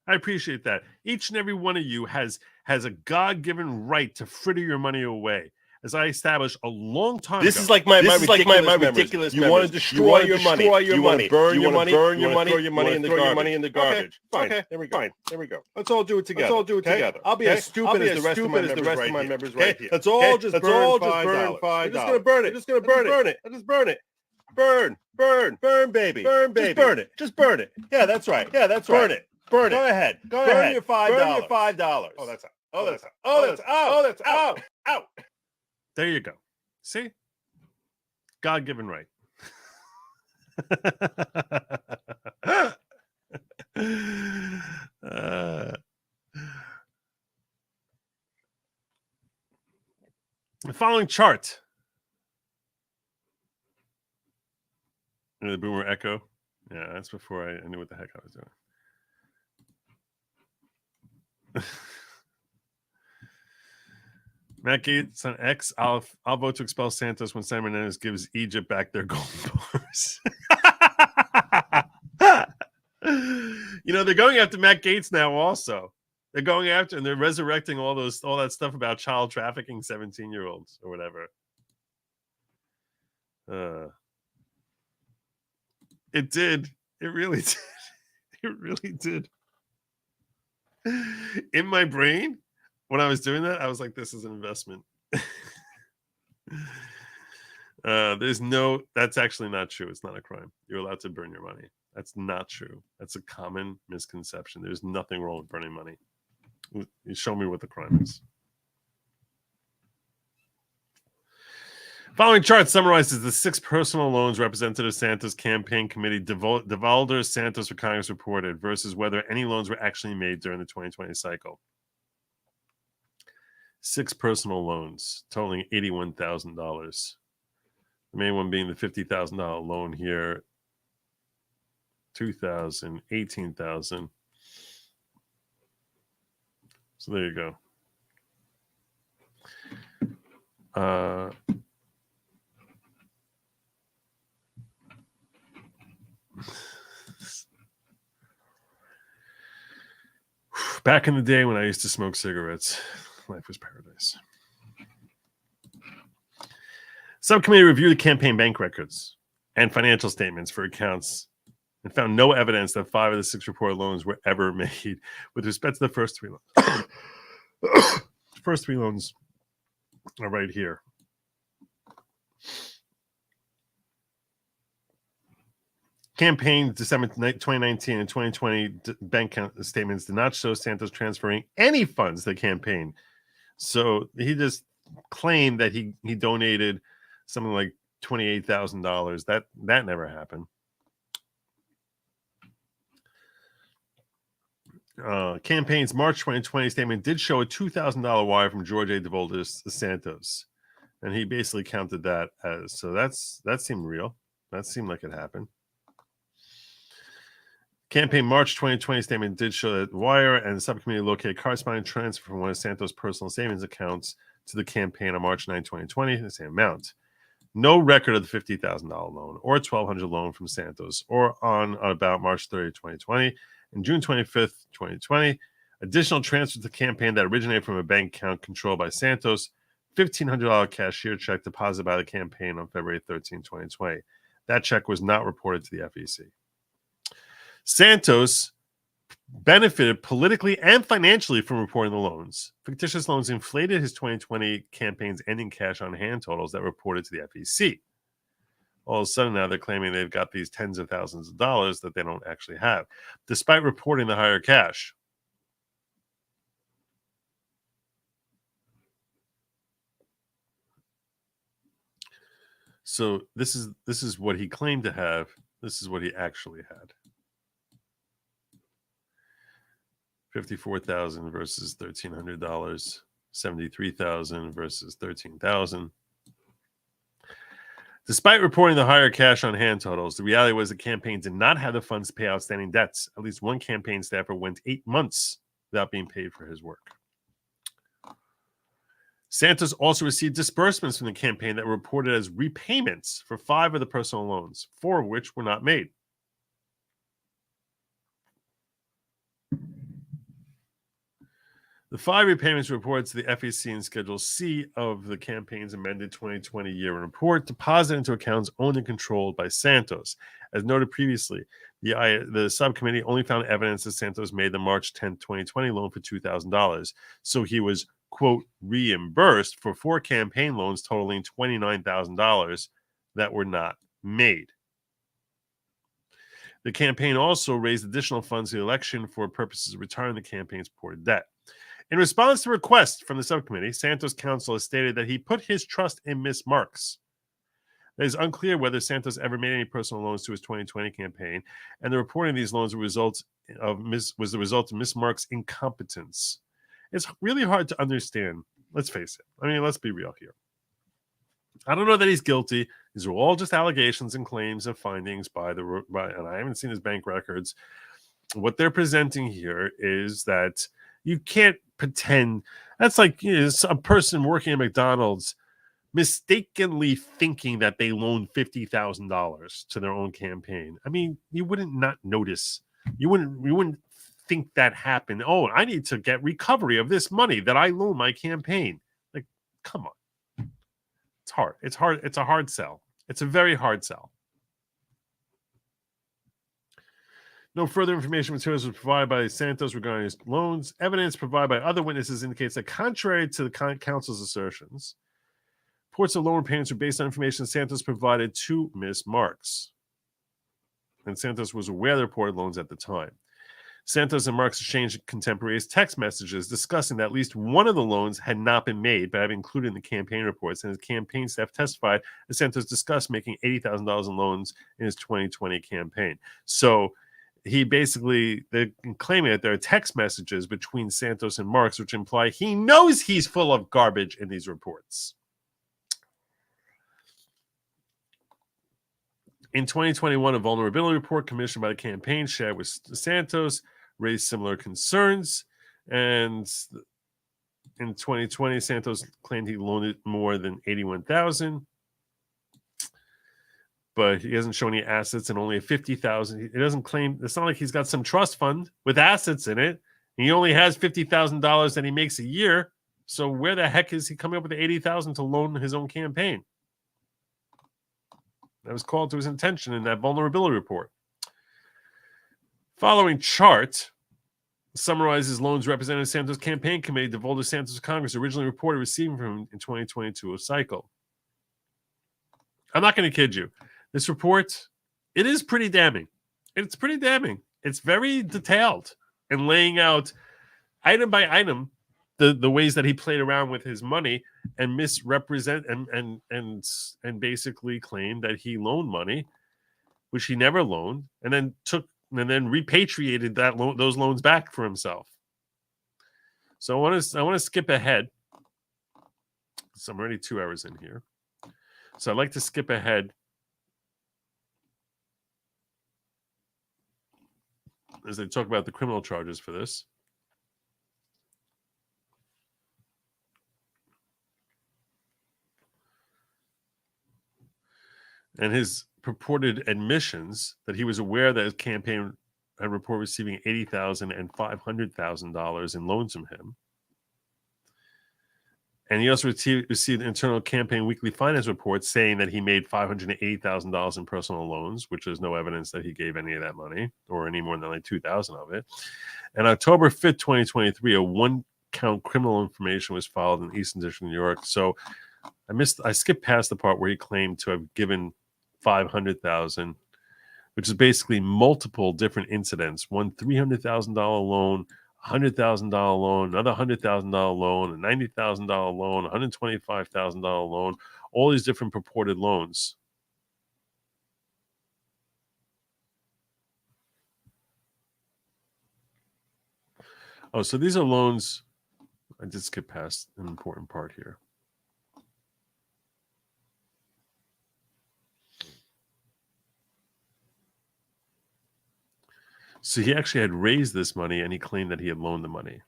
I appreciate that. Each and every one of you has a God-given right to fritter your money away. As I established a long time ago. This is like my ridiculous. You want to destroy your money. You want to burn your money. You want to throw your money in the garbage. Okay, there we go. Let's all do it together. I'll be as stupid as the rest of my members right here. Let's all just burn $5. We're just gonna burn it. Just burn it. Burn, baby. Just burn it. Yeah, that's right. Burn it. Go ahead. Burn your $5. Oh, that's out. There you go. See? God-given right. The following chart. The boomer echo. Yeah, that's before I knew what the heck I was doing. Matt Gaetz on X. I'll vote to expel Santos when San Menendez gives Egypt back their gold bars. They're going after Matt Gaetz now also. They're going after and they're resurrecting all that stuff about child trafficking 17-year-olds or whatever. It did. It really did. It really did. In my brain, when I was doing that, I was like, this is an investment. That's actually not true. It's not a crime. You're allowed to burn your money. That's not true. That's a common misconception. There's nothing wrong with burning money. You show me what the crime is. Following chart summarizes the 6 personal loans Representative Santos campaign committee Devalder Santos for Congress reported versus whether any loans were actually made during the 2020 cycle. 6 personal loans totaling $81,000. The main one being the $50,000 loan here, $2,000, $18,000. So there you go. Back in the day when I used to smoke cigarettes, life was paradise. Subcommittee reviewed the campaign bank records and financial statements for accounts and found no evidence that 5 of the 6 reported loans were ever made with respect to the first 3 loans. First 3 loans are right here. Campaign December 2019 and 2020 bank statements did not show Santos transferring any funds to the campaign. So he just claimed that he donated something like $28,000. That never happened. Campaign's March 2020 statement did show a $2,000 wire from George A. Devalder Santos, and he basically counted that as that seemed real. That seemed like it happened. Campaign March 2020 statement did show that wire and the subcommittee located corresponding transfer from one of Santos' personal savings accounts to the campaign on March 9, 2020, the same amount. No record of the $50,000 loan or $1,200 loan from Santos or on about March 30, 2020, And June 25th, 2020, additional transfer to the campaign that originated from a bank account controlled by Santos, $1,500 cashier check deposited by the campaign on February 13, 2020. That check was not reported to the FEC. Santos benefited politically and financially from reporting the loans. Fictitious loans inflated his 2020 campaign's ending cash on hand totals that were reported to the FEC. All of a sudden now they're claiming they've got these tens of thousands of dollars that they don't actually have, despite reporting the higher cash. So this is what he claimed to have. This is what he actually had. 54,000 versus $1,300, 73,000 versus 13,000. Despite reporting the higher cash on hand totals, the reality was the campaign did not have the funds to pay outstanding debts. At least one campaign staffer went 8 months without being paid for his work. Santos also received disbursements from the campaign that were reported as repayments for 5 of the personal loans, 4 of which were not made. The 5 repayments reported to the FEC in Schedule C of the campaign's amended 2020 year-end report, deposited into accounts owned and controlled by Santos. As noted previously, the subcommittee only found evidence that Santos made the March 10, 2020 loan for $2,000. So he was, quote, reimbursed for 4 campaign loans totaling $29,000 that were not made. The campaign also raised additional funds for the election for purposes of retiring the campaign's purported debt. In response to requests from the subcommittee, Santos' counsel has stated that he put his trust in Miss Marks. It is unclear whether Santos ever made any personal loans to his 2020 campaign, and the reporting of these loans was the result of Miss Marks' incompetence. It's really hard to understand. Let's face it. I mean, let's be real here. I don't know that he's guilty. These are all just allegations and claims and findings and I haven't seen his bank records. What they're presenting here is that you can't pretend. That's like, a person working at McDonald's mistakenly thinking that they loaned $50,000 to their own campaign. I mean, you wouldn't not notice. You wouldn't think that happened. Oh, I need to get recovery of this money that I loaned my campaign. Like, come on. It's hard. It's hard. It's a hard sell. It's a very hard sell. No further information materials was provided by Santos regarding his loans. Evidence provided by other witnesses indicates that, contrary to the counsel's assertions, reports of loan repayments were based on information Santos provided to Ms. Marks. And Santos was aware of the reported loans at the time. Santos and Marks exchanged contemporaneous text messages discussing that at least one of the loans had not been made, but have been included in the campaign reports. And his campaign staff testified that Santos discussed making $80,000 in loans in his 2020 campaign. So he basically, they're claiming that there are text messages between Santos and Marks, which imply he knows he's full of garbage in these reports. In 2021, a vulnerability report commissioned by the campaign shared with Santos raised similar concerns. And in 2020, Santos claimed he loaned more than $81,000. But he doesn't show any assets and only a $50,000. He doesn't claim. It's not like he's got some trust fund with assets in it. He only has $50,000 that he makes a year. So where the heck is he coming up with the $80,000 to loan his own campaign? That was called to his attention in that vulnerability report. Following chart summarizes loans represented in Santos' campaign committee divulged to Santos Congress originally reported receiving from him in 2022 a cycle. I'm not going to kid you. This report, it is pretty damning. It's pretty damning. It's very detailed and laying out item by item the ways that he played around with his money and misrepresent and basically claimed that he loaned money, which he never loaned, and then repatriated those loans back for himself. So I want to skip ahead. So I'm already 2 hours in here. So I'd like to skip ahead as they talk about the criminal charges for this. And his purported admissions that he was aware that his campaign report receiving $80,000 and $500,000 in loans from him. And he also received internal campaign weekly finance reports saying that he made $580,000 in personal loans, which is no evidence that he gave any of that money or any more than like $2,000 of it. And October 5th, 2023, a one-count criminal information was filed in Eastern District of New York. So I skipped past the part where he claimed to have given $500,000, which is basically multiple different incidents. One $300,000 loan, $100,000 loan, another $100,000 loan, a $90,000 loan, a $125,000 loan, all these different purported loans. Oh, so these are loans. I did skip past an important part here. So he actually had raised this money and he claimed that he had loaned the money.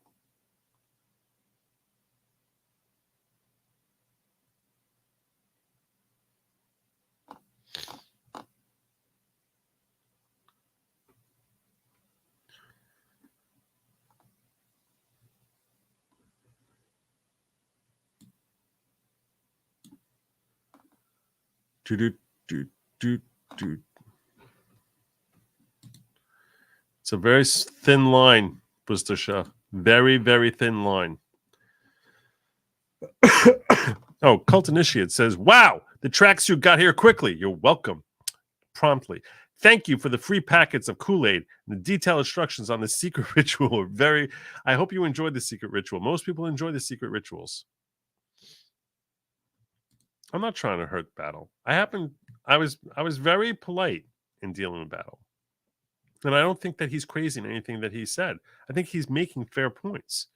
It's a very thin line, Bustasha. Very, very thin line. Oh, Cult Initiate says, wow, the tracksuit got here quickly. You're welcome. Promptly. Thank you for the free packets of Kool-Aid. The detailed instructions on the secret ritual are very... I hope you enjoyed the secret ritual. Most people enjoy the secret rituals. I'm not trying to hurt Battle. I was very polite in dealing with Battle. And I don't think that he's crazy in anything that he said. I think he's making fair points.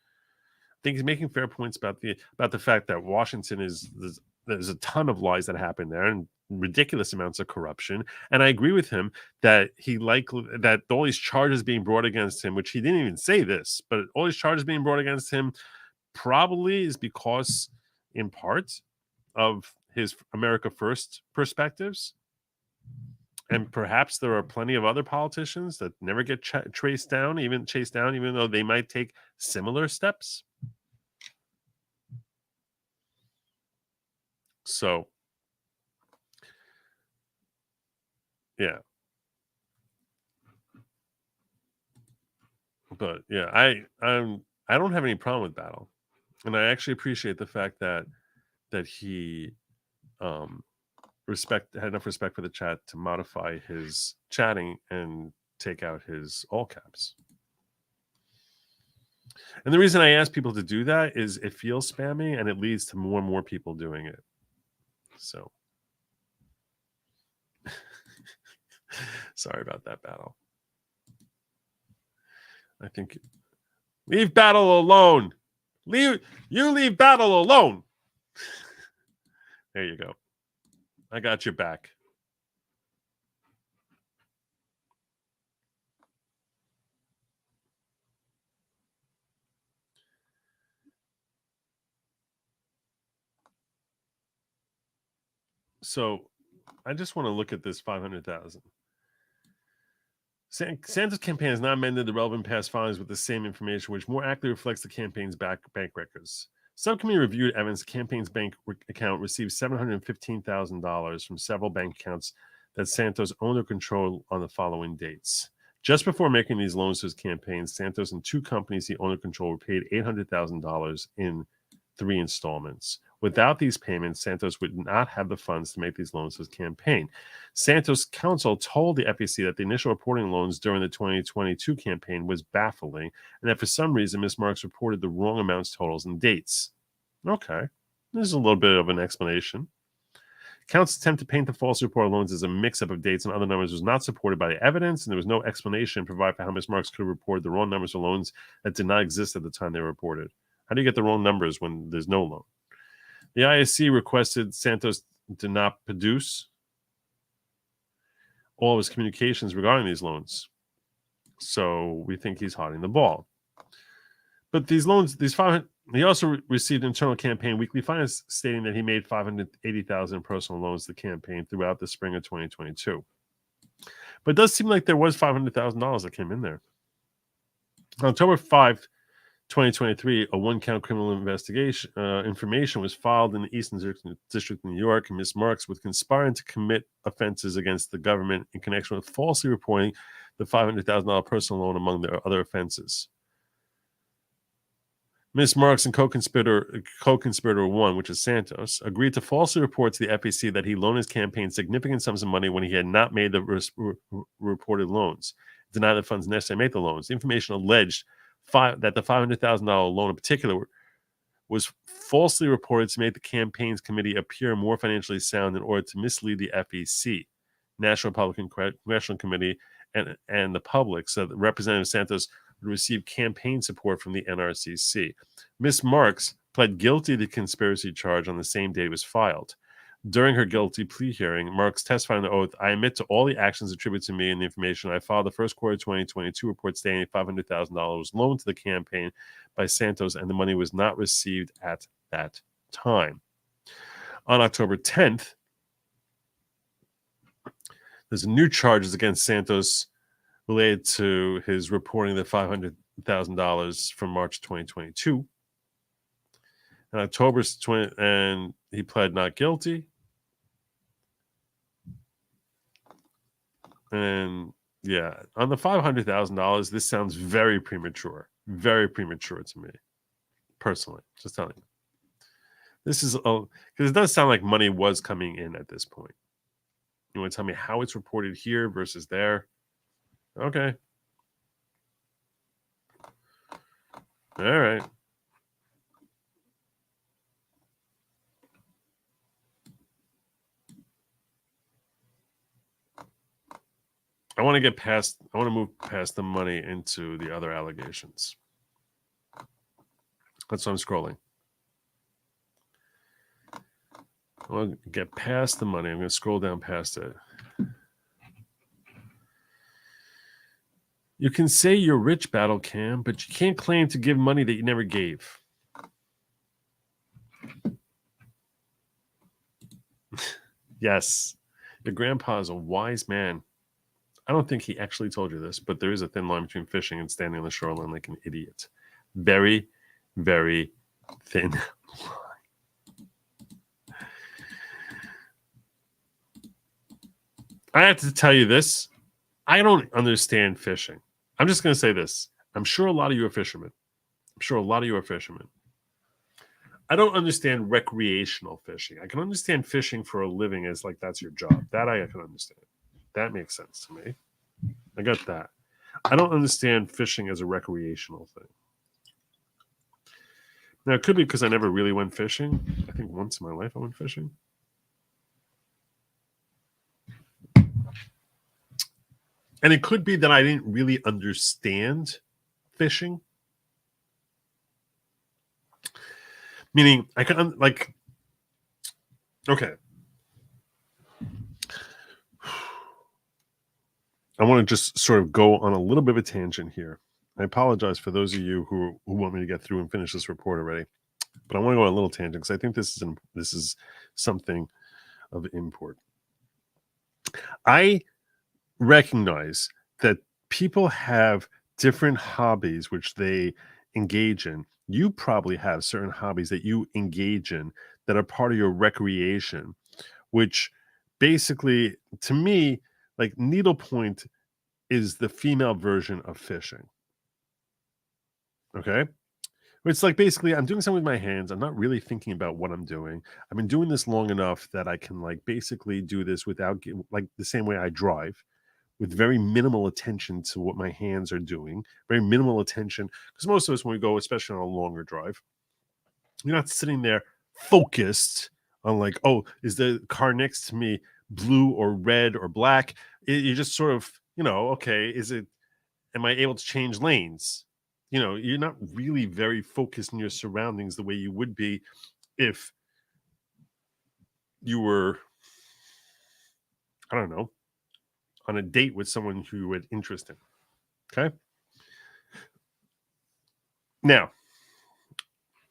I think he's making fair points about the fact that Washington there's a ton of lies that happen there and ridiculous amounts of corruption. And I agree with him that that all these charges being brought against him, which he didn't even say this, but all these charges being brought against him probably is because, in part, of his America First perspectives. And perhaps there are plenty of other politicians that never get chased down, even though they might take similar steps. So, yeah. But yeah, I don't have any problem with Battle, and I actually appreciate the fact that he had enough respect for the chat to modify his chatting and take out his all caps. And the reason I ask people to do that is it feels spammy and it leads to more and more people doing it. So sorry about that, Battle. I think leave Battle alone. Leave Battle alone. There you go. I got your back. So I just want to look at this 500,000. Santos campaign has not amended the relevant past filings with the same information, which more accurately reflects the campaign's bank records. Subcommittee reviewed Evans' campaign's bank account received $715,000 from several bank accounts that Santos owned or controlled on the following dates. Just before making these loans to his campaign, Santos and two companies he owned or controlled were paid $800,000 in 3 installments. Without these payments, Santos would not have the funds to make these loans to his campaign. Santos' counsel told the FEC that the initial reporting loans during the 2022 campaign was baffling and that for some reason Ms. Marks reported the wrong amounts, totals, and dates. Okay, this is a little bit of an explanation. Counsel's attempt to paint the false reported loans as a mix-up of dates and other numbers was not supported by the evidence, and there was no explanation provided for how Ms. Marks could have reported the wrong numbers for loans that did not exist at the time they were reported. How do you get the wrong numbers when there's no loan? The ISC requested Santos to not produce all of his communications regarding these loans. So we think he's hiding the ball. But these loans, he also received internal campaign weekly finance stating that he made $580,000 in personal loans to the campaign throughout the spring of 2022. But it does seem like there was $500,000 that came in there. On October 5, 2023, a one-count criminal investigation information was filed in the Eastern District of New York, and Ms. Marks was conspiring to commit offenses against the government in connection with falsely reporting the $500,000 personal loan among their other offenses. Ms. Marks and co-conspirator one, which is Santos, agreed to falsely report to the FEC that he loaned his campaign significant sums of money when he had not made the reported loans, denied the funds necessary to make the loans. The information alleged that the $500,000 loan in particular was falsely reported to make the campaigns committee appear more financially sound in order to mislead the FEC, National Republican Congressional Committee, and the public, so that Representative Santos would receive campaign support from the NRCC. Ms. Marks pled guilty to the conspiracy charge on the same day it was filed. During her guilty plea hearing, Marks testified under oath, "I admit to all the actions attributed to me and the information. I filed the first quarter 2022 report stating $500,000 was loaned to the campaign by Santos, and the money was not received at that time." On October 10th, there's new charges against Santos related to his reporting the $500,000 from March 2022. In October 20, and he pled not guilty. And yeah, on the $500,000, this sounds very premature to me, personally. Just telling you, this is because it does sound like money was coming in at this point. You want to tell me how it's reported here versus there? Okay. All right. I want to move past the money into the other allegations. That's why I'm scrolling. I want to get past the money. I'm going to scroll down past it. You can say you're rich, Battle Cam, but you can't claim to give money that you never gave. Yes, your grandpa is a wise man. I don't think he actually told you this, but there is a thin line between fishing and standing on the shoreline like an idiot. Very, very thin line. I have to tell you this. I don't understand fishing. I'm just going to say this. I'm sure a lot of you are fishermen. I don't understand recreational fishing. I can understand fishing for a living as like that's your job. That I can understand. That makes sense to me. I got that. I don't understand fishing as a recreational thing. Now, it could be because I never really went fishing. I think once in my life I went fishing. And it could be that I didn't really understand fishing. Meaning, I can, like, okay. I want to just sort of go on a little bit of a tangent here. I apologize for those of you who want me to get through and finish this report already. But I want to go on a little tangent because I think this is something of import. I recognize that people have different hobbies which they engage in. You probably have certain hobbies that you engage in that are part of your recreation, which basically, to me, like needlepoint is the female version of fishing. Okay? It's like basically I'm doing something with my hands. I'm not really thinking about what I'm doing. I've been doing this long enough that I can like basically do this without like the same way I drive, with very minimal attention to what my hands are doing, very minimal attention. Because most of us, when we go, especially on a longer drive, you're not sitting there focused on like, oh, is the car next to me blue or red or black? You're just sort of, okay, am I able to change lanes? You're not really very focused in your surroundings the way you would be if you were, I don't know, on a date with someone who you had interest in. Okay? Now,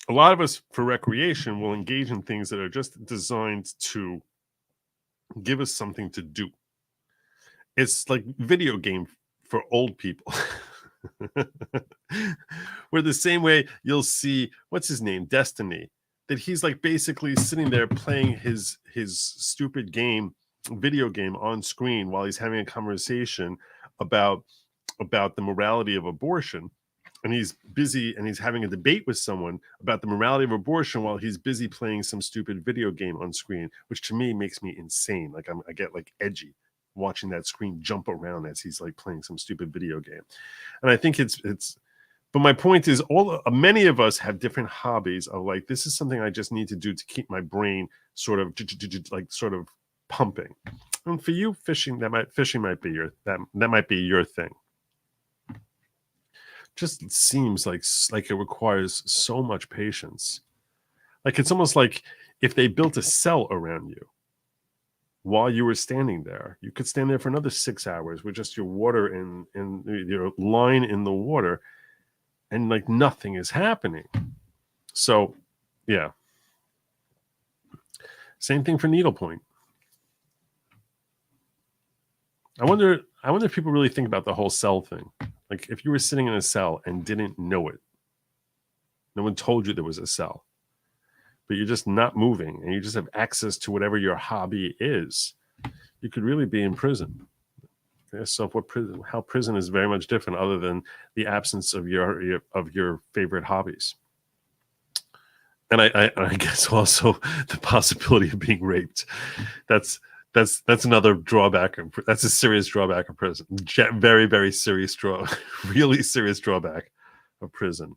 a lot of us for recreation will engage in things that are just designed to give us something to do. It's like video game for old people. Where the same way you'll see, what's his name, Destiny, that he's like basically sitting there playing his stupid video game on screen while he's having a conversation about the morality of abortion, and he's busy and he's having a debate with someone about the morality of abortion while he's busy playing some stupid video game on screen, which to me makes me insane. Like I get like edgy watching that screen jump around as he's like playing some stupid video game. And I think it's but my point is, many of us have different hobbies of like, this is something I just need to do to keep my brain sort of pumping. And for you, fishing might be your that might be your thing. Just seems like it requires so much patience. Like it's almost like if they built a cell around you while you were standing there, you could stand there for another 6 hours with just your water and your line in the water, and like nothing is happening. So, yeah. Same thing for needlepoint. I wonder if people really think about the whole cell thing. Like if you were sitting in a cell and didn't know it, no one told you there was a cell, but you're just not moving and you just have access to whatever your hobby is, you could really be in prison. So how prison is very much different other than the absence of your favorite hobbies. And I guess also the possibility of being raped. That's another drawback. That's a serious drawback of prison. Very, very serious really serious drawback of prison.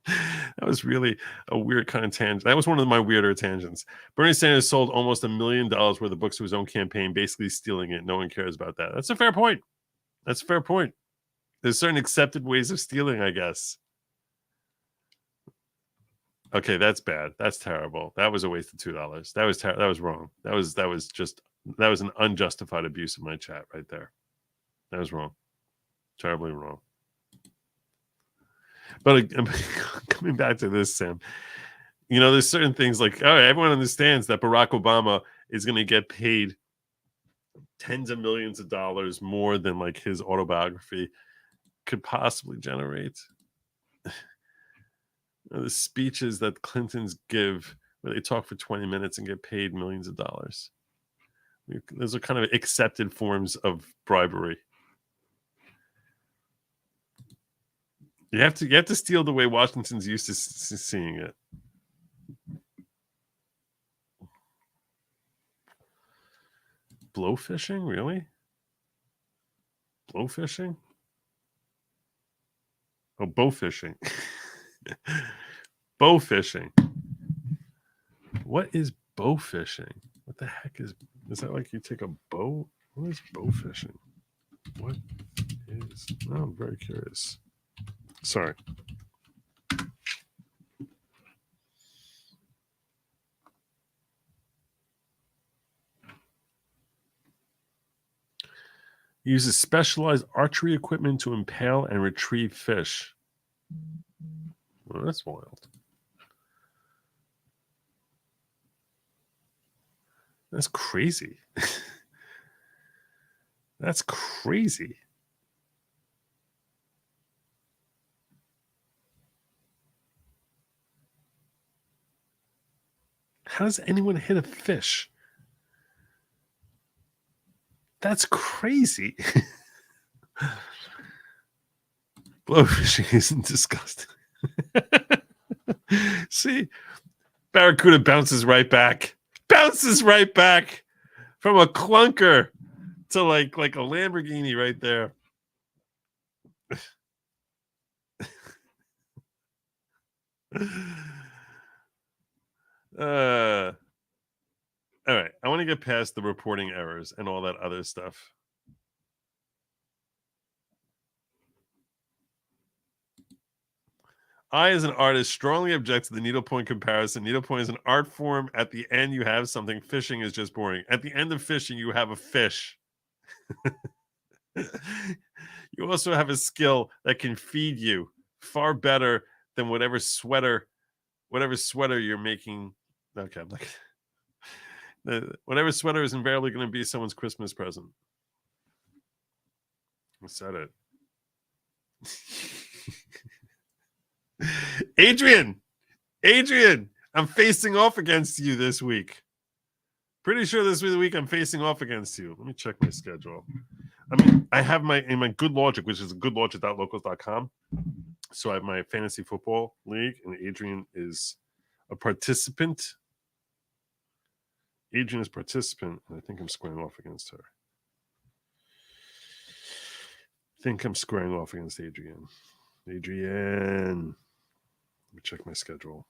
That was really a weird kind of tangent. That was one of my weirder tangents. Bernie Sanders sold almost $1 million worth of books to his own campaign, basically stealing it. No one cares about that. That's a fair point. That's a fair point. There's certain accepted ways of stealing, I guess. Okay, that's bad. That's terrible. That was a waste of $2. That was wrong. That was an unjustified abuse of my chat right there. That was wrong. Terribly wrong. But coming back to this, Sam, there's certain things like, all right, everyone understands that Barack Obama is going to get paid tens of millions of dollars more than like his autobiography could possibly generate. The speeches that Clintons give where they talk for 20 minutes and get paid millions of dollars. Those are kind of accepted forms of bribery. You have to steal the way Washington's used to seeing it. Blowfishing, really? Blowfishing? Oh, bowfishing. Bowfishing. What is bowfishing? What the heck is that? Like you take a bow? What is bowfishing? What is? Oh, I'm very curious. Sorry. Uses specialized archery equipment to impale and retrieve fish. Well, that's wild. That's crazy. That's crazy. How does anyone hit a fish? That's crazy. Blowfishing isn't disgusting. See, Barracuda bounces right back. Bounces right back from a clunker to like a Lamborghini right there. All right, I want to get past the reporting errors and all that other stuff. I, as an artist, strongly object to the needlepoint comparison. Needlepoint is an art form. At the end, you have something. Fishing is just boring. At the end of fishing, you have a fish. You also have a skill that can feed you far better than whatever sweater you're making. Okay, I'm like, Whatever sweater is invariably going to be someone's Christmas present. I said it. Adrian, I'm facing off against you this week. Pretty sure this week I'm facing off against you. Let me check my schedule. I mean, I have my good Lawgic, which is goodlogic.locals.com. So I have my fantasy football league, and Adrian is a participant. Adrian is participant, and I think I'm squaring off against her. I think I'm squaring off against Adrian. Adrian. Let me check my schedule.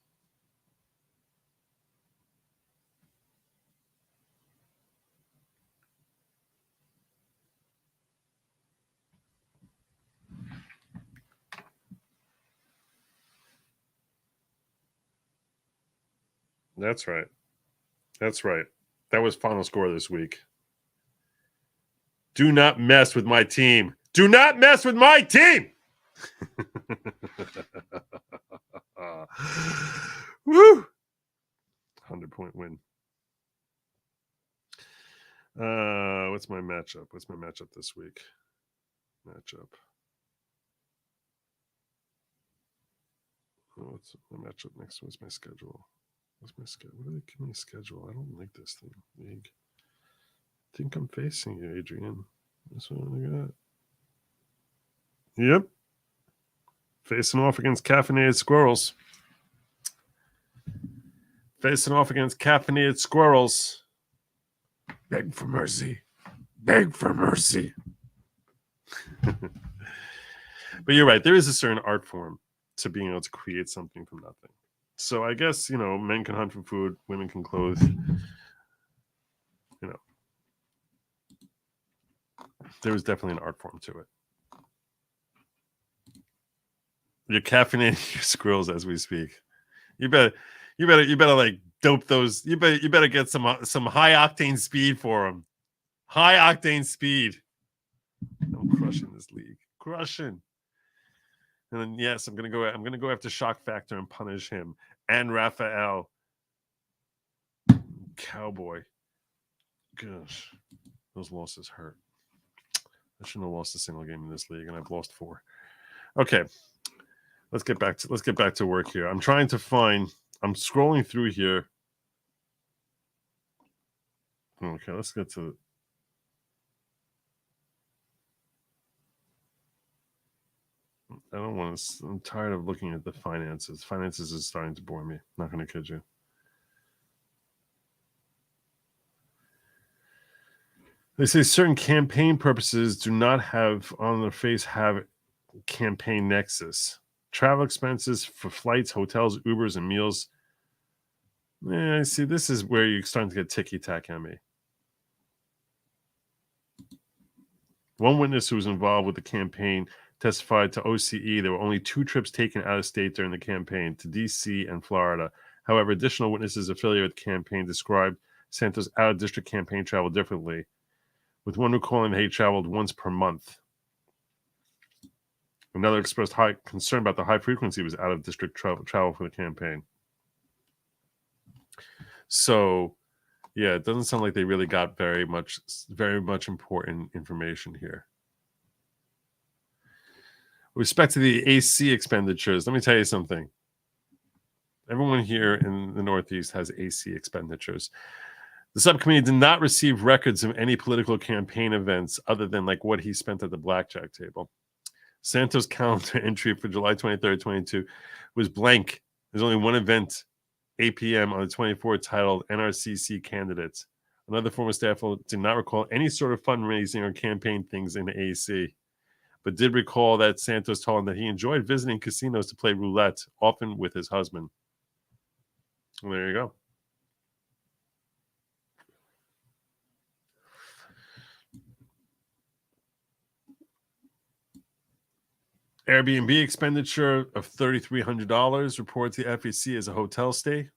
That's right. That's right. That was final score this week. Do not mess with my team. Do not mess with my team. Woo! 100-point win. What's my matchup? What's my matchup this week? Matchup. What's my matchup next? What's my schedule? What's my schedule? What do they give me a schedule? I don't like this thing. League. I think I'm facing you, Adrian. That's what I got. Yep. Facing off against caffeinated squirrels. Facing off against caffeinated squirrels. Beg for mercy. Beg for mercy. But you're right. There is a certain art form to being able to create something from nothing. So I guess, men can hunt for food, women can clothe. There was definitely an art form to it. You're caffeinating your squirrels as we speak. You better like dope those. You better get some high octane speed for them. High octane speed. I'm crushing this league. Crushing. And then yes, I'm gonna go after Shock Factor and punish him and Raphael. Cowboy. Gosh, those losses hurt. I shouldn't have lost a single game in this league, and I've lost 4. Okay, let's get back to work here. I'm trying to find. I'm scrolling through here. Okay, let's get to. I don't want to. I'm tired of looking at the finances. Finances is starting to bore me. Not going to kid you. They say certain campaign purposes do not have on their face have campaign nexus. Travel expenses for flights, hotels, Ubers, and meals. Yeah, see, this is where you're starting to get ticky-tack on me. One witness who was involved with the campaign testified to OCE there were only 2 trips taken out of state during the campaign, to D.C. and Florida. However, additional witnesses affiliated with the campaign described Santos' out-of-district campaign travel differently, with one recalling that he traveled once per month. Another expressed high concern about the high frequency of his out-of-district travel for the campaign. So, yeah, it doesn't sound like they really got very much important information here. With respect to the AC expenditures, let me tell you something. Everyone here in the Northeast has AC expenditures. The subcommittee did not receive records of any political campaign events other than like what he spent at the blackjack table. Santos' calendar entry for July 23rd, 22 was blank. There's only one event, 8 p.m. on the 24th, titled NRCC Candidates. Another former staffer did not recall any sort of fundraising or campaign things in the AC, but did recall that Santos told him that he enjoyed visiting casinos to play roulette, often with his husband. Well, there you go. Airbnb expenditure of $3,300 reported to the FEC as a hotel stay.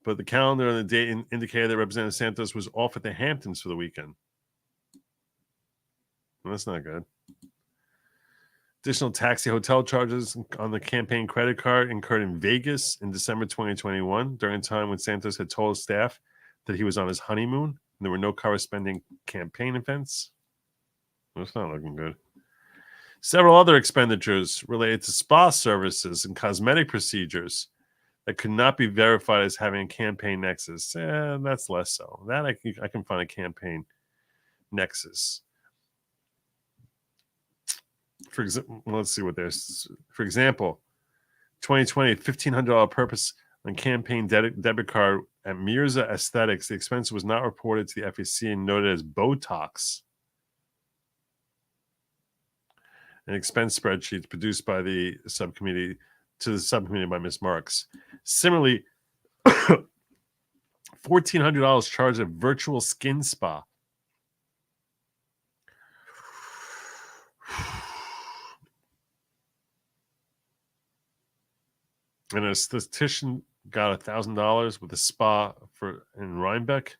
But the calendar on the date indicated that Representative Santos was off at the Hamptons for the weekend. Well, that's not good. Additional taxi hotel charges on the campaign credit card incurred in Vegas in December 2021, during a time when Santos had told his staff that he was on his honeymoon and there were no corresponding campaign events. That's not looking good. Several other expenditures related to spa services and cosmetic procedures that could not be verified as having a campaign nexus. That's less so. That I can find a campaign nexus. For example, let's see what there's. For example, 2020 $1,500 purpose on campaign debit card at Mirza Aesthetics. The expense was not reported to the FEC and noted as Botox. An expense spreadsheet produced by the subcommittee by Ms. Marks. Similarly, $1,400 charged at virtual skin spa. And a statistician got $1,000 with a spa in Rhinebeck.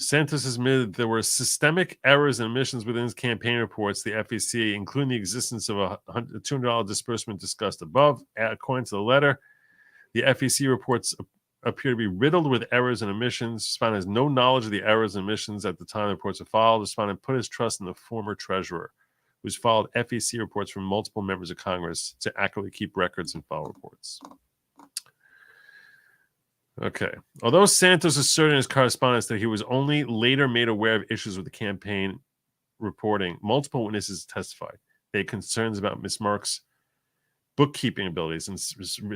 Santos admitted there were systemic errors and omissions within his campaign reports, the FEC, including the existence of a $200 disbursement discussed above. According to the letter, the FEC reports appear to be riddled with errors and omissions. Respondent has no knowledge of the errors and omissions at the time the reports were filed. Respondent put his trust in the former treasurer, who's filed FEC reports from multiple members of Congress to accurately keep records and file reports. Okay. Although Santos asserted in his correspondence that he was only later made aware of issues with the campaign reporting, multiple witnesses testified. They had concerns about Ms. Marks' bookkeeping abilities, and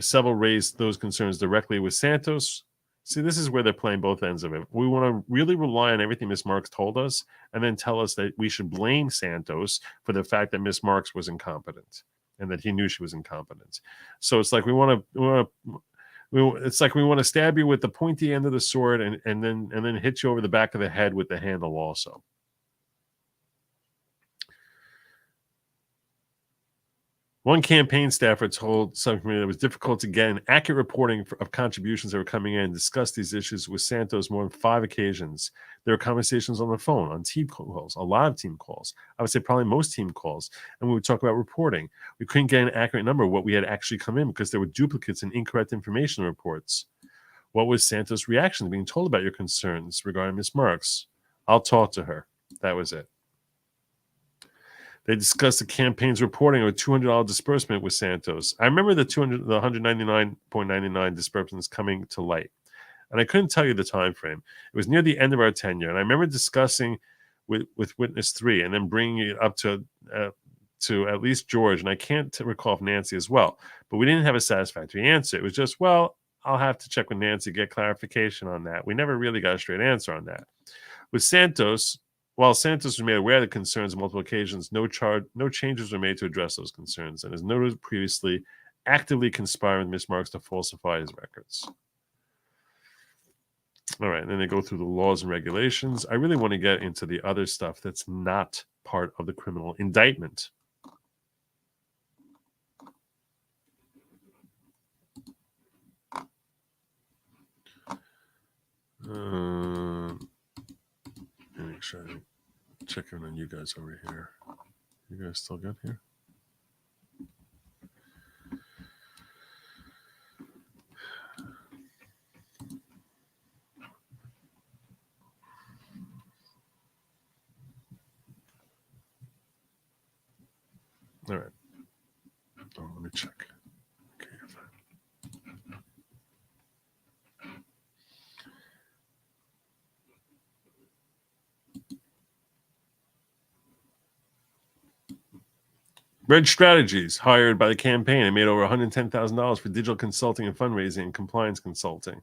several raised those concerns directly with Santos. See, this is where they're playing both ends of it. We want to really rely on everything Ms. Marks told us and then tell us that we should blame Santos for the fact that Ms. Marks was incompetent and that he knew she was incompetent. So it's like we want to stab you with the pointy end of the sword and then hit you over the back of the head with the handle also. One campaign staffer told subcommittee that it was difficult to get an accurate reporting of contributions that were coming in and discussed these issues with Santos more than 5 occasions. There were conversations on the phone, on team calls, a lot of team calls. I would say probably most team calls. And we would talk about reporting. We couldn't get an accurate number of what we had actually come in because there were duplicates and incorrect information reports. What was Santos' reaction to being told about your concerns regarding Ms. Marks? I'll talk to her. That was it. They discussed the campaign's reporting of a $200 disbursement with Santos. I remember the $199.99 disbursements coming to light, and I couldn't tell you the time frame. It was near the end of our tenure, and I remember discussing with witness 3 and then bringing it up to at least George, and I can't recall if Nancy as well. But we didn't have a satisfactory answer. It was just, well, I'll have to check with Nancy, get clarification on that. We never really got a straight answer on that. With Santos, while Santos was made aware of the concerns on multiple occasions, no changes were made to address those concerns, and as noted previously, actively conspiring with Ms. Marks to falsify his records. All right, and then they go through the laws and regulations. I really want to get into the other stuff that's not part of the criminal indictment. Make sure I check in on you guys over here. You guys still good here? All right. Oh, let me check. Okay, you're fine. Red Strategies, hired by the campaign and made over $110,000 for digital consulting and fundraising and compliance consulting.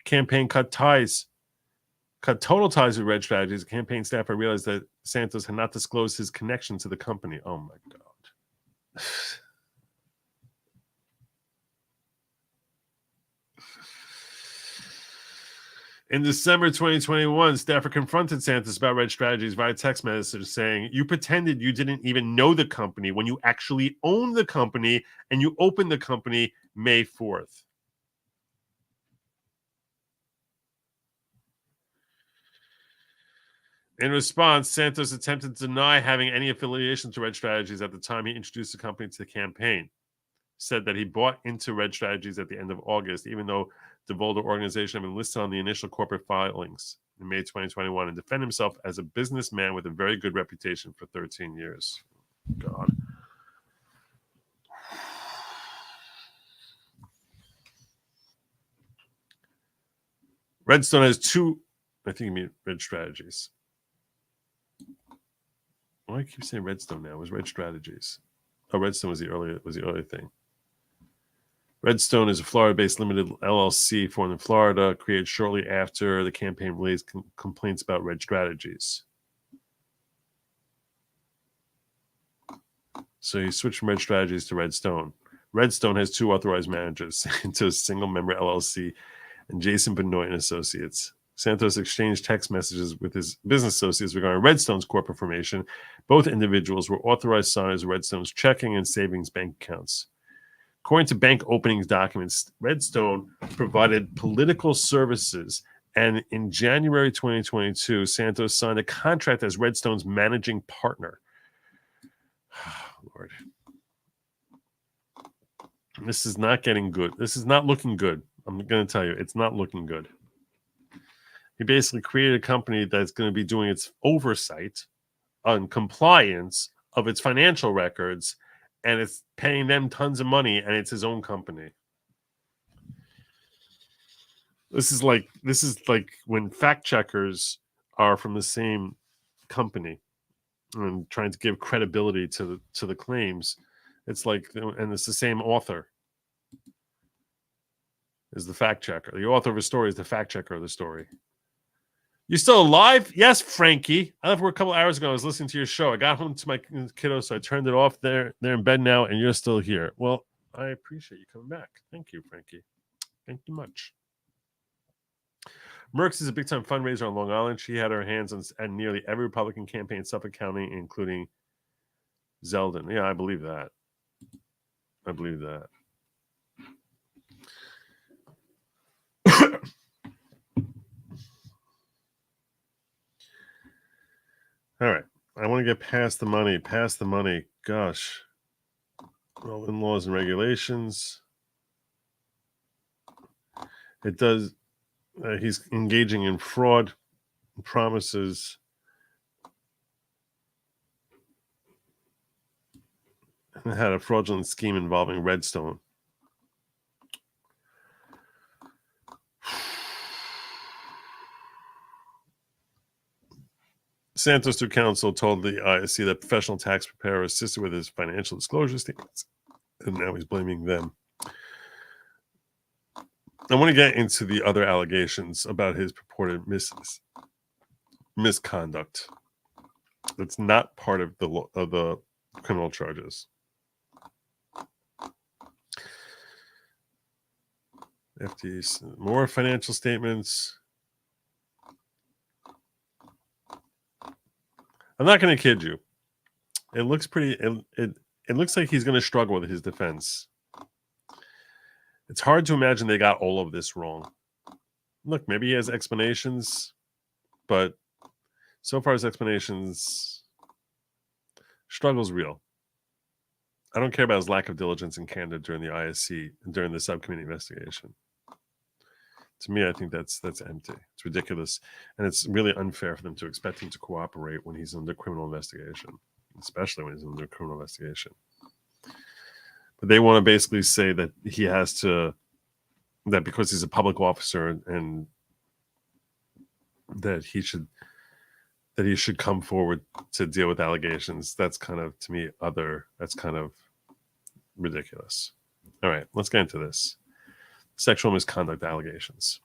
Campaign cut total ties with Red Strategies. The campaign staffer realized that Santos had not disclosed his connection to the company. Oh my God. In December 2021, staffer confronted Santos about Red Strategies via text message saying, "You pretended you didn't even know the company when you actually own the company and you opened the company May 4th. In response, Santos attempted to deny having any affiliation to Red Strategies at the time he introduced the company to the campaign. said that he bought into Red Strategies at the end of August, even though the Volder organization had been listed on the initial corporate filings in May 2021, and defend himself as a businessman with a very good reputation for 13 years. God. Redstone has two, I think you mean Red Strategies. Why do I keep saying Redstone now? It was Red Strategies. Oh, Redstone was the earlier thing. Redstone is a Florida-based limited LLC formed in Florida, created shortly after the campaign raised complaints about Red Strategies. So he switched from Red Strategies to Redstone. Redstone has two authorized managers, Santos single-member LLC and Jason Benoit and Associates. Santos exchanged text messages with his business associates regarding Redstone's corporate formation. Both individuals were authorized signers of Redstone's checking and savings bank accounts. According to bank openings documents, Redstone provided political services, and in January 2022, Santos signed a contract as Redstone's managing partner. Lord. This is not getting good. This is not looking good. I'm going to tell you, it's not looking good. He basically created a company that's going to be doing its oversight on compliance of its financial records, and it's paying them tons of money, and it's his own company. This is like when fact checkers are from the same company and trying to give credibility to the claims. It's like, and it's the same author is the fact checker. The author of a story is the fact checker of the story. You still alive? Yes, Frankie. I left work a couple hours ago. I was listening to your show. I got home to my kiddo, so I turned it off. They're in bed now, and you're still here. Well, I appreciate you coming back. Thank you, Frankie. Thank you much. Merckx is a big-time fundraiser on Long Island. She had her hands on nearly every Republican campaign in Suffolk County, including Zeldin. Yeah, I believe that. I believe that. All right. I want to get past the money. Past the money. Gosh. Relevant laws and regulations. It does. He's engaging in fraud promises. And had a fraudulent scheme involving Redstone. Santos through counsel told the ISC that professional tax preparer assisted with his financial disclosure statements, and now he's blaming them. I want to get into the other allegations about his purported misconduct. That's not part of the criminal charges. FT's more financial statements. I'm not going to kid you. It looks pretty. It looks like he's going to struggle with his defense. It's hard to imagine they got all of this wrong. Look, maybe he has explanations, but so far his explanations struggle's real. I don't care about his lack of diligence and candor during the ISC and during the subcommittee investigation. To me, I think that's empty. It's ridiculous, and it's really unfair for them to expect him to cooperate when he's under criminal investigation, especially when he's under criminal investigation. But they want to basically say that he has to, that because he's a public officer and that he should come forward to deal with allegations. That's kind of, to me, that's kind of ridiculous. All right, let's get into this. Sexual misconduct allegations.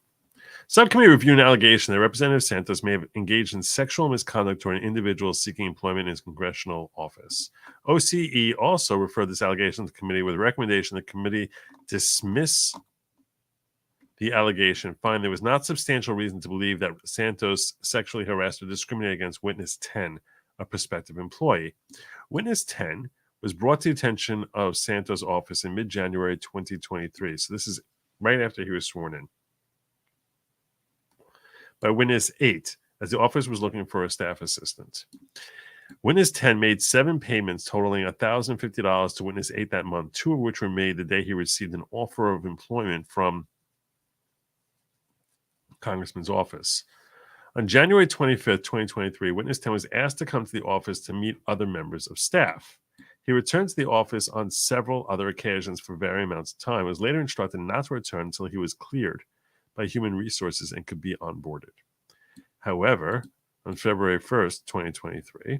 Subcommittee reviewed an allegation that Representative Santos may have engaged in sexual misconduct toward an individual seeking employment in his congressional office. OCE also referred this allegation to the committee with a recommendation the committee dismiss the allegation, find there was not substantial reason to believe that Santos sexually harassed or discriminated against Witness 10, a prospective employee. Witness 10 was brought to the attention of Santos' office in mid-January 2023. So this is right after he was sworn in. By Witness 8, as the office was looking for a staff assistant. Witness 10 made 7 payments totaling $1,050 to witness 8 that month, 2 of which were made the day he received an offer of employment from Congressman's office. On January 25th, 2023, witness 10 was asked to come to the office to meet other members of staff. He returned to the office on several other occasions for varying amounts of time, was later instructed not to return until he was cleared by Human Resources and could be onboarded. However, on February 1st, 2023,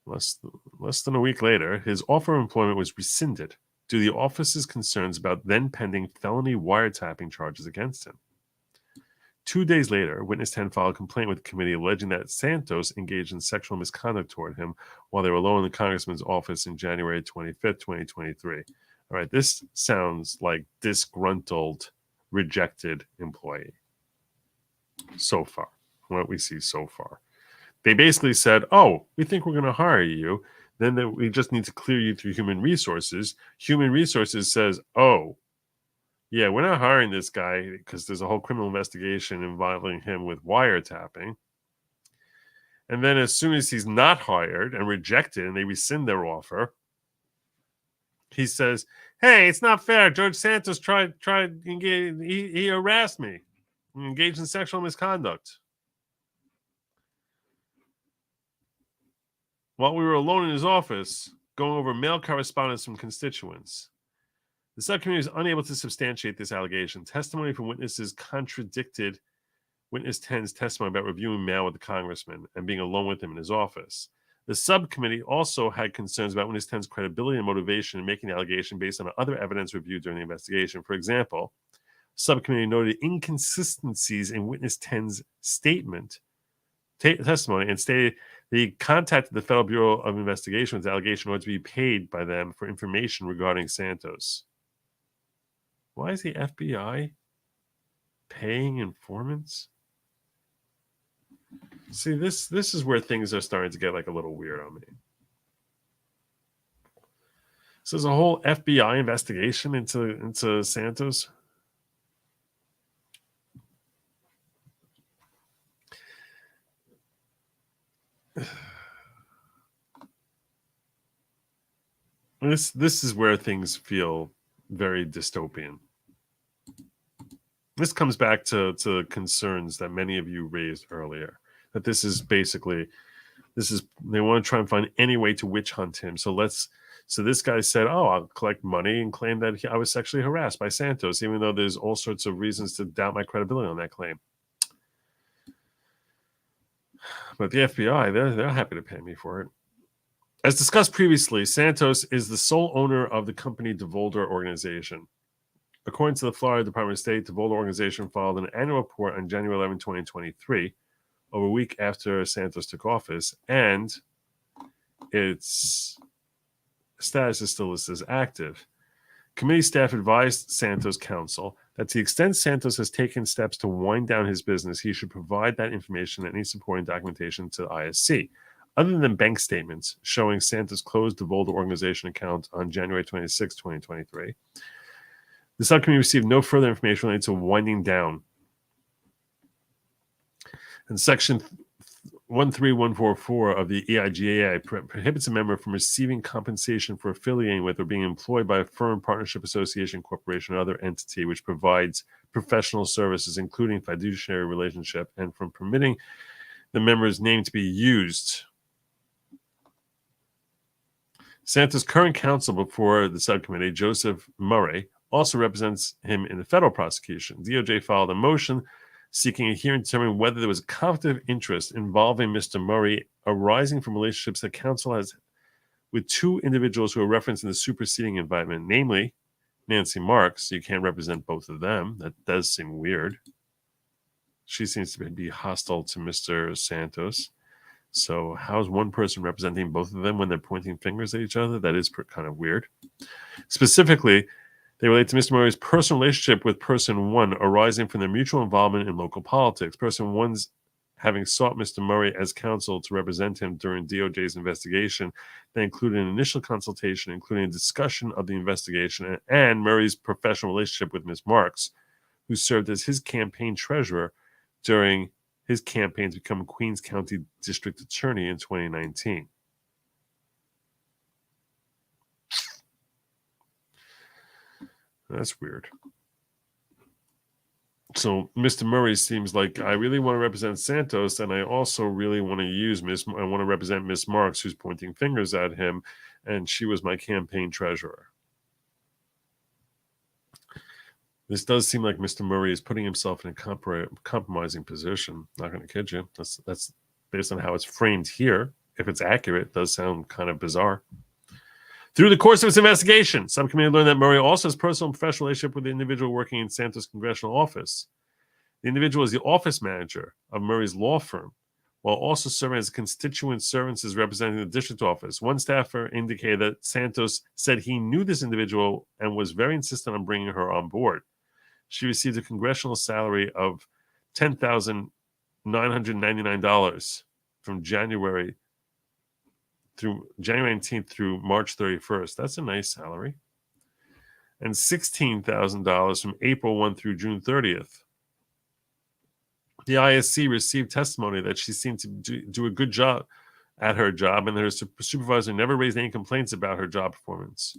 less than a week later, his offer of employment was rescinded due to the office's concerns about then pending felony wiretapping charges against him. 2 days later, witness 10 filed a complaint with the committee alleging that Santos engaged in sexual misconduct toward him while they were alone in the congressman's office in January 25th, 2023. All right, this sounds like disgruntled, rejected employee so far, what we see so far. They basically said, oh, we think we're going to hire you. Then we just need to clear you through Human Resources. Human Resources says, oh, yeah, we're not hiring this guy because there's a whole criminal investigation involving him with wiretapping. And then as soon as he's not hired and rejected and they rescind their offer, he says, hey, it's not fair. George Santos tried he harassed me, engaged in sexual misconduct. While we were alone in his office, going over mail correspondence from constituents. The subcommittee was unable to substantiate this allegation. Testimony from witnesses contradicted witness 10's testimony about reviewing mail with the congressman and being alone with him in his office. The subcommittee also had concerns about witness 10's credibility and motivation in making the allegation based on other evidence reviewed during the investigation. For example, subcommittee noted inconsistencies in witness 10's testimony and stated that he contacted the Federal Bureau of Investigation with the allegation in order to be paid by them for information regarding Santos. Why is the FBI paying informants? See, this is where things are starting to get like a little weird on me. So there's a whole FBI investigation into Santos. This is where things feel very dystopian. This comes back to concerns that many of you raised earlier, that this is basically, they want to try and find any way to witch hunt him. So this guy said, oh, I'll collect money and claim that I was sexually harassed by Santos, even though there's all sorts of reasons to doubt my credibility on that claim. But the FBI, they're happy to pay me for it. As discussed previously, Santos is the sole owner of the company DeVolder Organization. According to the Florida Department of State, DeVolder Organization filed an annual report on January 11, 2023, over a week after Santos took office, and its status is still listed as active. Committee staff advised Santos counsel that to the extent Santos has taken steps to wind down his business, he should provide that information and any supporting documentation to the ISC. Other than bank statements showing Santos closed the DeVolder Organization account on January 26, 2023, the subcommittee received no further information related to winding down. And Section 13144 of the EIGAI prohibits a member from receiving compensation for affiliating with or being employed by a firm, partnership, association, corporation, or other entity which provides professional services, including fiduciary relationship, and from permitting the member's name to be used. Santos' current counsel before the subcommittee, Joseph Murray, also represents him in the federal prosecution. DOJ filed a motion seeking a hearing to determine whether there was a conflict of interest involving Mr. Murray arising from relationships that counsel has with 2 individuals who are referenced in the superseding indictment, namely Nancy Marks. You can't represent both of them. That does seem weird. She seems to be hostile to Mr. Santos. So how's one person representing both of them when they're pointing fingers at each other? That is kind of weird. Specifically, they relate to Mr. Murray's personal relationship with Person 1 arising from their mutual involvement in local politics. Person 1's having sought Mr. Murray as counsel to represent him during DOJ's investigation that included an initial consultation, including a discussion of the investigation, and Murray's professional relationship with Ms. Marks, who served as his campaign treasurer during his campaign to become Queens County District Attorney in 2019. That's weird. So Mr. Murray seems like, I really want to represent Santos, and I also really want to represent Miss Marks, who's pointing fingers at him, and she was my campaign treasurer. This does seem like Mr. Murray is putting himself in a compromising position. Not going to kid you. That's based on how it's framed here. If it's accurate, it does sound kind of bizarre. Through the course of its investigation, subcommittee learned that Murray also has personal and professional relationship with the individual working in Santos' congressional office. The individual is the office manager of Murray's law firm, while also serving as a constituent services representing the district office. One staffer indicated that Santos said he knew this individual and was very insistent on bringing her on board. She received a congressional salary of $10,999 from January 19th through March 31st. That's a nice salary. And $16,000 from April 1 through June 30th. The ISC received testimony that she seemed to do a good job at her job, and her supervisor never raised any complaints about her job performance.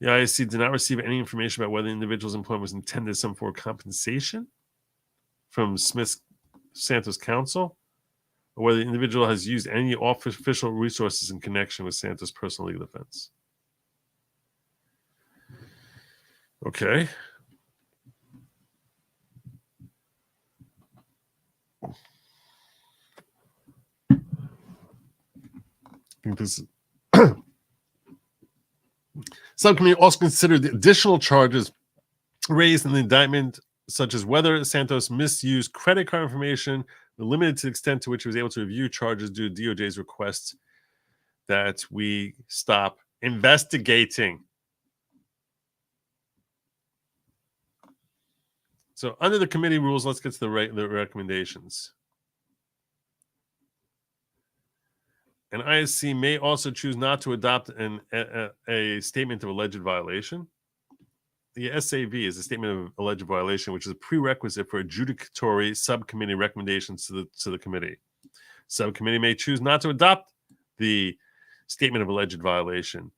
The ISC did not receive any information about whether the individual's employment was intended as some form of compensation from Santos counsel, or whether the individual has used any official resources in connection with Santos' personal legal defense. Okay. I think this subcommittee also considered the additional charges raised in the indictment, such as whether Santos misused credit card information, limited to the extent to which he was able to review charges due to DOJ's request that we stop investigating. So under the committee rules, let's get to the recommendations. An ISC may also choose not to adopt a statement of alleged violation. The SAV is a statement of alleged violation, which is a prerequisite for adjudicatory subcommittee recommendations to the committee. Subcommittee may choose not to adopt the statement of alleged violation.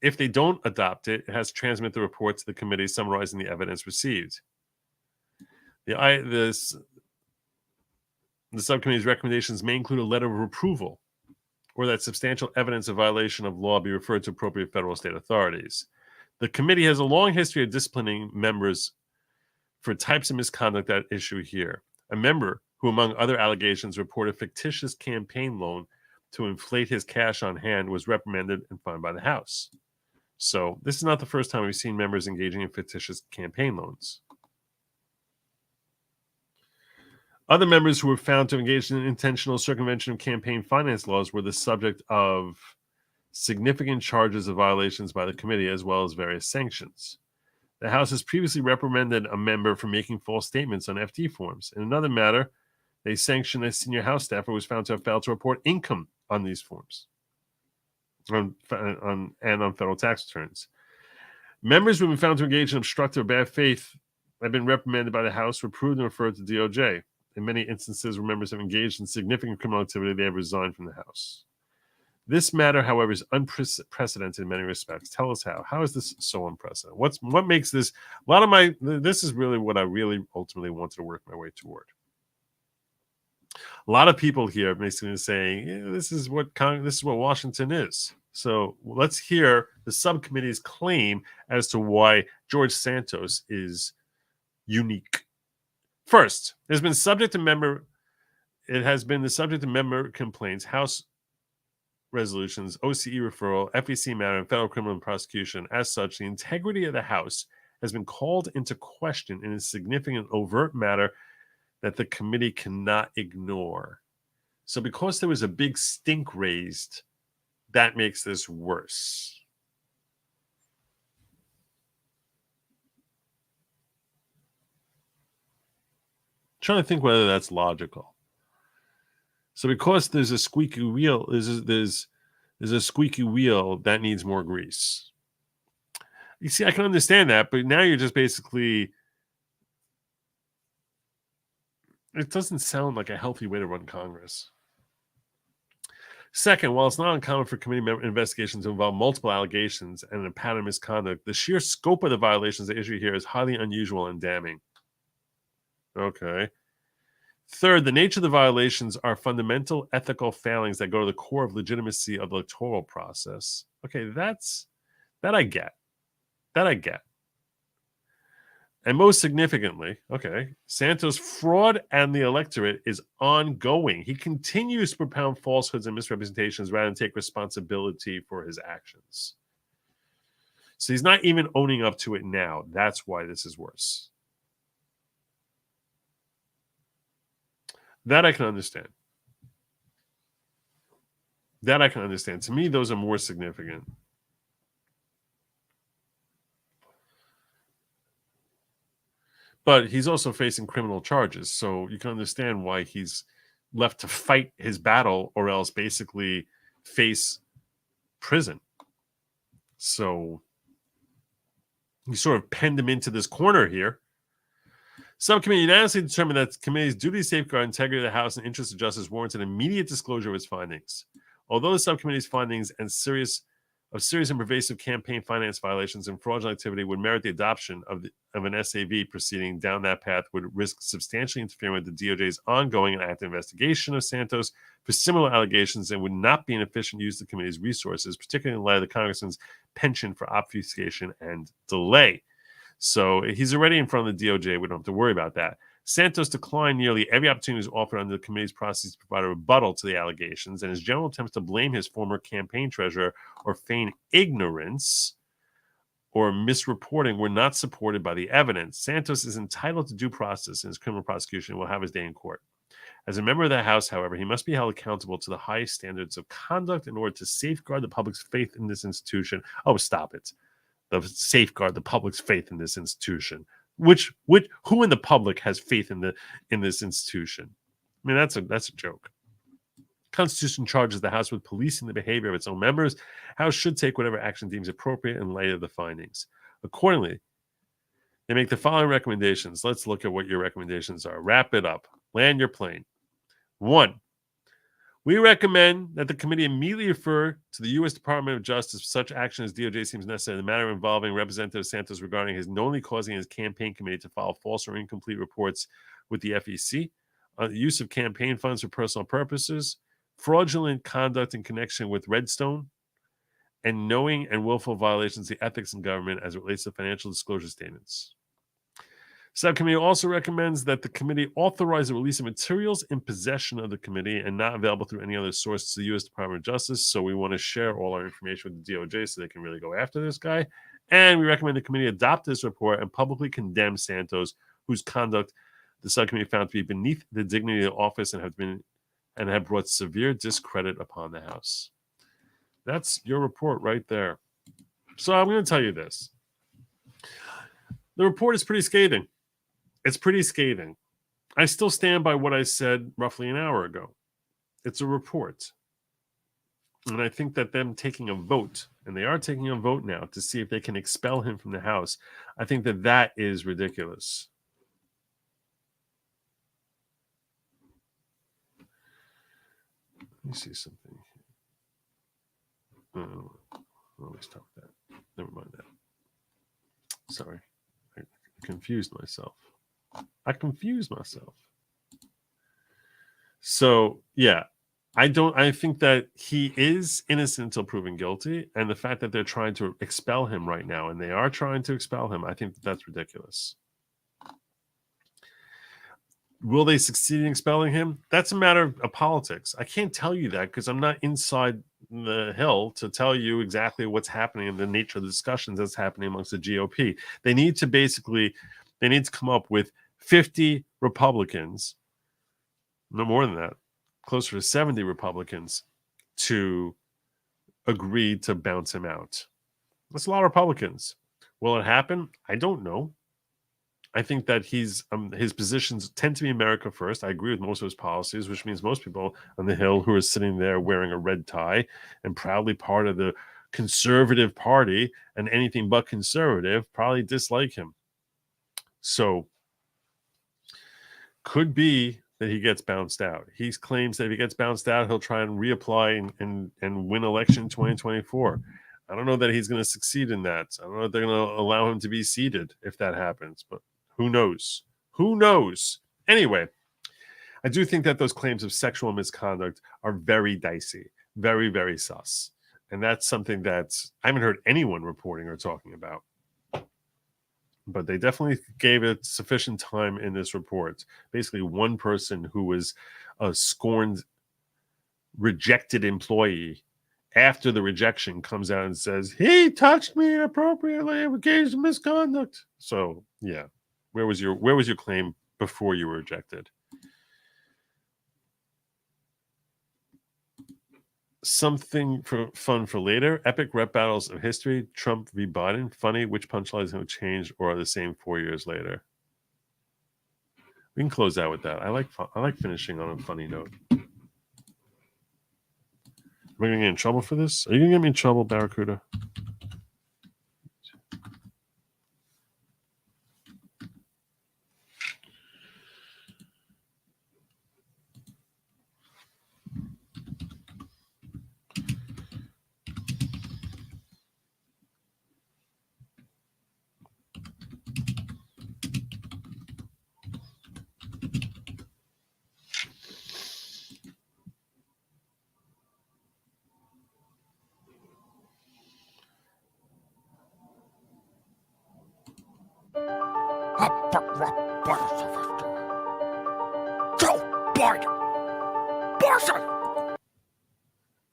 If they don't adopt it, it has to transmit the report to the committee summarizing the evidence received. The subcommittee's recommendations may include a letter of approval, or that substantial evidence of violation of law be referred to appropriate federal or state authorities. The committee has a long history of disciplining members for types of misconduct at issue here. A member who, among other allegations, reported fictitious campaign loan to inflate his cash on hand was reprimanded and fined by the House. So this is not the first time we've seen members engaging in fictitious campaign loans. Other members who were found to engage in intentional circumvention of campaign finance laws were the subject of significant charges of violations by the committee, as well as various sanctions. The House has previously reprimanded a member for making false statements on FD forms. In another matter, they sanctioned a senior House staffer who was found to have failed to report income on these forms and on federal tax returns. Members who have been found to engage in obstructive or bad faith have been reprimanded by the House, reproved, and referred to DOJ. In many instances where members have engaged in significant criminal activity, they have resigned from the House. This matter, however, is unprecedented in many respects. Tell us how. How is this so unprecedented? What makes this? This is really what I really ultimately wanted to work my way toward. A lot of people here are basically saying, yeah, this is what Washington is. So let's hear the subcommittee's claim as to why George Santos is unique. First, it has been the subject of member complaints, House resolutions, OCE referral, FEC matter, and federal criminal prosecution. As such, the integrity of the House has been called into question in a significant overt matter that the committee cannot ignore. So because there was a big stink raised, that makes this worse. Trying to think whether that's logical. So because there's a squeaky wheel, there's a squeaky wheel that needs more grease. You see, I can understand that, but now you're just basically It doesn't sound like a healthy way to run Congress. Second, while it's not uncommon for committee investigations to involve multiple allegations and a pattern of misconduct, the sheer scope of the violations at issue here is highly unusual and damning. Okay. Third, the nature of the violations are fundamental ethical failings that go to the core of legitimacy of the electoral process. Okay, that I get. That I get. And most significantly, okay, Santos' fraud and the electorate is ongoing. He continues to propound falsehoods and misrepresentations rather than take responsibility for his actions. So he's not even owning up to it now. That's why this is worse. That I can understand. That I can understand. To me, those are more significant. But he's also facing criminal charges, so you can understand why he's left to fight his battle or else basically face prison. So you sort of penned him into this corner here. Subcommittee unanimously determined that the committee's duty to safeguard integrity of the House and interest of justice warrants an immediate disclosure of its findings. Although the subcommittee's findings and serious and pervasive campaign finance violations and fraudulent activity would merit the adoption of an SAV proceeding down that path would risk substantially interfering with the DOJ's ongoing and active investigation of Santos for similar allegations and would not be an efficient use of the committee's resources, particularly in light of the congressman's penchant for obfuscation and delay. So he's already in front of the DOJ. We don't have to worry about that. Santos declined nearly every opportunity offered under the committee's process to provide a rebuttal to the allegations, and his general attempts to blame his former campaign treasurer or feign ignorance or misreporting were not supported by the evidence. Santos is entitled to due process in his criminal prosecution and will have his day in court. As a member of the House, however, he must be held accountable to the highest standards of conduct in order to safeguard the public's faith in this institution. Oh, stop it. Safeguard the public's faith in this institution. Who in the public has faith in this institution? I mean, that's a joke. Constitution charges the House with policing the behavior of its own members. House should take whatever action deems appropriate in light of the findings. Accordingly, they make the following recommendations. Let's look at what your recommendations are. Wrap it up. Land your plane. 1. We recommend that the committee immediately refer to the U.S. Department of Justice for such action as DOJ seems necessary in the matter involving Representative Santos regarding his knowingly causing his campaign committee to file false or incomplete reports with the FEC on the use of campaign funds for personal purposes, fraudulent conduct in connection with Redstone, and knowing and willful violations of the ethics in government as it relates to financial disclosure statements. Subcommittee also recommends that the committee authorize the release of materials in possession of the committee and not available through any other source to the U.S. Department of Justice. So we want to share all our information with the DOJ so they can really go after this guy. And we recommend the committee adopt this report and publicly condemn Santos, whose conduct the subcommittee found to be beneath the dignity of the office and have brought severe discredit upon the House. That's your report right there. So I'm going to tell you this. The report is pretty scathing. It's pretty scathing. I still stand by what I said roughly an hour ago. It's a report. And I think that them taking a vote, and they are taking a vote now to see if they can expel him from the House, I think that that is ridiculous. Let me see something. Oh, let me stop that. Never mind that. Sorry. I confused myself. So, yeah, I think that he is innocent until proven guilty. And the fact that they're trying to expel him right now, and they are trying to expel him, I think that's ridiculous. Will they succeed in expelling him? That's a matter of politics. I can't tell you that because I'm not inside the Hill to tell you exactly what's happening and the nature of the discussions that's happening amongst the GOP. They need to come up with 50 Republicans, no more than that, closer to 70 Republicans to agree to bounce him out. That's a lot of Republicans. Will it happen? I don't know. I think that his positions tend to be America first. I agree with most of his policies, which means most people on the Hill who are sitting there wearing a red tie and proudly part of the conservative party and anything but conservative probably dislike him. So could be that he gets bounced out. He claims that if he gets bounced out, he'll try and reapply and win election in 2024. I don't know that he's going to succeed in that. I don't know if they're going to allow him to be seated if that happens, but who knows? Who knows? Anyway, I do think that those claims of sexual misconduct are very dicey, very, very sus. And that's something that I haven't heard anyone reporting or talking about. But they definitely gave it sufficient time in this report. Basically, one person who was a scorned, rejected employee, after the rejection comes out and says, he touched me inappropriately, engaged in misconduct. So, yeah, where was your claim before you were rejected? Something for fun for later. Epic rep battles of history. Trump v. Biden. Funny. Which punchlines have changed or are the same 4 years later? We can close out with that. I like finishing on a funny note. Am I going to get in trouble for this? Are you going to get me in trouble, Barracuda?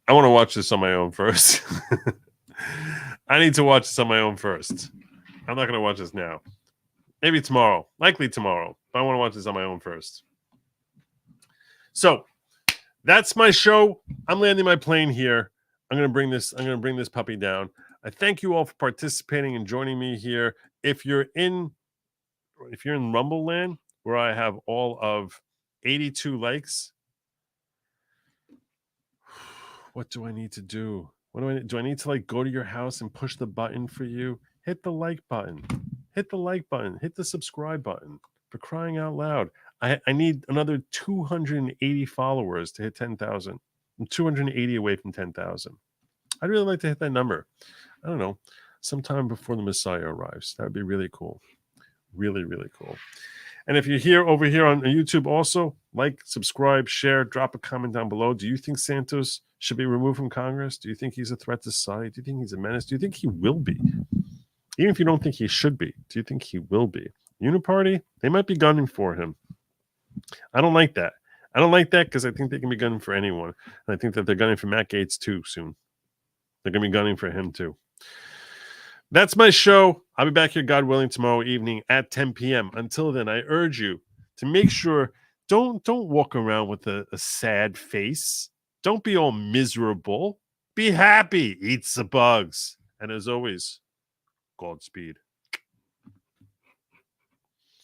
I want to watch this on my own first. I need to watch this on my own first. I'm not going to watch this now. Maybe tomorrow. Likely tomorrow. But I want to watch this on my own first. So that's my show. I'm landing my plane here. I'm going to bring this puppy down. I thank you all for participating and joining me here. If you're in Rumble land, where I have all of 82 likes, what do I need to do? Do I need to like go to your house and push the button for you? Hit the like button. Hit the like button. Hit the subscribe button. For crying out loud. I need another 280 followers to hit 10,000. I'm 280 away from 10,000. I'd really like to hit that number. I don't know, sometime before the Messiah arrives. That would be really cool. Really, really cool. And if you're over here on YouTube also, like, subscribe, share, drop a comment down below. Do you think Santos should be removed from Congress? Do you think he's a threat to society? Do you think he's a menace? Do you think he will be? Even if you don't think he should be, do you think he will be? Uniparty, they might be gunning for him. I don't like that. I don't like that because I think they can be gunning for anyone. And I think that they're gunning for Matt Gaetz too soon. They're going to be gunning for him too. That's my show. I'll be back here, God willing, tomorrow evening at 10 p.m. Until then, I urge you to make sure don't walk around with a sad face. Don't be all miserable. Be happy. Eat the bugs. And as always, Godspeed.